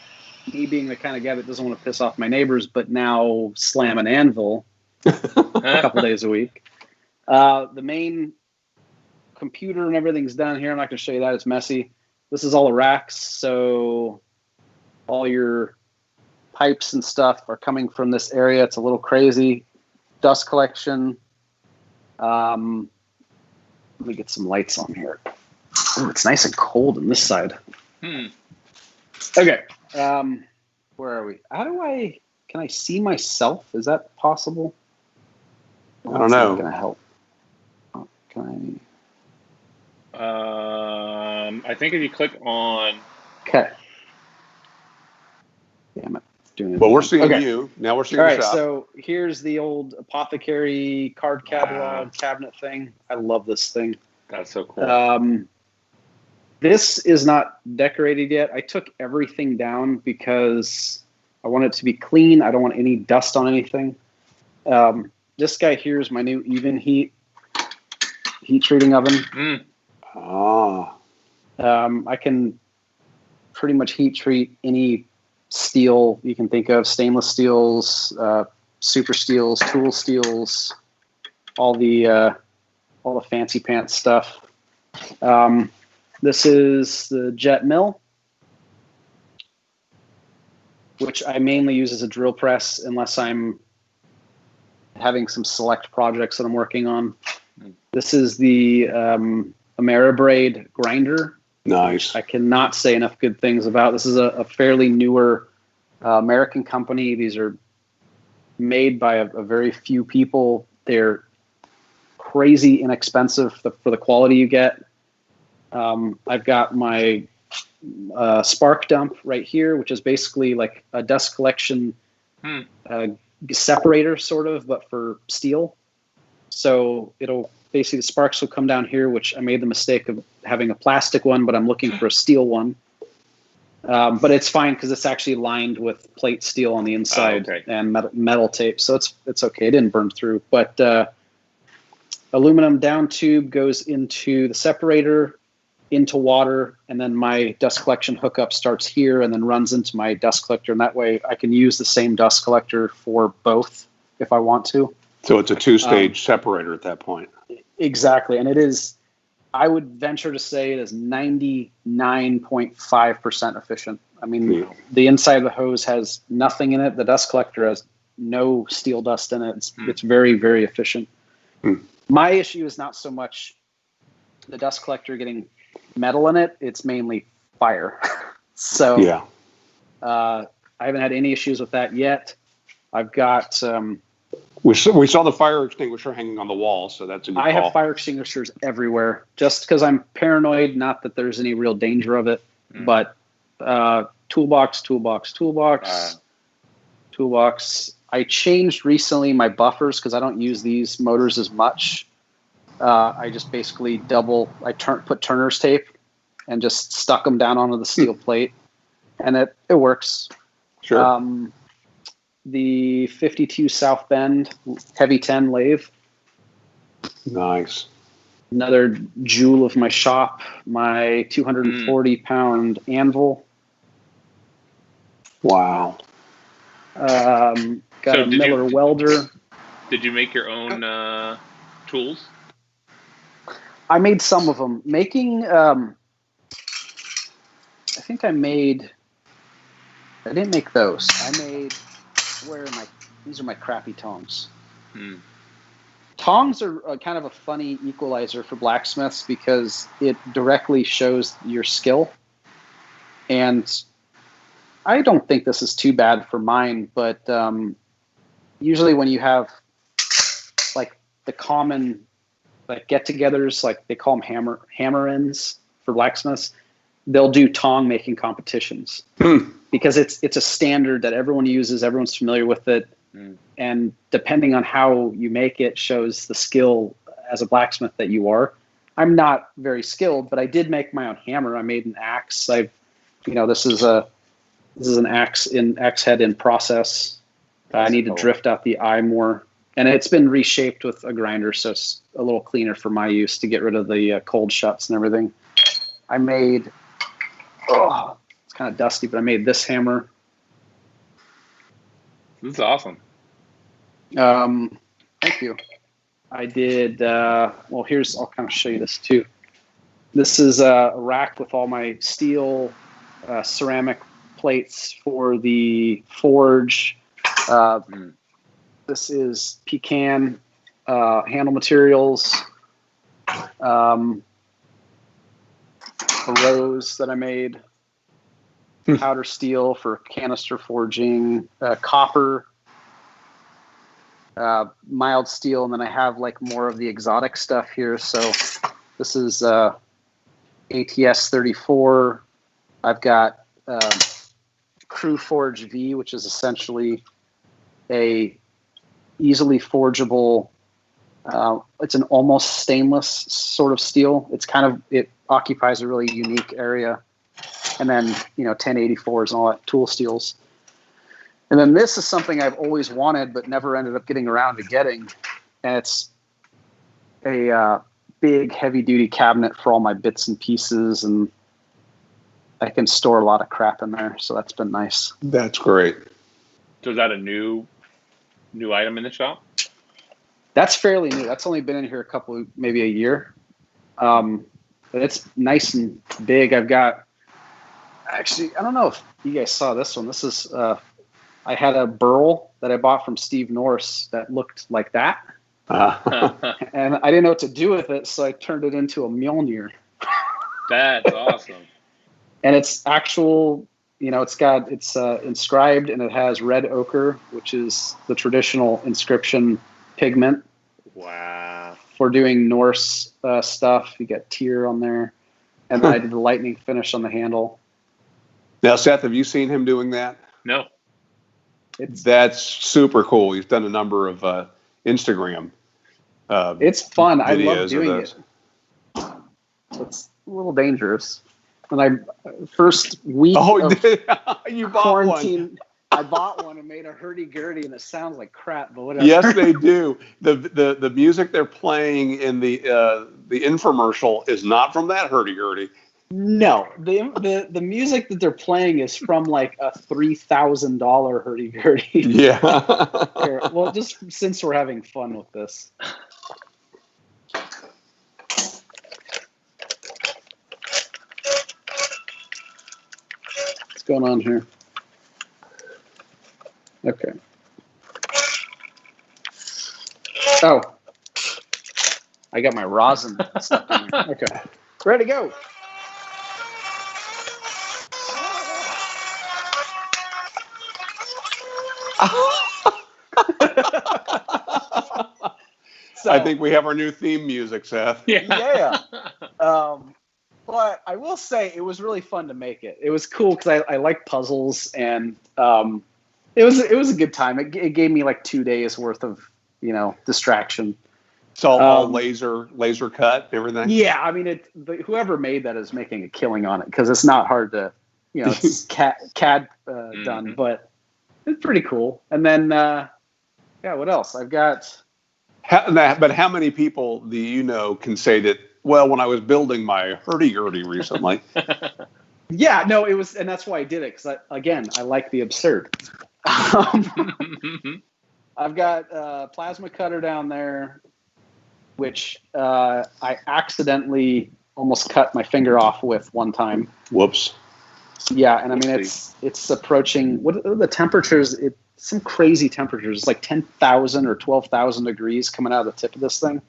me being the kind of guy that doesn't want to piss off my neighbors, but now slam an anvil a couple days a week. The main computer and everything's down here. I'm not going to show you that. It's messy. This is all the racks, so all your pipes and stuff are coming from this area. It's a little crazy. Dust collection. Let me get some lights on here. Oh, it's nice and cold on this side. Okay. Where are we? Can I see myself? Is that possible? I don't know. Not going to help. Can I think if you click on. Okay. Damn it. Well, we're seeing you. Now we're seeing All the right, shop. so here's the old apothecary card catalog cabinet thing. I love this thing. That's so cool. This is not decorated yet. I took everything down because I want it to be clean. I don't want any dust on anything. This guy here is my new even heat treating oven. I can pretty much heat treat any steel you can think of: stainless steels, super steels, tool steels, all the fancy pants stuff. This is the jet mill, which I mainly use as a drill press unless I'm having some select projects that I'm working on. This is the Ameribraid grinder. Nice. I cannot say enough good things about. This is a fairly newer American company. These are made by a very few people. They're crazy inexpensive for the quality you get. I've got my spark dump right here, which is basically like a dust collection separator, sort of, but for steel. So basically the sparks will come down here, which I made the mistake of having a plastic one, but I'm looking for a steel one. But it's fine because it's actually lined with plate steel on the inside and metal tape, so it's okay. It didn't burn through. But aluminum down tube goes into the separator, into water, and then my dust collection hookup starts here and then runs into my dust collector, and that way I can use the same dust collector for both if I want to. So it's a two-stage separator at that point. Exactly, and it is, I would venture to say it is 99.5% efficient. I mean, the inside of the hose has nothing in it. The dust collector has no steel dust in it. It's very, very efficient. My issue is not so much the dust collector getting metal in it. It's mainly fire. So I haven't had any issues with that yet. I've got... We saw the fire extinguisher hanging on the wall, so that's a good call. I have fire extinguishers everywhere, just because I'm paranoid. Not that there's any real danger of it, but toolbox. I changed recently my buffers because I don't use these motors as much. I just basically put Turner's tape and just stuck them down onto the steel plate, and it works. Sure. The 52 South Bend heavy 10 lathe. Nice. Another jewel of my shop, my 240-pound anvil. Wow. Got a Miller welder. Did you make your own tools? I made some of them. Making, I think I didn't make those. I made, these are my crappy tongs. Tongs are kind of a funny equalizer for blacksmiths because it directly shows your skill. And I don't think this is too bad for mine, but usually when you have like the common like get-togethers, like they call them hammer-ins for blacksmiths, they'll do tong making competitions because it's a standard that everyone uses, everyone's familiar with it. And depending on how you make it shows the skill as a blacksmith that you are. I'm not very skilled, but I did make my own hammer. I made an axe. This is an axe head in process. I need to drift out the eye more, and it's been reshaped with a grinder, so it's a little cleaner for my use to get rid of the cold shuts and everything. I made, it's kind of dusty, but I made this hammer. This is awesome. Thank you. I did, I'll kind of show you this too. This is a rack with all my steel, ceramic plates for the forge. This is pecan, handle materials, a rose that I made, powder steel for canister forging, copper, mild steel, and then I have like more of the exotic stuff here. So this is ATS 34. I've got Crew Forge V, which is essentially a easily forgeable. It's an almost stainless sort of steel. It occupies a really unique area. And then 1084s and all that tool steels. And then this is something I've always wanted, but never ended up getting around to getting. And it's a big, heavy-duty cabinet for all my bits and pieces, and I can store a lot of crap in there, so that's been nice. That's great. So is that a new item in the shop? That's fairly new. That's only been in here maybe a year. But it's nice and big. I've got, actually, I don't know if you guys saw this one. This is, I had a burl that I bought from Steve Norse that looked like that. And I didn't know what to do with it, so I turned it into a Mjolnir. That's awesome. And it's actual, it's inscribed, and it has red ochre, which is the traditional inscription pigment. Wow. For doing Norse stuff. You got Tyr on there. And then I did the lightning finish on the handle. Now, Seth, have you seen him doing that? No. That's super cool. He's done a number of Instagram it's fun. I love videos doing of it. It's a little dangerous. When first week of you bought quarantine, one. I bought one and made a hurdy-gurdy, and it sounds like crap, but whatever. Yes, they do. The music they're playing in the infomercial is not from that hurdy-gurdy. No, the music that they're playing is from like a $3,000 hurdy-gurdy. Yeah. Here, well, just since we're having fun with this. What's going on here? Okay. Oh, I got my rosin stuck in there. Okay, ready to go. So, I think we have our new theme music, Seth. Yeah. But I will say it was really fun to make it. It was cool because I like puzzles, and it was a good time. It gave me like 2 days worth of distraction. It's all laser cut, everything. Yeah, I mean, whoever made that is making a killing on it because it's not hard to, it's CAD done, but it's pretty cool. And then, what else? I've got. But how many people do you know can say that? Well, when I was building my hurdy-gurdy recently. Yeah, no, it was, and that's why I did it because I like the absurd. I've got a plasma cutter down there, which I accidentally almost cut my finger off with one time. Whoops. Yeah, and I mean it's approaching what are the temperatures? Some crazy temperatures. It's like 10,000 or 12,000 degrees coming out of the tip of this thing.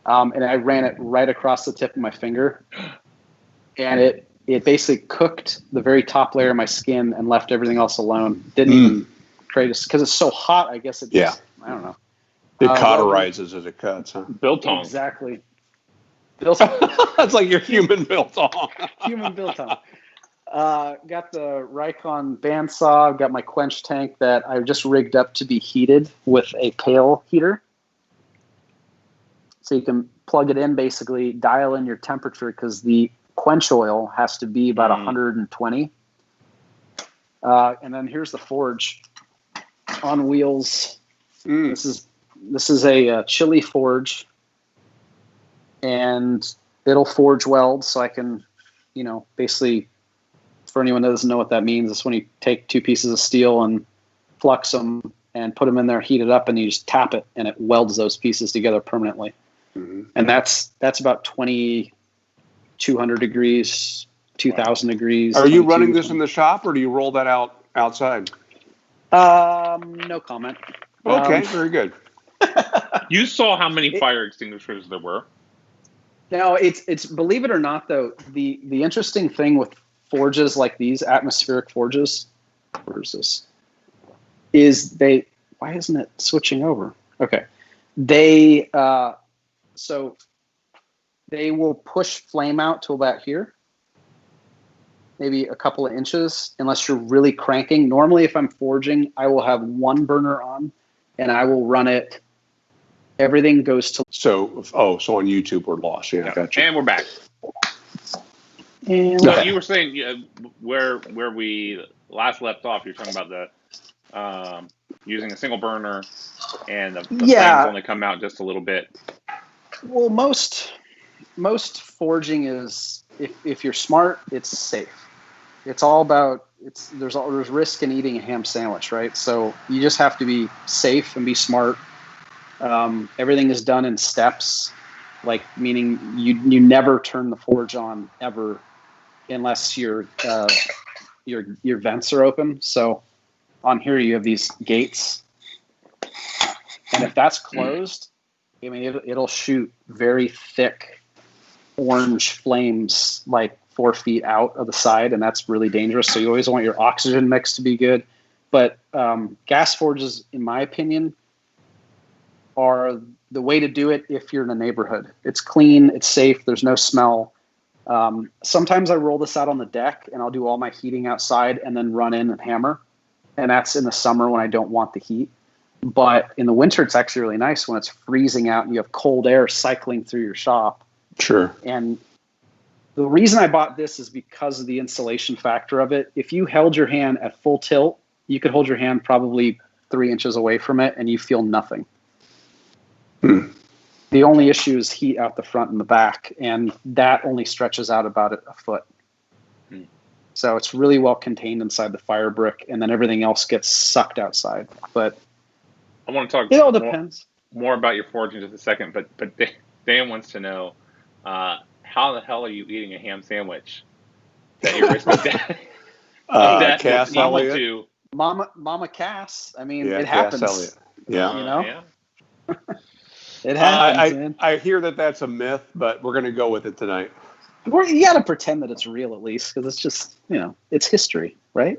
And I ran it right across the tip of my finger, and it basically cooked the very top layer of my skin and left everything else alone. Didn't even create because it's so hot. I guess it just, I don't know. It cauterizes as it cuts, huh? Biltong. Exactly. Biltong. That's like your human biltong. Human biltong. Got the Rikon bandsaw. I've got my quench tank that I've just rigged up to be heated with a pail heater. So you can plug it in, basically dial in your temperature because the quench oil has to be about 120. And then here's the forge on wheels. This is a chili forge, and it'll forge weld. So I can, basically, for anyone that doesn't know what that means, it's when you take two pieces of steel and flux them and put them in there, heat it up, and you just tap it, and it welds those pieces together permanently. And that's about 2,200 degrees, 2,000 degrees. Are you running this in the shop, or do you roll that out outside? No comment. Okay, very good. You saw how many fire extinguishers there were. Now, it's believe it or not, though, the interesting thing with forges like these, atmospheric forges, where's this? Why isn't it switching over? Okay. So they will push flame out to about here, maybe a couple of inches, unless you're really cranking. Normally, if I'm forging, I will have one burner on, and I will run it. Everything goes to. So on YouTube we're lost. Yeah, gotcha. And we're back. And so you were saying where we last left off. You're talking about the using a single burner, and the flames only come out just a little bit. Well, most forging is if you're smart, it's safe. It's all about there's risk in eating a ham sandwich, right? So you just have to be safe and be smart. Everything is done in steps, like meaning you never turn the forge on ever unless your vents are open. So on here you have these gates, and if that's closed, I mean it'll shoot very thick orange flames like 4 feet out of the side, and that's really dangerous. So you always want your oxygen mix to be good. But gas forges, in my opinion, are the way to do it if you're in a neighborhood. It's clean, it's safe, there's no smell. Sometimes I roll this out on the deck and I'll do all my heating outside and then run in and hammer. And that's in the summer when I don't want the heat. But in the winter, it's actually really nice when it's freezing out and you have cold air cycling through your shop. Sure. And the reason I bought this is because of the insulation factor of it. If you held your hand at full tilt, you could hold your hand probably 3 inches away from it and you feel nothing. The only issue is heat out the front and the back, and that only stretches out about a foot. So it's really well contained inside the fire brick, and then everything else gets sucked outside. But I want to talk. It all depends. More about your forging in just a second, but Dan wants to know how the hell are you eating a ham sandwich that you're risking death? Cass Elliott. To Mama Cass. I mean, it Cass happens. Elliott. Yeah. You know? Yeah. It happens, man. I hear that that's a myth, but we're going to go with it tonight. You got to pretend that it's real at least, because it's just, it's history, right?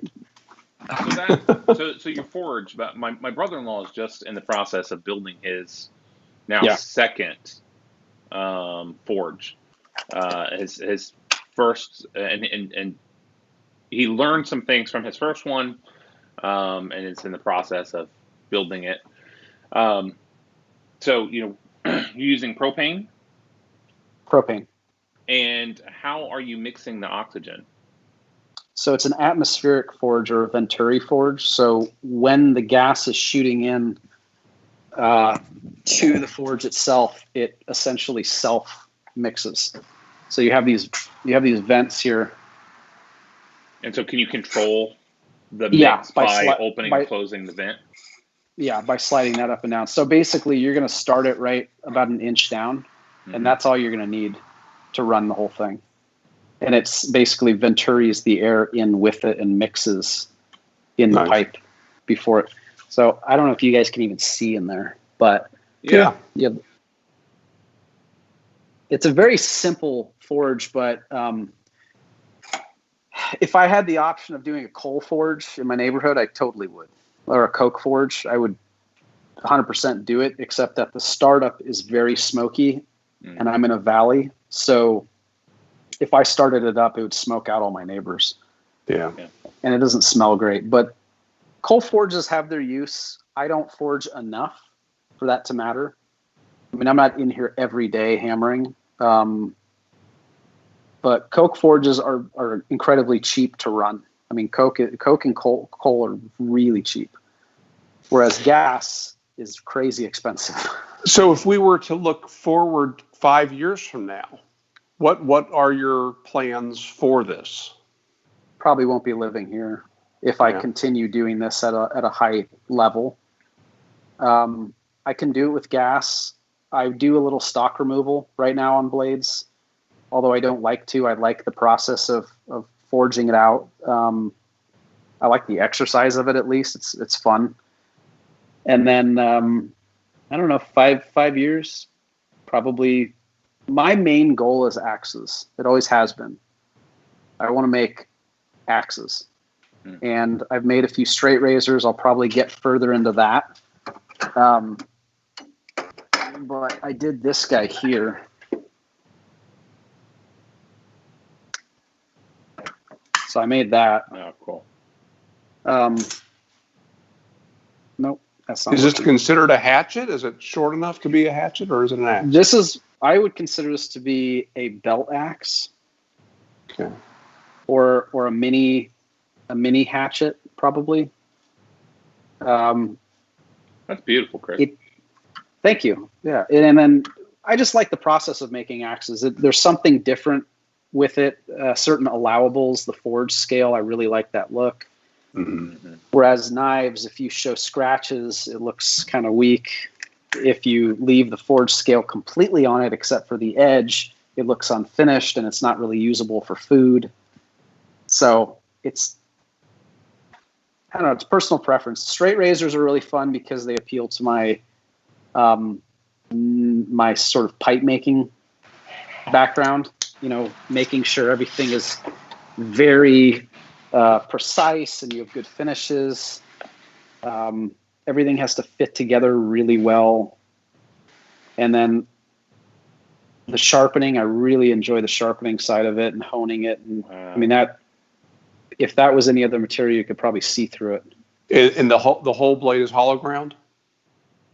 So your forge, but my brother-in-law is just in the process of building his second forge. His first, and he learned some things from his first one, and is in the process of building it. So You're using propane? Propane. And how are you mixing the oxygen? So it's an atmospheric forge or a Venturi forge. So when the gas is shooting in to the forge itself, it essentially self mixes. So you have these vents here. And so can you control the mix by opening and closing the vent? Yeah, by sliding that up and down. So basically you're going to start it right about an inch down, and that's all you're going to need to run the whole thing. And it's basically Venturis the air in with it and mixes in the pipe before it. So I don't know if you guys can even see in there, but yeah. It's a very simple forge, but if I had the option of doing a coal forge in my neighborhood, I totally would. Or a coke forge, I would 100% do it, except that the startup is very smoky and I'm in a valley. So if I started it up, it would smoke out all my neighbors. Yeah. And it doesn't smell great. But coal forges have their use. I don't forge enough for that to matter. I mean, I'm not in here every day hammering. But coke forges are incredibly cheap to run. I mean, coke and coal are really cheap, whereas gas is crazy expensive. So if we were to look forward 5 years from now, what are your plans for this? Probably won't be living here if I continue doing this at a high level. I can do it with gas. I do a little stock removal right now on blades, although I don't like to. I like the process of forging it out. I like the exercise of it, at least. It's fun. And then I don't know, 5 years, probably. My main goal is axes. It always has been. I want to make axes. And I've made a few straight razors. I'll probably get further into that. But I did this guy here. So I made that. Oh, cool. Nope, that's not. Is this considered a hatchet? Is it short enough to be a hatchet, or is it an axe? I would consider this to be a belt axe. Okay. Or a mini hatchet, probably. That's beautiful, Chris. Thank you. Yeah, and then I just like the process of making axes. There's something different with it. Certain allowables, the forge scale, I really like that look. Mm-hmm. Whereas knives, if you show scratches, it looks kind of weak. If you leave the forge scale completely on it, except for the edge, it looks unfinished and it's not really usable for food. So it's personal preference. Straight razors are really fun because they appeal to my my sort of pipe making background. You know, making sure everything is very precise and you have good finishes. Everything has to fit together really well. And then the sharpening, I really enjoy the sharpening side of it and honing it. And I mean, if that was any other material, you could probably see through it. And the whole blade is hollow ground?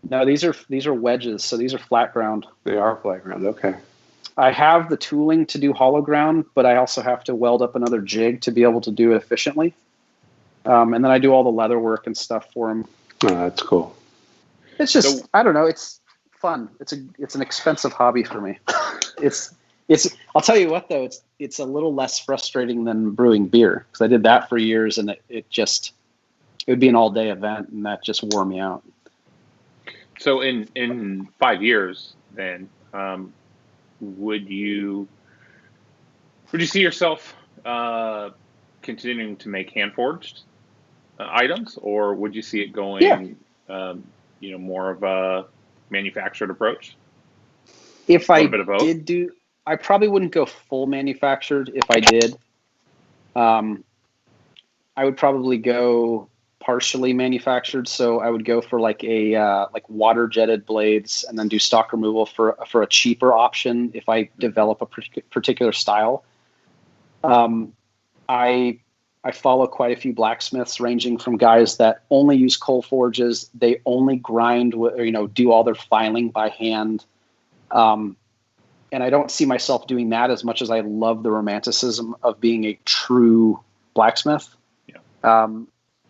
No, these are wedges, so these are flat ground. They are flat ground, okay. I have the tooling to do hollow ground, but I also have to weld up another jig to be able to do it efficiently. And then I do all the leather work and stuff for them. Oh, that's cool. It's just, I don't know, it's fun. It's an expensive hobby for me. It's I'll tell you what though, it's a little less frustrating than brewing beer, because I did that for years and it would be an all day event and that just wore me out. So in 5 years then, would you see yourself continuing to make hand forged items, or would you see it going more of a manufactured approach? If I did do, I probably wouldn't go full manufactured. If I did, I would probably go partially manufactured. So I would go for like water jetted blades and then do stock removal for a cheaper option if I develop a particular style. I follow quite a few blacksmiths, ranging from guys that only use coal forges. They only grind, do all their filing by hand. And I don't see myself doing that as much as I love the romanticism of being a true blacksmith. Yeah.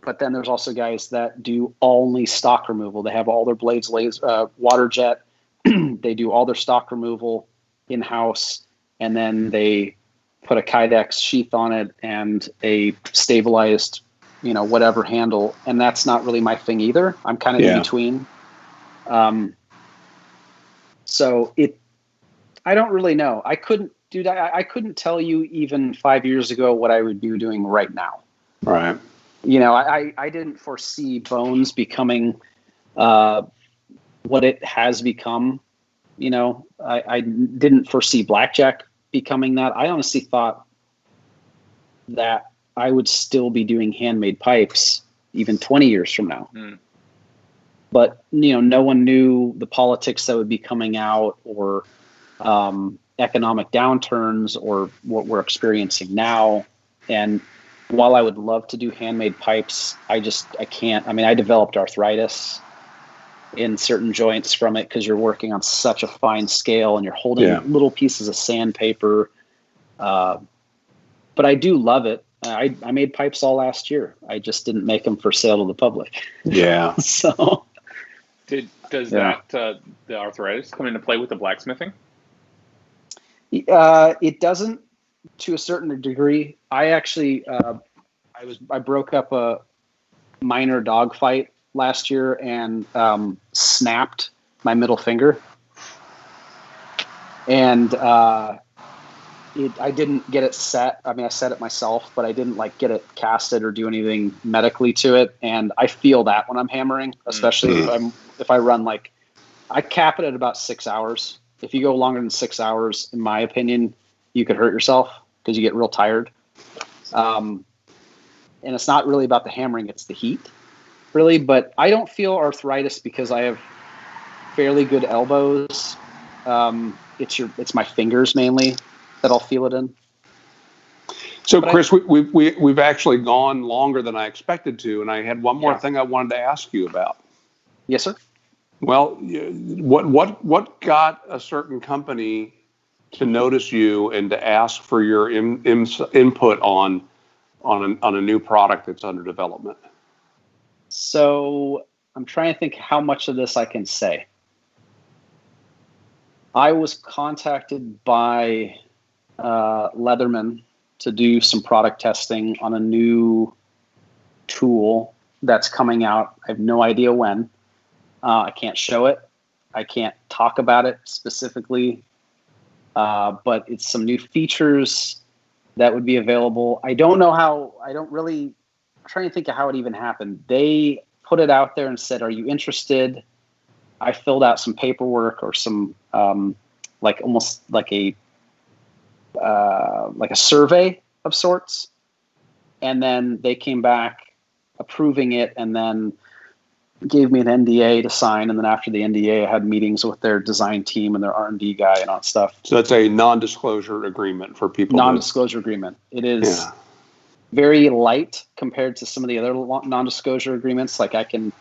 But then there's also guys that do only stock removal. They have all their blades water jet. They do all their stock removal in-house, and then they put a Kydex sheath on it and a stabilized, whatever handle. And that's not really my thing either. I'm kind of in between. So I don't really know. I couldn't do that. I couldn't tell you even 5 years ago what I would be doing right now. Right. I didn't foresee bones becoming what it has become. I didn't foresee blackjack becoming that. I honestly thought that I would still be doing handmade pipes even 20 years from now. But, no one knew the politics that would be coming out, or economic downturns, or what we're experiencing now. And while I would love to do handmade pipes, I can't. I mean, I developed arthritis in certain joints from it because you're working on such a fine scale and you're holding little pieces of sandpaper. But I do love it. I made pipes all last year. I just didn't make them for sale to the public. Yeah. So does that the arthritis come into play with the blacksmithing? It doesn't, to a certain degree. I actually I broke up a minor dog fight last year and snapped my middle finger, and I didn't get it set. I mean, I set it myself, but I didn't get it casted or do anything medically to it. And I feel that when I'm hammering, especially if I run I cap it at about 6 hours. If you go longer than 6 hours, in my opinion, you could hurt yourself because you get real tired. And it's not really about the hammering; it's the heat, really. But I don't feel arthritis because I have fairly good elbows. It's my fingers mainly that I'll feel it in. So, Chris, we've actually gone longer than I expected to, and I had one more thing I wanted to ask you about. Yes, sir. Well, what got a certain company to notice you and to ask for your input on a new product that's under development? So I'm trying to think how much of this I can say. I was contacted by Leatherman to do some product testing on a new tool that's coming out. I have no idea when. I can't show it. I can't talk about it specifically. But it's some new features that would be available. I don't know how. I'm trying to think of how it even happened. They put it out there and said, "Are you interested?" I filled out some paperwork or some almost like a survey of sorts, and then they came back approving it, and then gave me an NDA to sign. And then after the NDA, I had meetings with their design team and their R&D guy and all that stuff. So that's a non-disclosure agreement for people. Non-disclosure agreement. It is very light compared to some of the other non-disclosure agreements. Like I can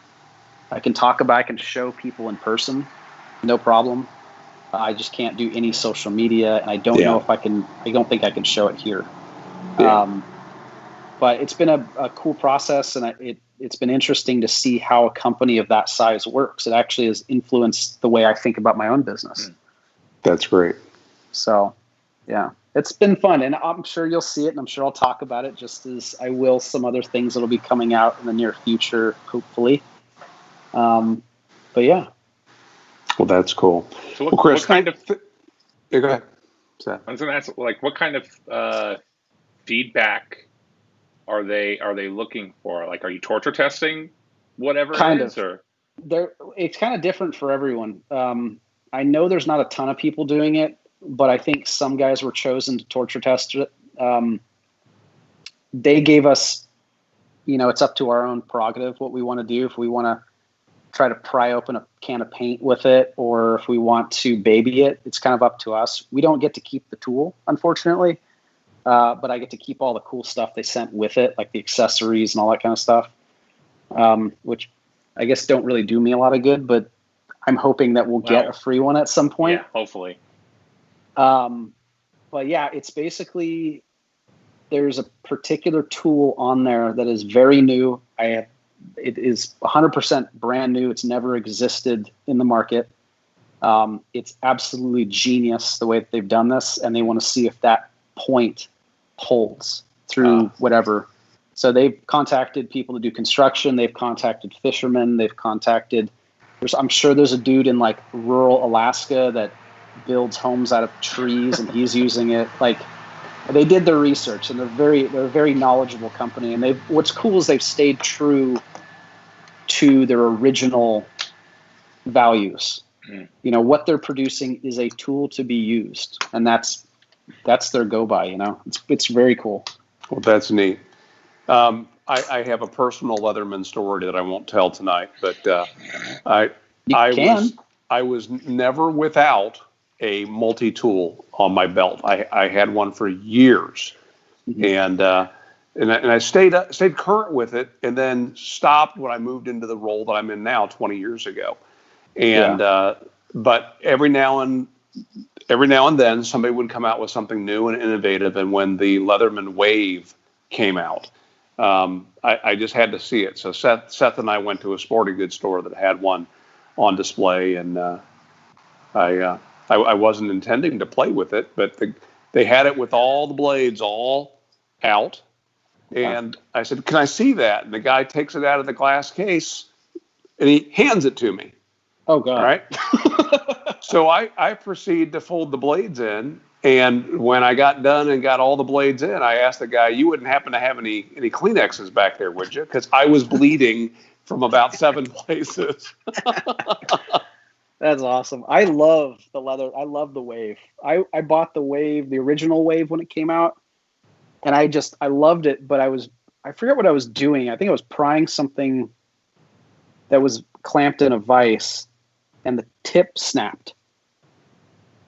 talk about, I can show people in person, no problem. I just can't do any social media, and I don't know if I can. I don't think I can show it here. Yeah. But it's been a cool process, and it's been interesting to see how a company of that size works. It actually has influenced the way I think about my own business. That's great. So, yeah, it's been fun, and I'm sure you'll see it, and I'm sure I'll talk about it just as I will some other things that'll be coming out in the near future, hopefully. But yeah. Well, that's cool. So Chris, what kind of? Go ahead. I was going to ask, what kind of feedback are they looking for? Are you torture testing whatever kind it is, of. Or it's kind of different for everyone. I know there's not a ton of people doing it, but I think some guys were chosen to torture test it. They gave us, it's up to our own prerogative what we want to do. If we want to try to pry open a can of paint with it, or if we want to baby it, it's kind of up to us. We don't get to keep the tool, unfortunately. But I get to keep all the cool stuff they sent with it, like the accessories and all that kind of stuff, which I guess don't really do me a lot of good, but I'm hoping that we'll get a free one at some point. Yeah, hopefully. But yeah, it's basically, there's a particular tool on there that is very new. It is 100% brand new. It's never existed in the market. It's absolutely genius the way that they've done this, and they want to see if that point holds through whatever. So they've contacted people to do construction. They've contacted fishermen. They've contacted, I'm sure there's a dude in like rural Alaska that builds homes out of trees, and he's using it. Like, they did their research, and they're a very knowledgeable company. And what's cool is they've stayed true to their original values. You know, what they're producing is a tool to be used, and that's their go by. You know, it's very cool. Well, that's neat. I have a personal Leatherman story that I won't tell tonight, but I was never without a multi-tool on my belt. I had one for years, and I stayed current with it, and then stopped when I moved into the role that I'm in now 20 years ago. And but every now and then somebody would come out with something new and innovative. And when the Leatherman Wave came out, I just had to see it. So Seth and I went to a sporting goods store that had one on display, and I wasn't intending to play with it, but they had it with all the blades all out. And I said, "Can I see that?" And the guy takes it out of the glass case and he hands it to me. Oh, God. All right. So I proceed to fold the blades in. And when I got done and got all the blades in, I asked the guy, "You wouldn't happen to have any Kleenexes back there, would you?" Because I was bleeding from about 7 places. That's awesome. I love the leather. I love the Wave. I bought the Wave, the original Wave, when it came out. And I loved it, but I forget what I was doing. I think I was prying something that was clamped in a vise, and the tip snapped.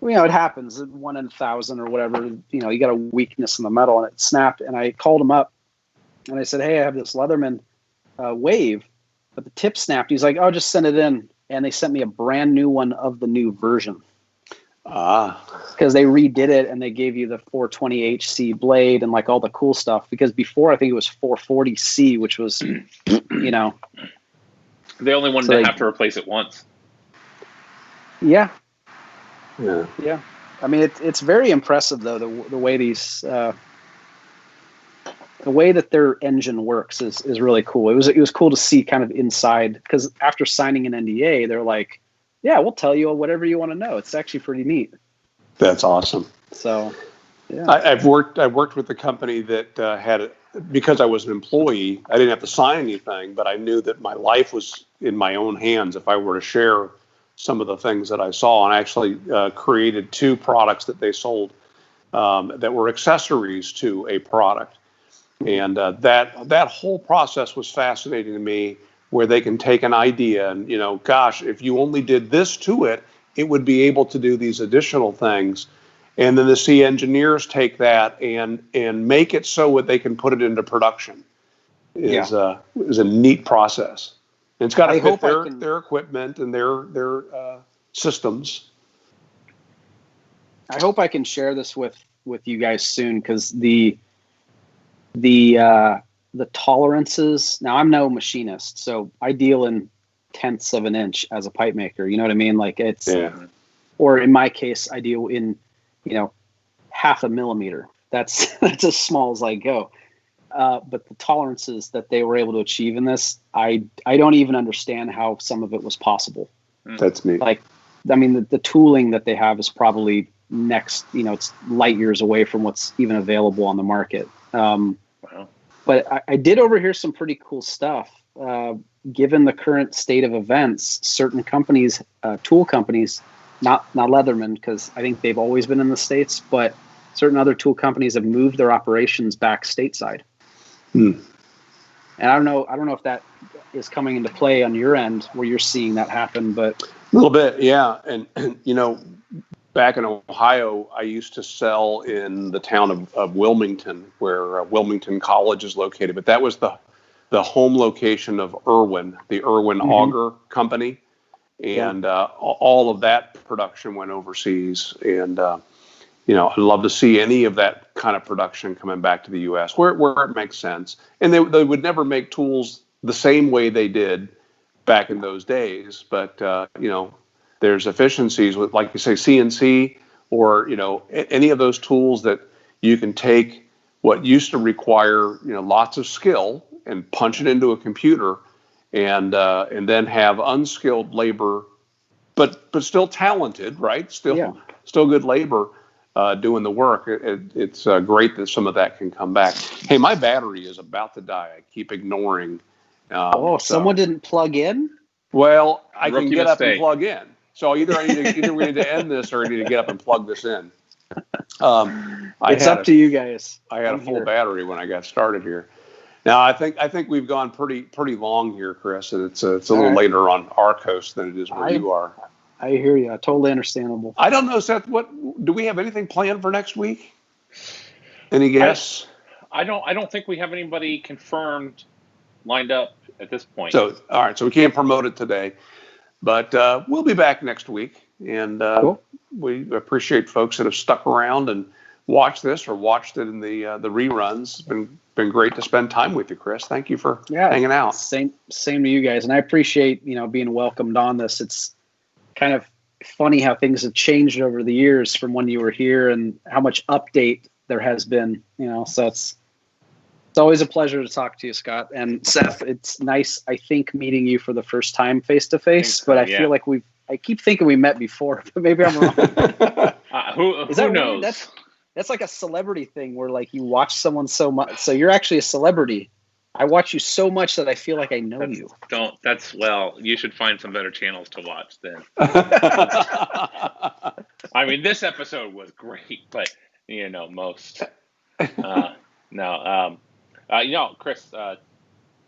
You know, it happens, 1 in 1,000 or whatever. You know, you got a weakness in the metal, and it snapped. And I called him up, and I said, "Hey, I have this Leatherman Wave, but the tip snapped." He's like, "Oh, just send it in." And they sent me a brand new one of the new version. Because they redid it, and they gave you the 420 HC blade and like all the cool stuff. Because before, I think it was 440C, which was, you know. They only wanted to have to replace it once. Yeah. I mean, it's very impressive though, the way these the way that their engine works is really cool. It was cool to see kind of inside, because after signing an NDA, they're like, "Yeah, we'll tell you whatever you want to know." It's actually pretty neat. That's awesome. So, yeah. I've worked with a company that had it, because I was an employee. I didn't have to sign anything, but I knew that my life was in my own hands if I were to share some of the things that I saw, and I actually created 2 products that they sold that were accessories to a product. And that whole process was fascinating to me, where they can take an idea and, you know, gosh, if you only did this to it, it would be able to do these additional things. And then to see engineers take that and make it so that they can put it into production is a neat process. And it's got to fit their equipment and their systems. I hope I can share this with you guys soon, because the tolerances. Now, I'm no machinist, so I deal in tenths of an inch as a pipe maker. You know what I mean? Like or in my case, I deal in, you know, 0.5 millimeter. That's as small as I go. But the tolerances that they were able to achieve in this, I don't even understand how some of it was possible. That's neat. Like, I mean, the tooling that they have is probably next, you know, it's light years away from what's even available on the market. Wow. But I did overhear some pretty cool stuff. Given the current state of events, certain companies, tool companies, not Leatherman, because I think they've always been in the States, but certain other tool companies have moved their operations back stateside. And I don't know if that is coming into play on your end where you're seeing that happen, but a little bit, yeah. And you know, back in Ohio, I used to sell in the town of Wilmington, where Wilmington College is located. But that was the home location of Irwin, the Irwin Auger Company. and all of that production went overseas. And I'd love to see any of that kind of production coming back to the U.S. where it makes sense. And they would never make tools the same way they did back in those days. But there's efficiencies with, like you say, CNC or any of those tools that you can take what used to require lots of skill and punch it into a computer, and then have unskilled labor, but still talented, right? Still good labor doing the work. It's great that some of that can come back. Hey, my battery is about to die. I keep ignoring. Someone didn't plug in? Well, I can get up and mistake. plug in. So either we need to end this or I need to get up and plug this in. It's up to you guys. I had a full battery when I got started here. Now I think we've gone pretty long here, Chris, and it's a little later on our coast than it is where you are. I hear you. Totally understandable. I don't know, Seth. What do we have anything planned for next week? Any guess? I don't think we have anybody confirmed lined up at this point. So all right, so we can't promote it today, but we'll be back next week, and cool. We appreciate folks that have stuck around and watched this or watched it in the reruns. It's been great to spend time with you, Chris. Thank you for hanging out. Same to you guys, and I appreciate being welcomed on this. It's kind of funny how things have changed over the years from when you were here and how much update there has been. So it's always a pleasure to talk to you, Scott. And Seth, it's nice, I think, meeting you for the first time face to face. But I feel like I keep thinking we met before, but maybe I'm wrong. Who knows? Weird? That's like a celebrity thing where like you watch someone so much. So you're actually a celebrity. I watch you so much that I feel like I know you. You should find some better channels to watch then. I mean, this episode was great, but most. Chris,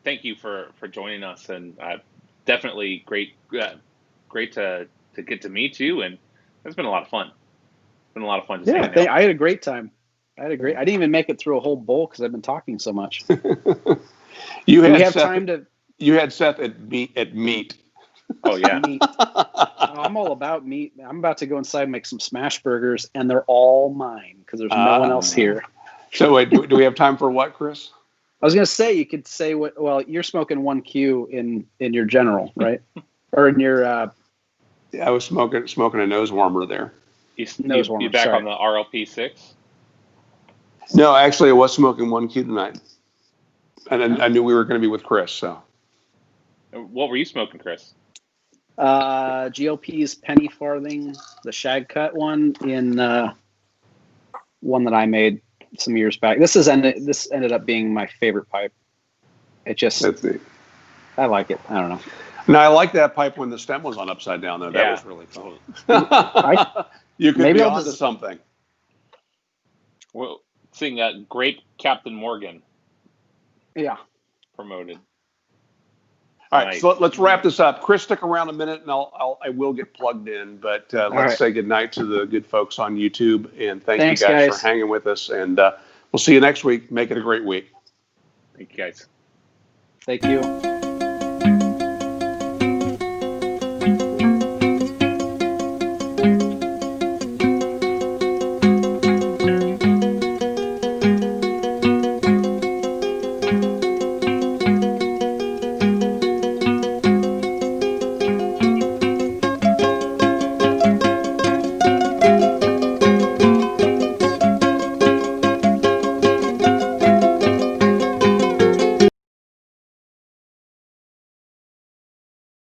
thank you for joining us, and definitely great to get to meet you, and it's been a lot of fun. It's been a lot of fun. I had a great time. I didn't even make it through a whole bowl because I've been talking so much. You had Seth at meat. Oh yeah. Meat. I'm all about meat. I'm about to go inside and make some smash burgers, and they're all mine because there's no one else here. So wait, do we have time for what, Chris? I was going to say, you could say you're smoking 1Q in your general, right? Or in your... I was smoking a nose warmer there. You back on the RLP 6? No, actually, I was smoking 1Q tonight. And I knew we were going to be with Chris, so. What were you smoking, Chris? GLP's Penny Farthing, the shag cut one, in one that I made some years back. This ended up being my favorite pipe. I like it. I don't know. No, I like that pipe when the stem was on upside down, though. That was really fun. You could be onto something. Well, seeing Great Captain Morgan. Yeah. Promoted. All right, so let's wrap this up. Chris, stick around a minute, and I will get plugged in. But let's say goodnight to the good folks on YouTube, and thanks you guys for hanging with us. And we'll see you next week. Make it a great week. Thank you, guys. Thank you.